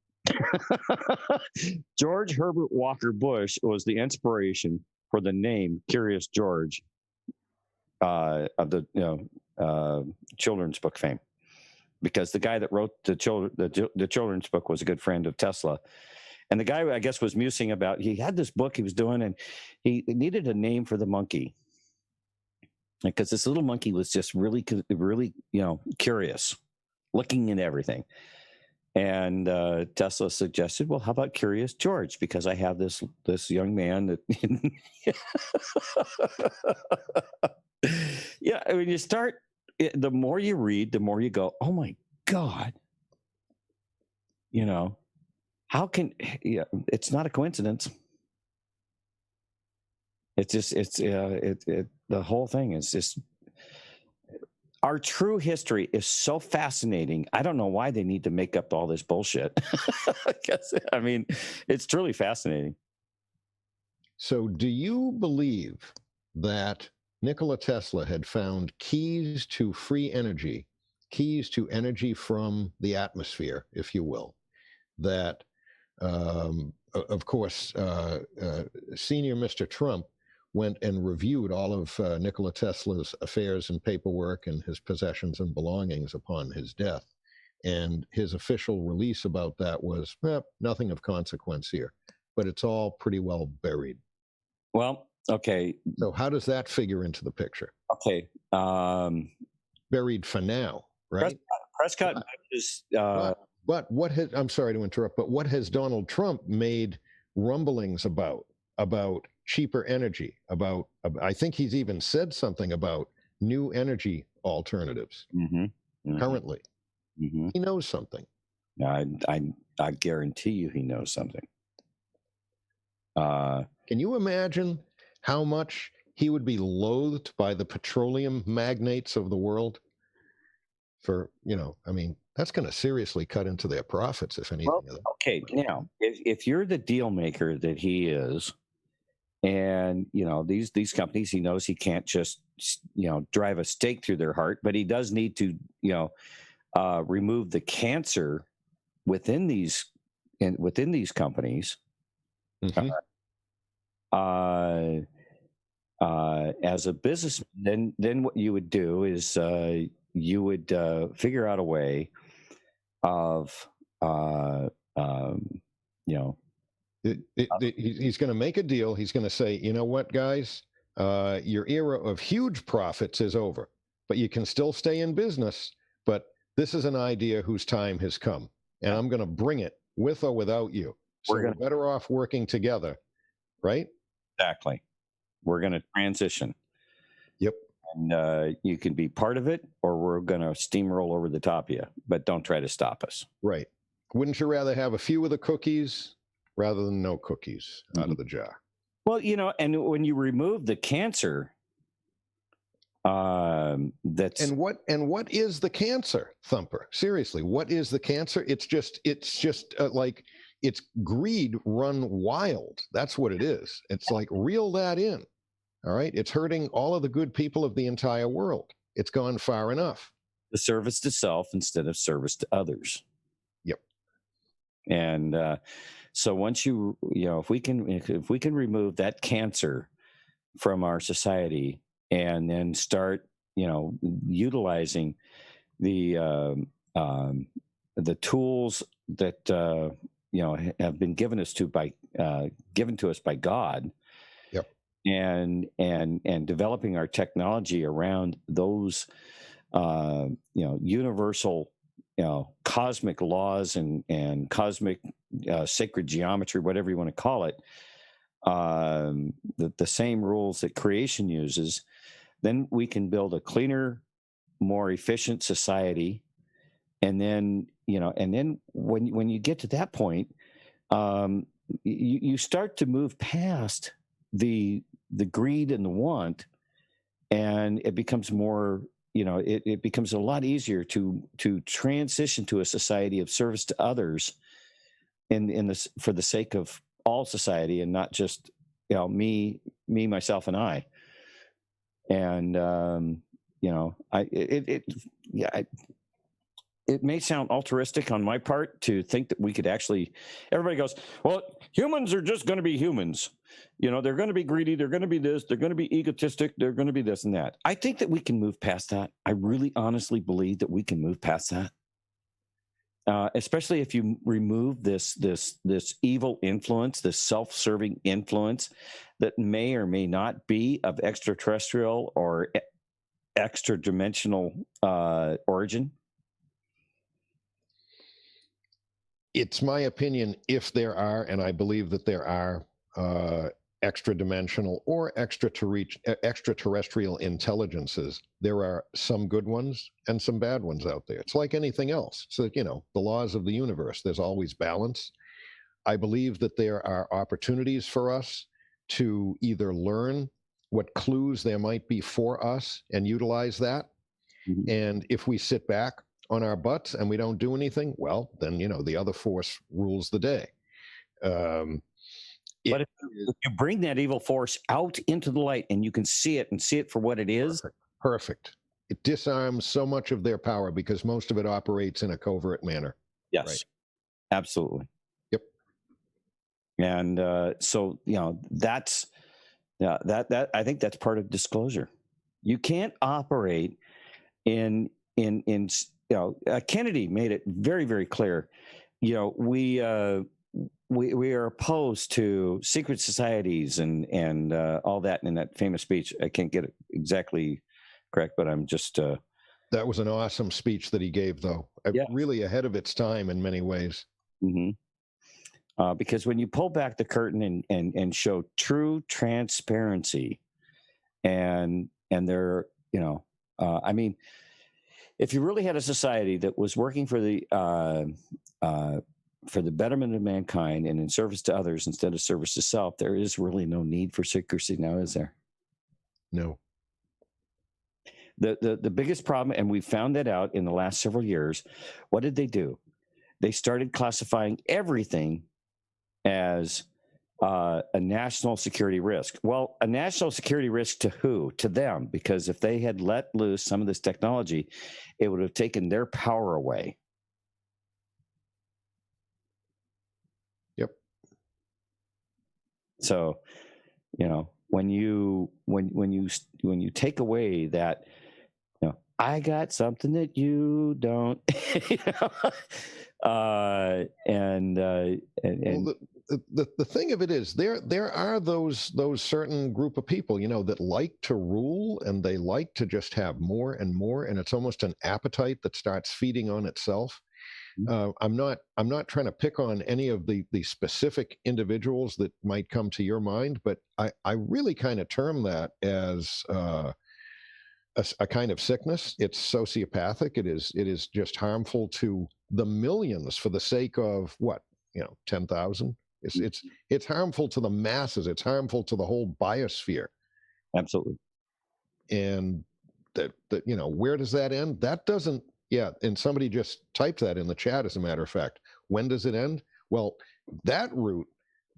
A: George Herbert Walker Bush was the inspiration for the name Curious George of the children's book fame, because the guy that wrote the children's book was a good friend of Tesla, and the guy, I guess, was musing about, he had this book he was doing, and he needed a name for the monkey, because this little monkey was just really curious, looking into everything. And Tesla suggested, well, how about Curious George? Because I have this young man that, yeah. I mean, the more you read, the more you go, oh my God, how can? Yeah, it's not a coincidence. It's just the whole thing is just. Our true history is so fascinating. I don't know why they need to make up all this bullshit. I mean, it's truly fascinating.
D: So do you believe that Nikola Tesla had found keys to free energy, keys to energy from the atmosphere, if you will, that of course, senior Mr. Trump went and reviewed all of Nikola Tesla's affairs and paperwork and his possessions and belongings upon his death. And his official release about that was, nothing of consequence here, but it's all pretty well buried.
A: Well, okay.
D: So how does that figure into the picture?
A: Okay.
D: Buried for now, right?
A: Prescott is.
D: But what has, I'm sorry to interrupt, but what has Donald Trump made rumblings about cheaper energy, I think he's even said something about new energy alternatives currently. He knows something.
A: I guarantee you he knows something.
D: Can you imagine how much he would be loathed by the petroleum magnates of the world? For, I mean, that's going to seriously cut into their profits, if anything.
A: Well, okay, now, if you're the deal maker that he is, and these companies, he knows he can't just drive a stake through their heart, but he does need to remove the cancer within these companies. As a businessman, then what you would do is you would figure out a way of
D: he's going to make a deal. He's going to say, you know what, guys, your era of huge profits is over, but you can still stay in business. But this is an idea whose time has come, and I'm going to bring it with or without you. So we're better off working together, right?
A: Exactly. We're going to transition.
D: Yep.
A: And you can be part of it, or we're going to steamroll over the top of you, but don't try to stop us.
D: Right. Wouldn't you rather have a few of the cookies rather than no cookies out of the jar?
A: Well, and when you remove the cancer, that's
D: and what is the cancer, Thumper? Seriously, what is the cancer? It's just like it's greed run wild. That's what it is. It's like, reel that in. All right. It's hurting all of the good people of the entire world. It's gone far enough.
A: The service to self instead of service to others.
D: Yep.
A: And so once if we can remove that cancer from our society and then start, utilizing the tools that have been given to us by God.
D: Yep.
A: And developing our technology around those universal cosmic laws and cosmic sacred geometry, whatever you want to call it, the same rules that creation uses, then we can build a cleaner, more efficient society. And then, when you get to that point, you start to move past the greed and the want, and it becomes more, it becomes a lot easier to transition to a society of service to others for the sake of all society, and not just, me, myself, and I. And, it may sound altruistic on my part to think that we could actually, everybody goes, well, humans are just going to be humans. They're going to be greedy. They're going to be this. They're going to be egotistic. They're going to be this and that. I think that we can move past that. I really honestly believe that we can move past that. Especially if you remove this evil influence, this self-serving influence that may or may not be of extraterrestrial or extra-dimensional origin.
D: It's my opinion, if there are, and I believe that there are, extra-dimensional or extraterrestrial intelligences, there are some good ones and some bad ones out there. It's like anything else. So, the laws of the universe, there's always balance. I believe that there are opportunities for us to either learn what clues there might be for us and utilize that. Mm-hmm. And if we sit back on our butts and we don't do anything, well, then, the other force rules the day.
A: But if you bring that evil force out into the light and you can see it for what it is.
D: Perfect. It disarms so much of their power because most of it operates in a covert manner.
A: Yes,
D: right?
A: Absolutely.
D: Yep.
A: And so, that's that I think that's part of disclosure. You can't operate in Kennedy made it very, very clear. We are opposed to secret societies and all that in that famous speech. I can't get it exactly correct, but I'm just.
D: That was an awesome speech that he gave, though.
A: Yeah.
D: Really ahead of its time in many ways.
A: Mm-hmm. Because when you pull back the curtain and show true transparency, and there, I mean, if you really had a society that was working for the betterment of mankind and in service to others instead of service to self, there is really no need for secrecy now, is there?
D: No.
A: The biggest problem, and we found that out in the last several years, what did they do? They started classifying everything as a national security risk. Well, a national security risk to who? To them, because if they had let loose some of this technology, it would have taken their power away.
D: Yep.
A: So, when you take away that, I got something that you don't, and
D: well, the thing of it is, there are those certain group of people, that like to rule, and they like to just have more and more, and it's almost an appetite that starts feeding on itself. I'm not trying to pick on any of the specific individuals that might come to your mind, but I really kind of term that as a kind of sickness. It's sociopathic. It is just harmful to the millions for the sake of what, 10,000. It's harmful to the masses. It's harmful to the whole biosphere.
A: Absolutely.
D: And that where does that end? That doesn't. Yeah, and somebody just typed that in the chat, as a matter of fact. When does it end? Well, that route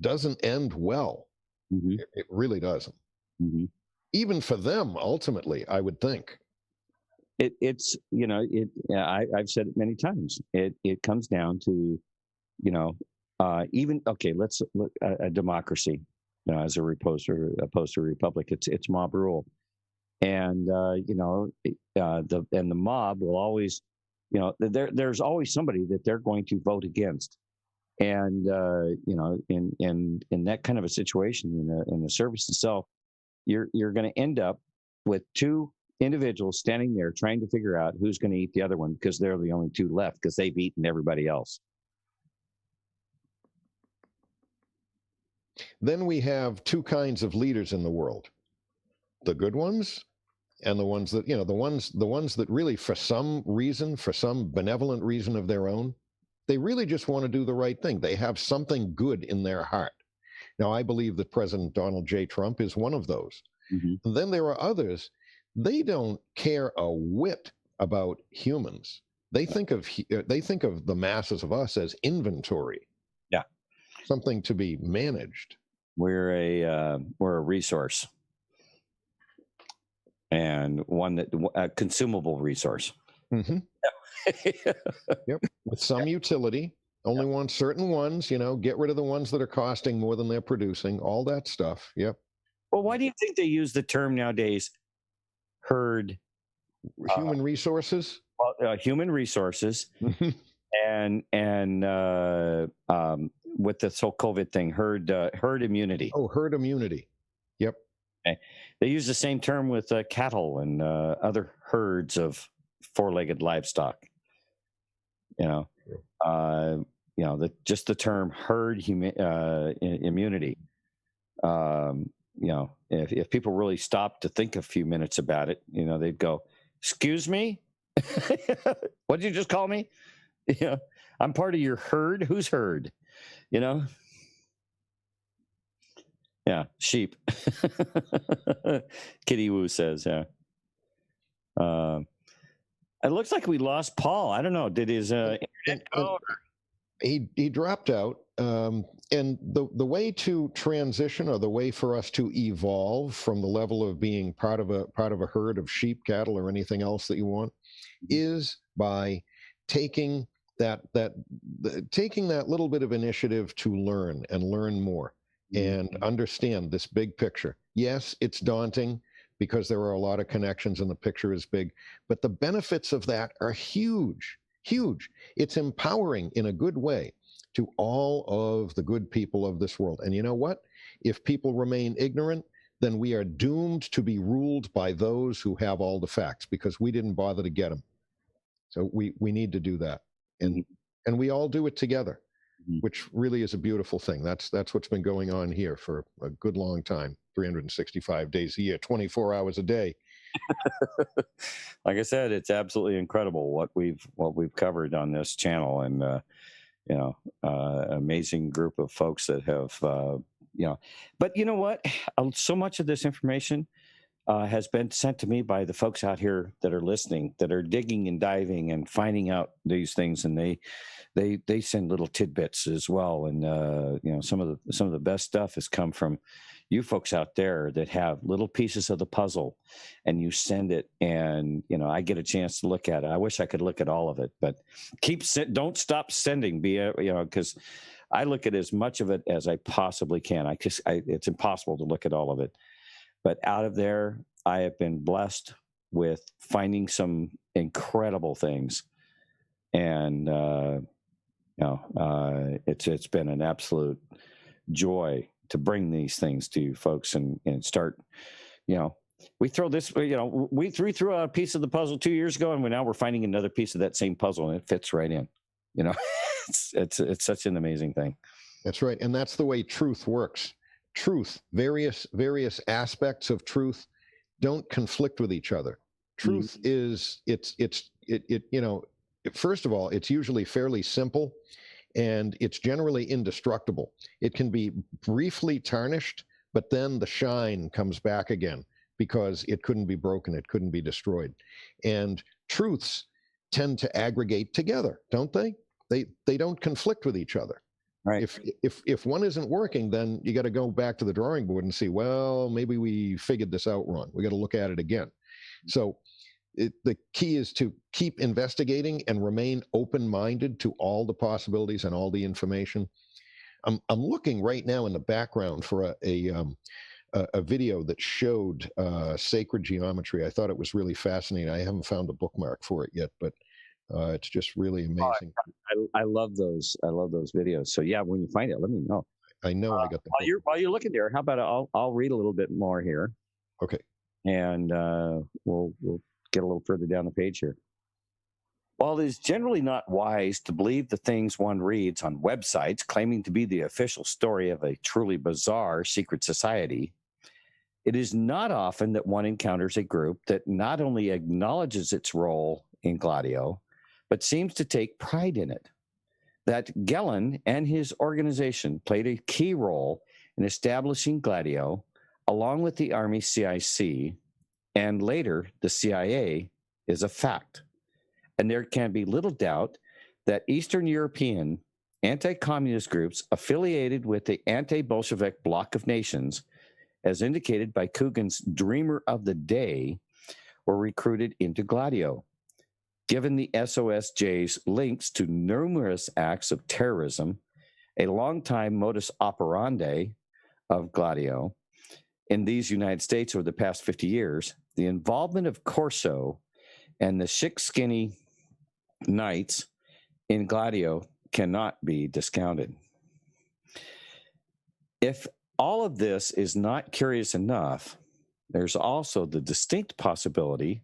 D: doesn't end well.
A: Mm-hmm.
D: It really doesn't.
A: Mm-hmm.
D: Even for them, ultimately, I would think.
A: It's I've said it many times. It comes down to, let's look at a democracy as opposed to a republic. It's mob rule. And the mob will always, there's always somebody that they're going to vote against, and in that kind of a situation, in the service itself, you're going to end up with two individuals standing there trying to figure out who's going to eat the other one, because they're the only two left because they've eaten everybody else.
D: Then we have two kinds of leaders in the world: the good ones, and the ones that, the ones that really, for some reason, for some benevolent reason of their own, they really just want to do the right thing. They have something good in their heart. Now, I believe that President Donald J. Trump is one of those.
A: Mm-hmm.
D: And then there are others. They don't care a whit about humans. They think of the masses of us as inventory.
A: Yeah.
D: Something to be managed.
A: We're a resource. And a consumable resource.
D: Mm-hmm. Yep. With some utility. Only want certain ones, get rid of the ones that are costing more than they're producing, all that stuff. Yep.
A: Well, why do you think they use the term nowadays, herd?
D: Human resources?
A: Well, human resources. and with this whole COVID thing, herd immunity.
D: Oh, herd immunity. Yep.
A: Okay. They use the same term with cattle and other herds of four-legged livestock. Just the term herd immunity. If people really stopped to think a few minutes about it, they'd go, "Excuse me, what did you just call me? I'm part of your herd. Who's herd? Yeah, sheep." Kitty Woo says, "Yeah." It looks like we lost Paul. I don't know. Did his internet go?
D: He dropped out. And the way to transition, or the way for us to evolve from the level of being part of a herd of sheep, cattle, or anything else that you want, is by taking taking that little bit of initiative to learn and learn more and understand this big picture. Yes, it's daunting because there are a lot of connections and the picture is big, but the benefits of that are huge, huge. It's empowering in a good way to all of the good people of this world. And you know what? If people remain ignorant, then we are doomed to be ruled by those who have all the facts because we didn't bother to get them. So we need to do that. And we all do it together, which really is a beautiful thing. That's what's been going on here for a good long time, 365 days a year, 24 hours a day.
A: Like I said, it's absolutely incredible what we've covered on this channel, and amazing group of folks that have But you know what? So much of this information has been sent to me by the folks out here that are listening, that are digging and diving and finding out these things, and they send little tidbits as well. And some of the best stuff has come from you folks out there that have little pieces of the puzzle, and you send it, and I get a chance to look at it. I wish I could look at all of it, but don't stop sending. Because I look at as much of it as I possibly can. It's impossible to look at all of it. But out of there, I have been blessed with finding some incredible things, and it's been an absolute joy to bring these things to you folks and start. We throw this. We threw out a piece of the puzzle 2 years ago, and now we're finding another piece of that same puzzle, and it fits right in. It's such an amazing thing.
D: That's right, and that's the way truth works. Truth, various aspects of truth don't conflict with each other. Truth is first of all, it's usually fairly simple, and it's generally indestructible. It can be briefly tarnished, but then the shine comes back again because it couldn't be broken, it couldn't be destroyed. And truths tend to aggregate together, don't they? They don't conflict with each other.
A: Right.
D: If one isn't working, then you got to go back to the drawing board and see, well, maybe we figured this out wrong. We got to look at it again. So the key is to keep investigating and remain open-minded to all the possibilities and all the information. I'm looking right now in the background for a video that showed sacred geometry. I thought it was really fascinating. I haven't found a bookmark for it yet, but it's just really amazing.
A: I love those. I love those videos. So yeah, when you find it, let me know.
D: I know I got the.
A: While you're looking there, how about I'll read a little bit more here.
D: Okay.
A: And we'll get a little further down the page here. While it is generally not wise to believe the things one reads on websites claiming to be the official story of a truly bizarre secret society, it is not often that one encounters a group that not only acknowledges its role in Gladio, but seems to take pride in it. That Gellin and his organization played a key role in establishing Gladio, along with the Army CIC, and later the CIA, is a fact. And there can be little doubt that Eastern European anti-communist groups affiliated with the anti-Bolshevik bloc of nations, as indicated by Coogan's Dreamer of the Day, were recruited into Gladio. Given the SOSJ's links to numerous acts of terrorism, a longtime modus operandi of Gladio in these United States over the past 50 years, the involvement of Corso and the Chic Skinny Knights in Gladio cannot be discounted. If all of this is not curious enough, there's also the distinct possibility,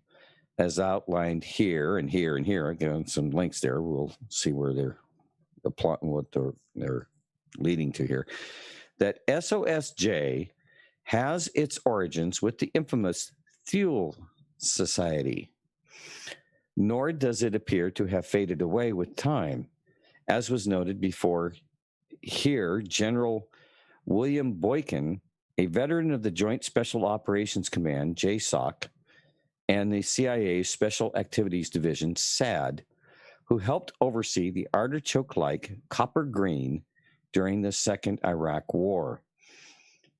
A: as outlined here and here and here. Again, some links there. We'll see where they're plotting, what they're leading to here. That SOSJ has its origins with the infamous Thule Society, nor does it appear to have faded away with time. As was noted before here, General William Boykin, a veteran of the Joint Special Operations Command, JSOC, and the CIA's Special Activities Division, SAD, who helped oversee the artichoke-like copper green during the Second Iraq War,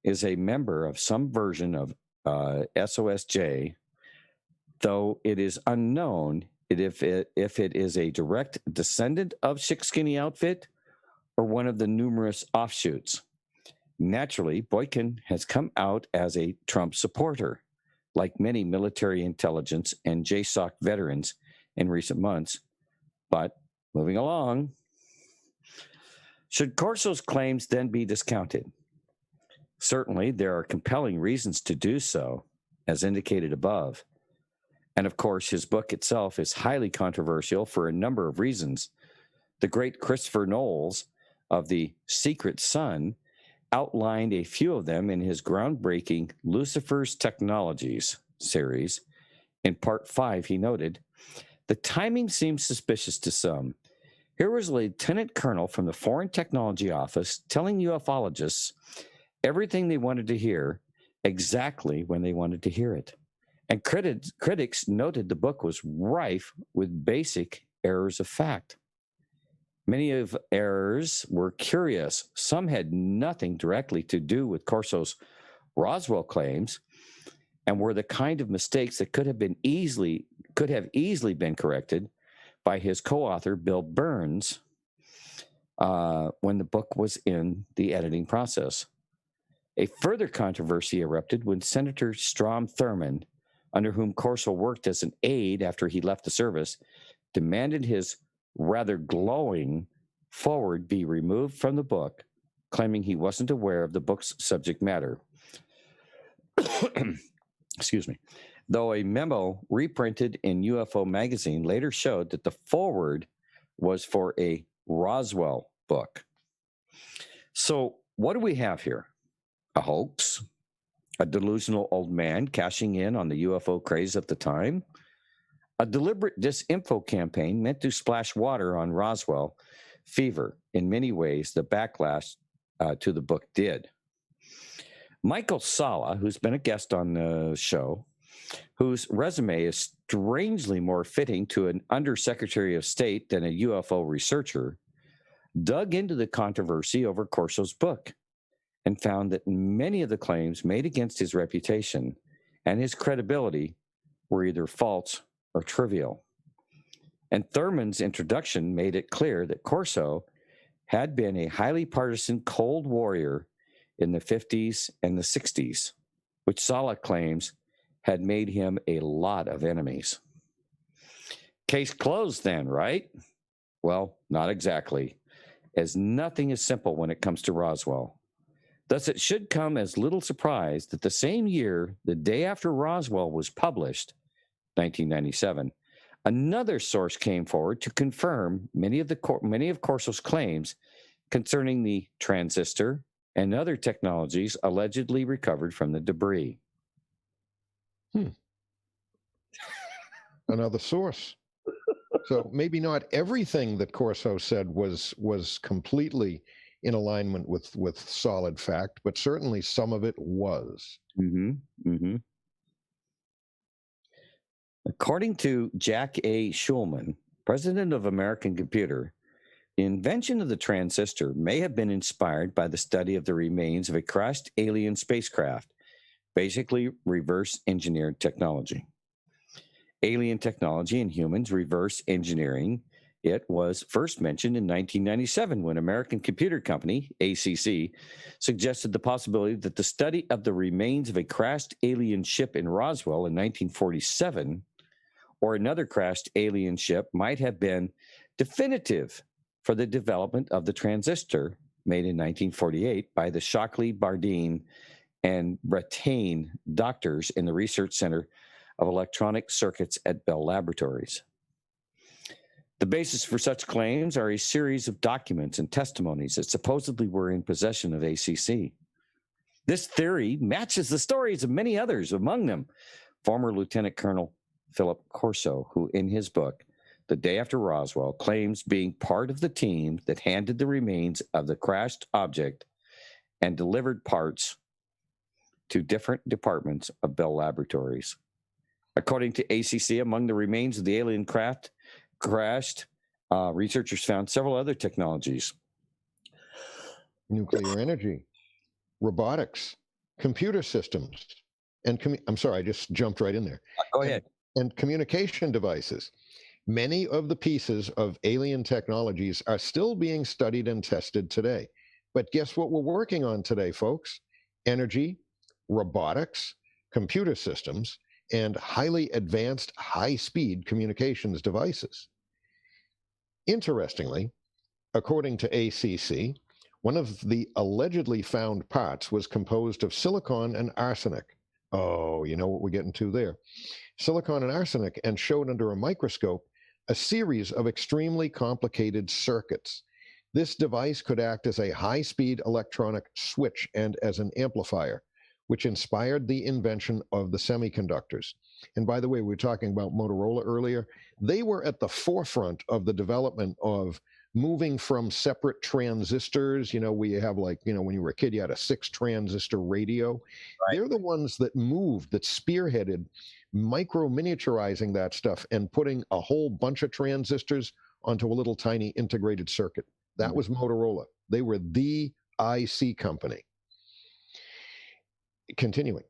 A: is a member of some version of SOSJ, though it is unknown if it is a direct descendant of Chick Skinny outfit or one of the numerous offshoots. Naturally, Boykin has come out as a Trump supporter, like many military intelligence and JSOC veterans in recent months. But moving along, should Corso's claims then be discounted? Certainly, there are compelling reasons to do so, as indicated above. And of course, his book itself is highly controversial for a number of reasons. The great Christopher Knowles of The Secret Sun outlined a few of them in his groundbreaking Lucifer's Technologies series. In part 5, he noted, "The timing seems suspicious to some. Here was a lieutenant colonel from the Foreign Technology Office telling ufologists everything they wanted to hear, exactly when they wanted to hear it. And critics noted the book was rife with basic errors of fact. Many of errors were curious. Some had nothing directly to do with Corso's Roswell claims and were the kind of mistakes that could have easily been corrected by his co-author Bill Burns when the book was in the editing process. A further controversy erupted when Senator Strom Thurmond, under whom Corso worked as an aide after he left the service, demanded his rather glowing forward be removed from the book, claiming he wasn't aware of the book's subject matter. Excuse me. Though a memo reprinted in UFO magazine later showed that the forward was for a Roswell book. So what do we have here? A hoax? A delusional old man cashing in on the UFO craze at the time? A deliberate disinfo campaign meant to splash water on Roswell fever. In many ways, the backlash to the book did. Michael Sala, who's been a guest on the show, whose resume is strangely more fitting to an undersecretary of state than a UFO researcher, dug into the controversy over Corso's book and found that many of the claims made against his reputation and his credibility were either false or trivial. And Thurman's introduction made it clear that Corso had been a highly partisan Cold Warrior in the 50s and the 60s, which Sala claims had made him a lot of enemies. Case closed then, right? Well, not exactly, as nothing is simple when it comes to Roswell. Thus, it should come as little surprise that the same year, the day after Roswell was published, 1997, another source came forward to confirm many of Corso's claims concerning the transistor and other technologies allegedly recovered from the debris.
D: Another source. So maybe not everything that Corso said was completely in alignment with solid fact, but certainly some of it was.
A: According to Jack A. Schulman, president of American Computer, the invention of the transistor may have been inspired by the study of the remains of a crashed alien spacecraft, basically reverse engineered technology. Alien technology and humans reverse engineering it was first mentioned in 1997 when American Computer Company, ACC, suggested the possibility that the study of the remains of a crashed alien ship in Roswell in 1947 or another crashed alien ship might have been definitive for the development of the transistor made in 1948 by the Shockley, Bardeen, and Brattain doctors in the Research Center of Electronic Circuits at Bell Laboratories. The basis for such claims are a series of documents and testimonies that supposedly were in possession of ACC. This theory matches the stories of many others, among them former Lieutenant Colonel Philip Corso, who in his book, The Day After Roswell, claims being part of the team that handed the remains of the crashed object and delivered parts to different departments of Bell Laboratories. According to ACC, among the remains of the alien craft crashed, researchers found several other technologies.
D: Nuclear energy, robotics, computer systems, and I'm sorry, I just jumped right in there.
A: Go ahead.
D: And communication devices. Many of the pieces of alien technologies are still being studied and tested today. But guess what we're working on today, folks? Energy, robotics, computer systems, and highly advanced high-speed communications devices. Interestingly, according to ACC, one of the allegedly found parts was composed of silicon and arsenic. Oh, you know what we're getting to there. Silicon and arsenic, and showed under a microscope a series of extremely complicated circuits. This device could act as a high-speed electronic switch and as an amplifier, which inspired the invention of the semiconductors. And by the way, we were talking about Motorola earlier. They were at the forefront of the development of moving from separate transistors. You know, we have, like, you know, when you were a kid, you had a 6-transistor radio. Right. They're the ones that moved, that spearheaded micro miniaturizing that stuff and putting a whole bunch of transistors onto a little tiny integrated circuit. That was Motorola. They were the IC company. Continuing,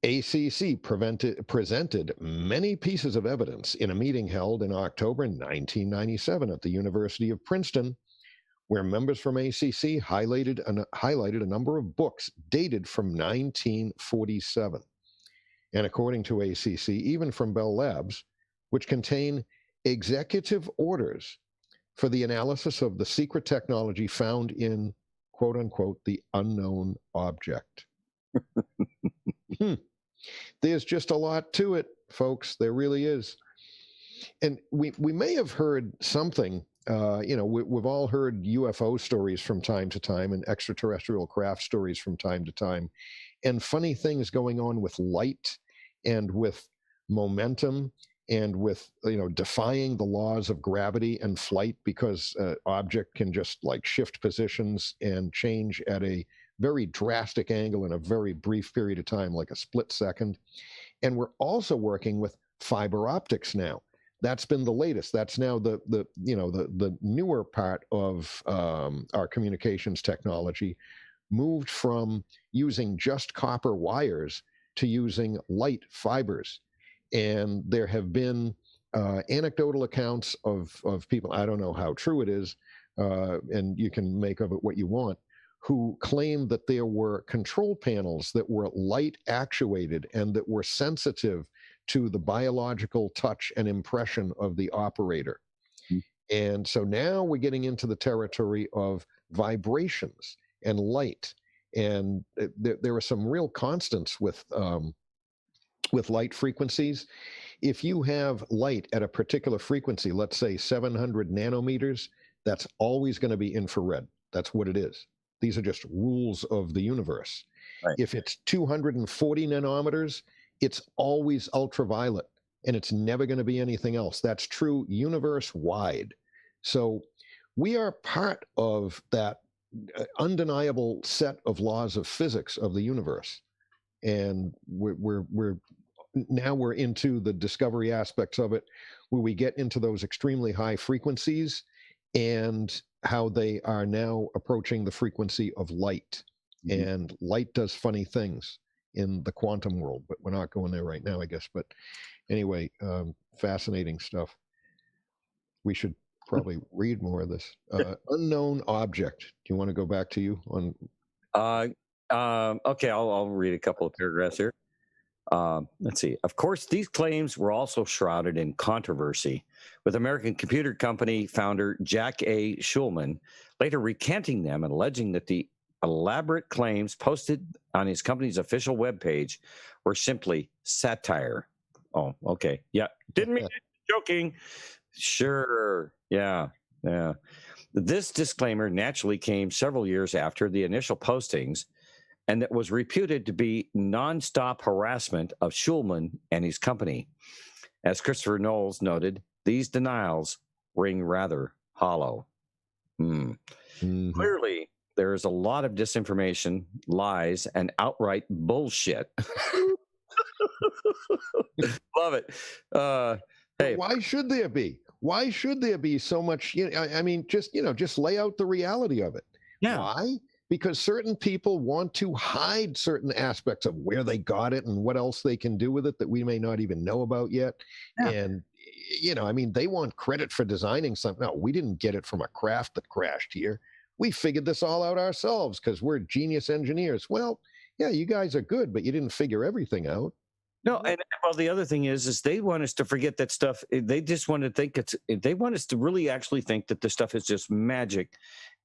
D: ACC presented many pieces of evidence in a meeting held in October 1997 at the University of Princeton, where members from ACC highlighted a number of books dated from 1947. And according to ACC, even from Bell Labs, which contain executive orders for the analysis of the secret technology found in, quote unquote, the unknown object. There's just a lot to it, folks. There really is. And we may have heard something, you know, we've all heard UFO stories from time to time and extraterrestrial craft stories from time to time, and funny things going on with light and with momentum and with, you know, defying the laws of gravity and flight, because object can just like shift positions and change at a very drastic angle in a very brief period of time, like a split second. And we're also working with fiber optics now. That's been the latest. That's now the newer part of our communications technology, moved from using just copper wires to using light fibers. And there have been anecdotal accounts of people, I don't know how true it is, and you can make of it what you want, who claimed that there were control panels that were light actuated and that were sensitive to the biological touch and impression of the operator. And so now we're getting into the territory of vibrations and light. And there are some real constants with light frequencies. If you have light at a particular frequency, let's say 700 nanometers, that's always going to be infrared. That's what it is. These are just rules of the universe. Right. If it's 240 nanometers, it's always ultraviolet, and it's never going to be anything else. That's true universe-wide. So we are part of that undeniable set of laws of physics of the universe. And we're into the discovery aspects of it, where we get into those extremely high frequencies and how they are now approaching the frequency of light. Mm-hmm. And light does funny things in the quantum world, but we're not going there right now, I guess. But anyway, fascinating stuff. We should probably read more of this. Unknown object. Do you want to go back to you on?
A: Okay, I'll read a couple of paragraphs here. Let's see. Of course, these claims were also shrouded in controversy, with American computer company founder Jack A. Schulman later recanting them and alleging that the elaborate claims posted on his company's official webpage were simply satire. Oh, okay. Yeah. Didn't mean it. Joking. Sure. Yeah. This disclaimer naturally came several years after the initial postings, and that was reputed to be nonstop harassment of Schulman and his company. As Christopher Knowles noted, these denials ring rather hollow. Mm-hmm. Clearly, there is a lot of disinformation, lies, and outright bullshit. Love it. Hey,
D: why should there be? Why should there be so much? I mean, just lay out the reality of it.
A: Yeah.
D: Why? Because certain people want to hide certain aspects of where they got it and what else they can do with it that we may not even know about yet. Yeah. I mean, they want credit for designing something. No, we didn't get it from a craft that crashed here. We figured this all out ourselves because we're genius engineers. Well, yeah, you guys are good, but you didn't figure everything out.
A: No, and well, the other thing is they want us to forget that stuff. They just want to think they want us to really actually think that this stuff is just magic,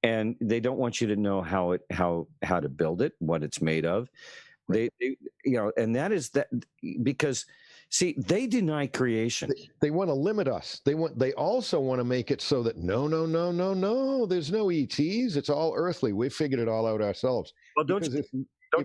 A: and they don't want you to know how to build it, what it's made of.
D: Right.
A: And that is that because, see, they deny creation.
D: They want to limit us. They also want to make it so that no, there's no ETs. It's all earthly. We figured it all out ourselves.
A: Well, don't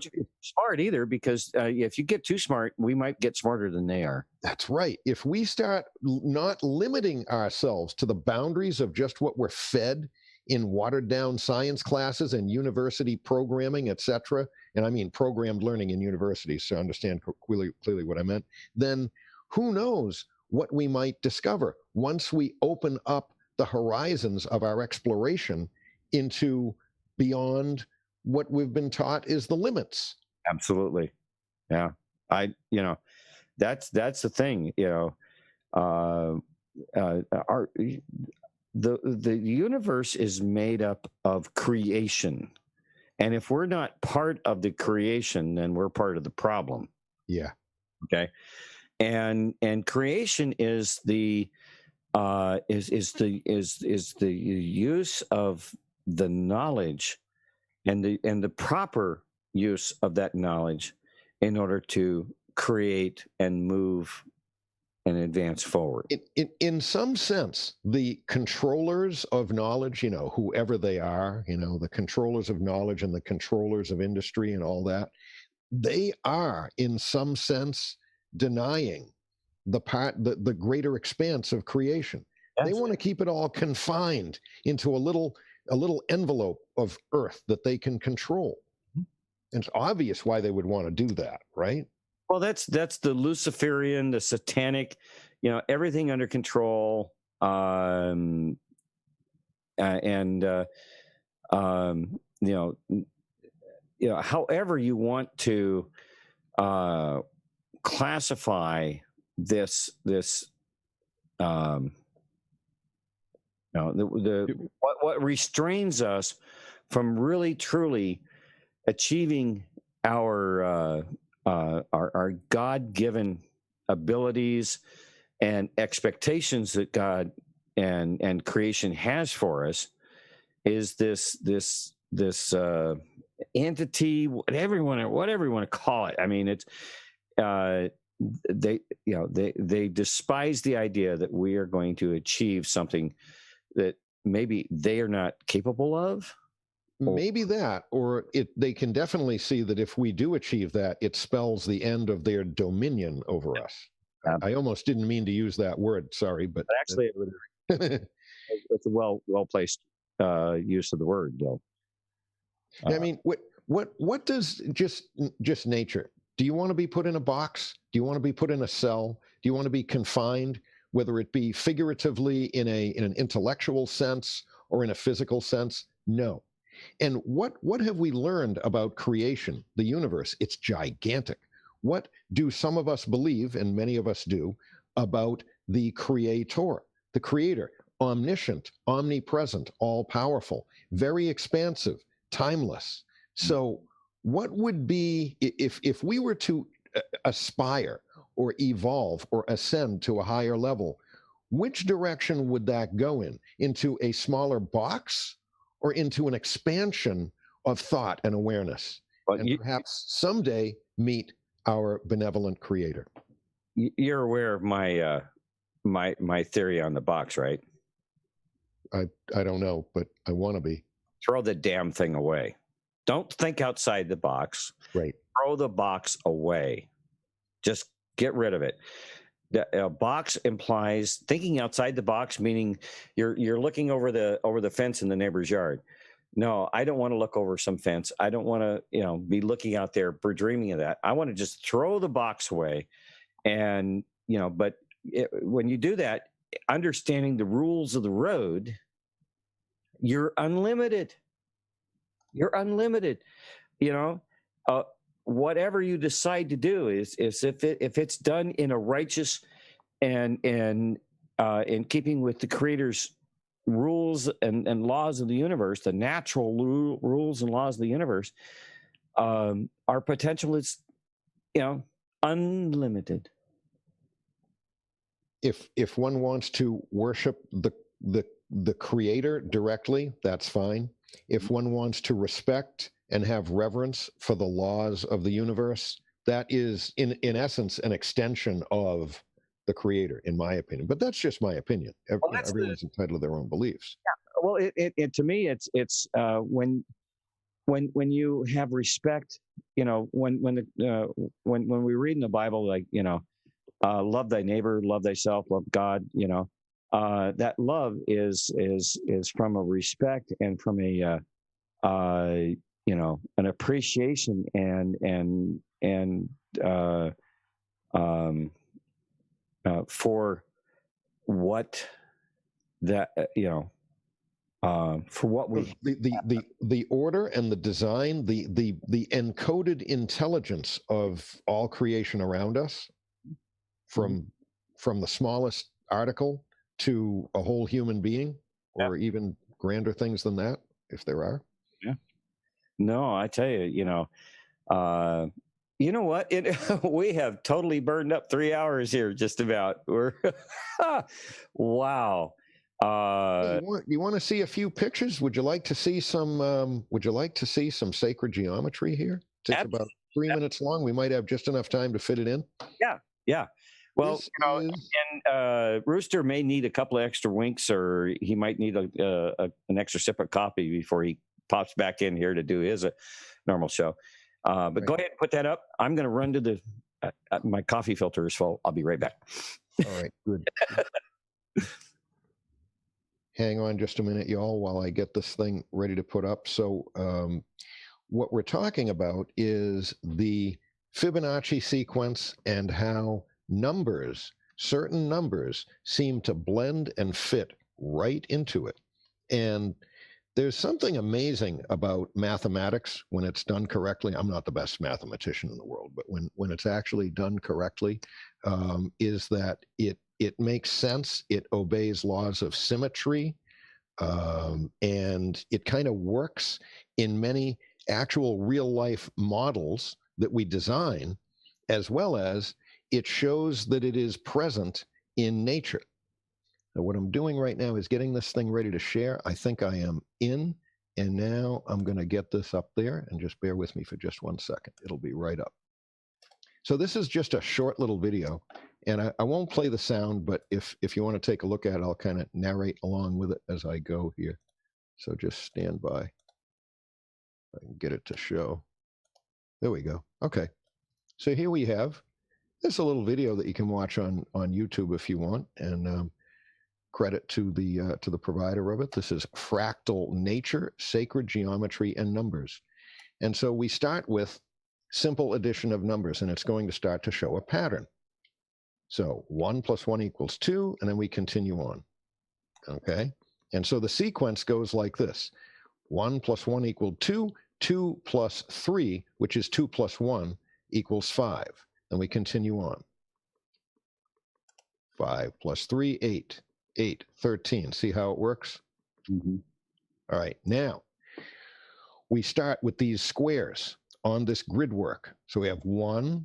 A: you get smart either, because if you get too smart, we might get smarter than they are.
D: That's right. If we start not limiting ourselves to the boundaries of just what we're fed in watered down science classes and university programming, etc., and I mean programmed learning in universities, so understand clearly what I meant, then who knows what we might discover once we open up the horizons of our exploration into beyond what we've been taught is the limits.
A: Absolutely. Yeah. That's the thing, the universe is made up of creation. And if we're not part of the creation, then we're part of the problem.
D: Yeah.
A: Okay. And creation is the use of the knowledge and the proper use of that knowledge in order to create and move and advance forward.
D: In some sense, the controllers of knowledge, whoever they are, the controllers of knowledge and the controllers of industry and all that, they are in some sense denying the greater expanse of creation. They want to keep it all confined into a little envelope of earth that they can control. And it's obvious why they would want to do that, right?
A: Well, that's the Luciferian, the satanic, everything under control, however you want to classify this what restrains us from really truly achieving our God-given abilities and expectations that God and creation has for us is this entity, whatever you want to call it. I mean, it's they despise the idea that we are going to achieve something that maybe they are not capable of.
D: Maybe that, or they can definitely see that if we do achieve that, it spells the end of their dominion over us. I almost didn't mean to use that word, sorry, but
A: actually, it's a well-placed use of the word, though.
D: I mean, what does just nature? Do you want to be put in a box? Do you want to be put in a cell? Do you want to be confined, whether it be figuratively in an intellectual sense or in a physical sense? No. And what have we learned about creation, the universe? It's gigantic. What do some of us believe, and many of us do, about the creator, the creator? Omniscient, omnipresent, all-powerful, very expansive, timeless. So what would be, if we were to aspire or evolve or ascend to a higher level, which direction would that go in? Into a smaller box or into an expansion of thought and awareness? And perhaps someday meet our benevolent creator.
A: You're aware of my my theory on the box, right?
D: I don't know, but I want to be.
A: Throw the damn thing away. Don't think outside the box.
D: Right.
A: Throw the box away. Just get rid of it. A box implies thinking outside the box, meaning you're looking over the fence in the neighbor's yard. No, I don't want to look over some fence. I don't want to, be looking out there dreaming of that. I want to just throw the box away. And, but when you do that, understanding the rules of the road, you're unlimited. You're unlimited. Whatever you decide to do is if it's done in a righteous and in keeping with the Creator's rules and laws of the universe, the natural rules and laws of the universe, our potential is, unlimited.
D: If one wants to worship the Creator directly, that's fine. If one wants to respect and have reverence for the laws of the universe, that is in essence an extension of the Creator, in my opinion. But that's just my opinion. Everyone's entitled to their own beliefs.
A: Yeah. Well, it to me, it's when you have respect, when we read in the Bible, like, love thy neighbor, love thyself, love God, that love is from a respect and from a an appreciation and for what that for what we
D: the order and the design, the encoded intelligence of all creation around us, from the smallest article to a whole human being, or even grander things than that, if there are.
A: Yeah. No, I tell you, you know what? We have totally burned up 3 hours here, just about. We're wow.
D: You want to see a few pictures? Would you like to see some? Would you like to see some sacred geometry here? It's about 3 minutes long. We might have just enough time to fit it in.
A: Yeah. Well, and Rooster may need a couple of extra winks, or he might need an extra sip of coffee before he pops back in here to do his normal show. But right. Go ahead and put that up. I'm going to run to the my coffee filter is full. I'll be right back.
D: All right, good. Hang on just a minute, y'all, while I get this thing ready to put up. So what we're talking about is the Fibonacci sequence and how certain numbers seem to blend and fit right into it. And there's something amazing about mathematics when it's done correctly. I'm not the best mathematician in the world, but when it's actually done correctly, is that it makes sense. It obeys laws of symmetry, and it kind of works in many actual real life models that we design, as well as it shows that it is present in nature. So what I'm doing right now is getting this thing ready to share. I think I am in, and now I'm going to get this up there, and just bear with me for just 1 second. It'll be right up. So this is just a short little video, and I won't play the sound, but if you want to take a look at it, I'll kind of narrate along with it as I go here. So just stand by. I can get it to show. There we go. Okay. So here we have this a little video that you can watch on YouTube if you want, and credit to the provider of it. This is Fractal Nature, Sacred Geometry and Numbers. And so we start with simple addition of numbers, and it's going to start to show a pattern. So 1 + 1 = 2, and then we continue on. Okay? And so the sequence goes like this. 1 + 1 = 2, 2 + 3, which is 2 + 1, = 5. And we continue on. 5 + 3, 8. 8, 13. See how it works?
A: Mm-hmm.
D: All right. Now, we start with these squares on this grid work. So we have 1,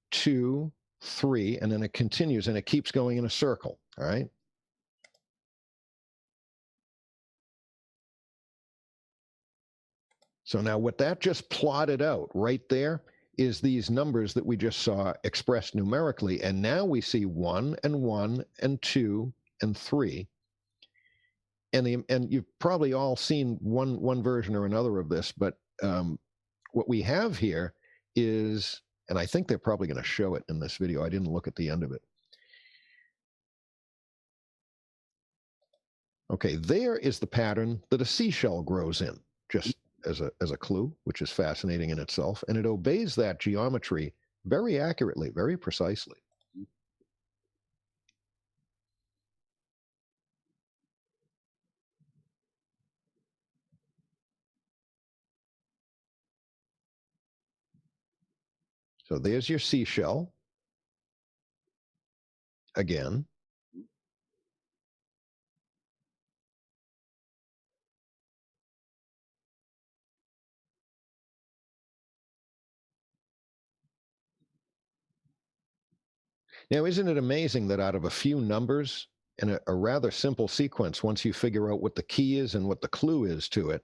D: 2, 3, and then it continues, and it keeps going in a circle. All right. So now what that just plotted out right there is these numbers that we just saw expressed numerically. And now we see 1 and 1 and 2 and 3. And you've probably all seen one version or another of this, but what we have here is, and I think they're probably going to show it in this video. I didn't look at the end of it. Okay, there is the pattern that a seashell grows in, just as a clue, which is fascinating in itself. And it obeys that geometry very accurately, very precisely. So there's your seashell again. Now, isn't it amazing that out of a few numbers and a rather simple sequence, once you figure out what the key is and what the clue is to it,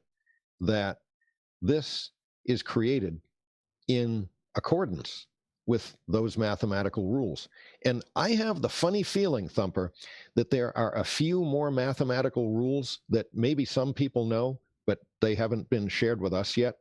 D: that this is created in accordance with those mathematical rules. And I have the funny feeling, Thumper, that there are a few more mathematical rules that maybe some people know, but they haven't been shared with us yet.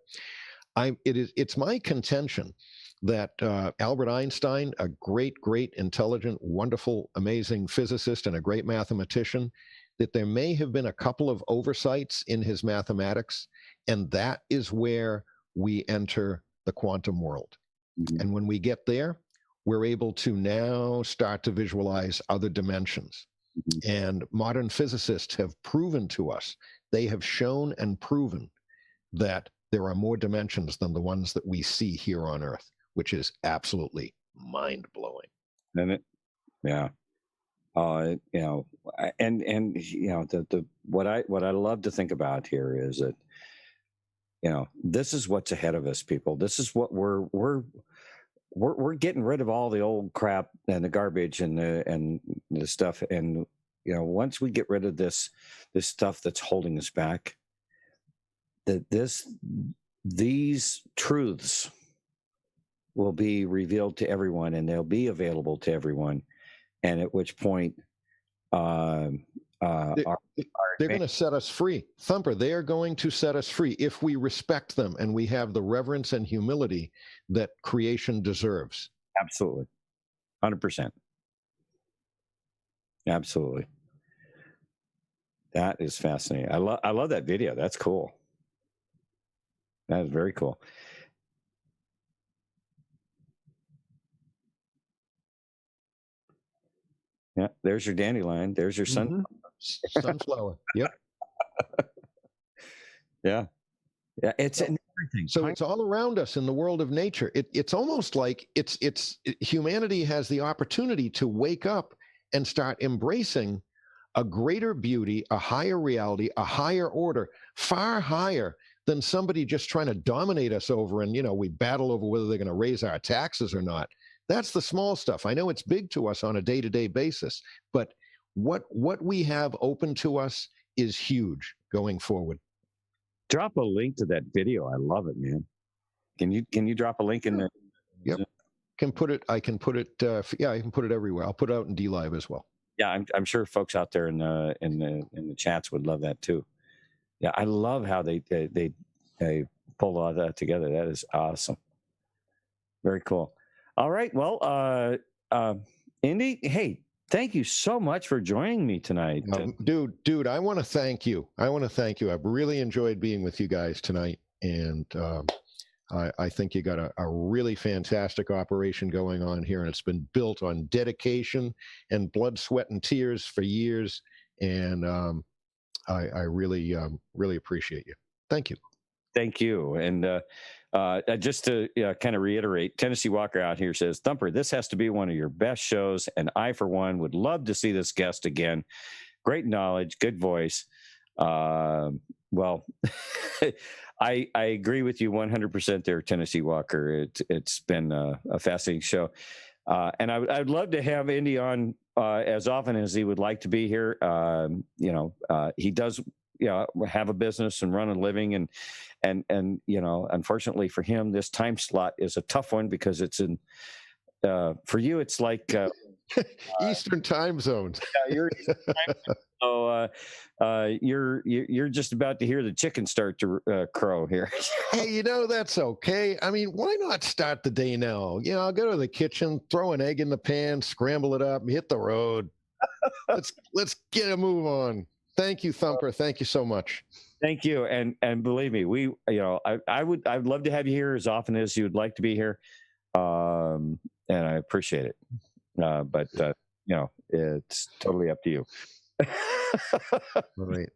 D: It's my contention that Albert Einstein, a great, intelligent, wonderful, amazing physicist and a great mathematician, that there may have been a couple of oversights in his mathematics, and that is where we enter the quantum world. Mm-hmm. And when we get there, we're able to now start to visualize other dimensions. Mm-hmm. And modern physicists have proven to us, they have shown and proven that there are more dimensions than the ones that we see here on Earth, which is absolutely mind-blowing.
A: Isn't it? Yeah. You know, and you know, what I love to think about here is that, you know, this is what's ahead of us, people. This is what we're getting rid of all the old crap and the garbage and the stuff. And, you know, once we get rid of this stuff that's holding us back, these truths will be revealed to everyone, and they'll be available to everyone. And at which point,
D: they're going to set us free. Thumper, they are going to set us free if we respect them and we have the reverence and humility that creation deserves.
A: Absolutely. 100%. Absolutely. That is fascinating. I love that video. That's cool. That is very cool. Yeah, there's your dandelion. There's your sun.
D: Mm-hmm. Sunflower. Yep.
A: Yeah. Yeah. It's in everything.
D: So it's all around us in the world of nature. It's almost like humanity has the opportunity to wake up and start embracing a greater beauty, a higher reality, a higher order, far higher than somebody just trying to dominate us over. And, you know, we battle over whether they're going to raise our taxes or not. That's the small stuff. I know it's big to us on a day-to-day basis, but what we have open to us is huge going forward.
A: Drop a link to that video. I love it, man. Can you drop a link in there?
D: Yep. I can put it everywhere. I'll put it out in DLive as well.
A: Yeah, I'm sure folks out there in the chats would love that too. Yeah, I love how they pull all that together. That is awesome. Very cool. All right. Well, Indy, hey, thank you so much for joining me tonight.
D: Dude, I want to thank you. I've really enjoyed being with you guys tonight. And I think you got a really fantastic operation going on here. And it's been built on dedication and blood, sweat, and tears for years. And I really appreciate you. Thank you.
A: Thank you. And just to kind of reiterate, Tennessee Walker out here says, Thumper, this has to be one of your best shows. And I, for one, would love to see this guest again. Great knowledge, good voice. Well, I agree with you 100% there, Tennessee Walker. It's been a fascinating show. And I'd love to have Indy on as often as he would like to be here. He does have a business and run a living, and unfortunately for him, this time slot is a tough one because it's in for you it's like
D: Eastern time zones.
A: Yeah, you're Eastern time zone. So you're just about to hear the chicken start to crow here.
D: Hey, that's okay. I mean, why not start the day now? I'll go to the kitchen, throw an egg in the pan, scramble it up, hit the road. Let's get a move on. Thank you, Thumper. Thank you so much.
A: Thank you. And believe me, I'd love to have you here as often as you would like to be here. And I appreciate it. But it's totally up to you.
D: All right.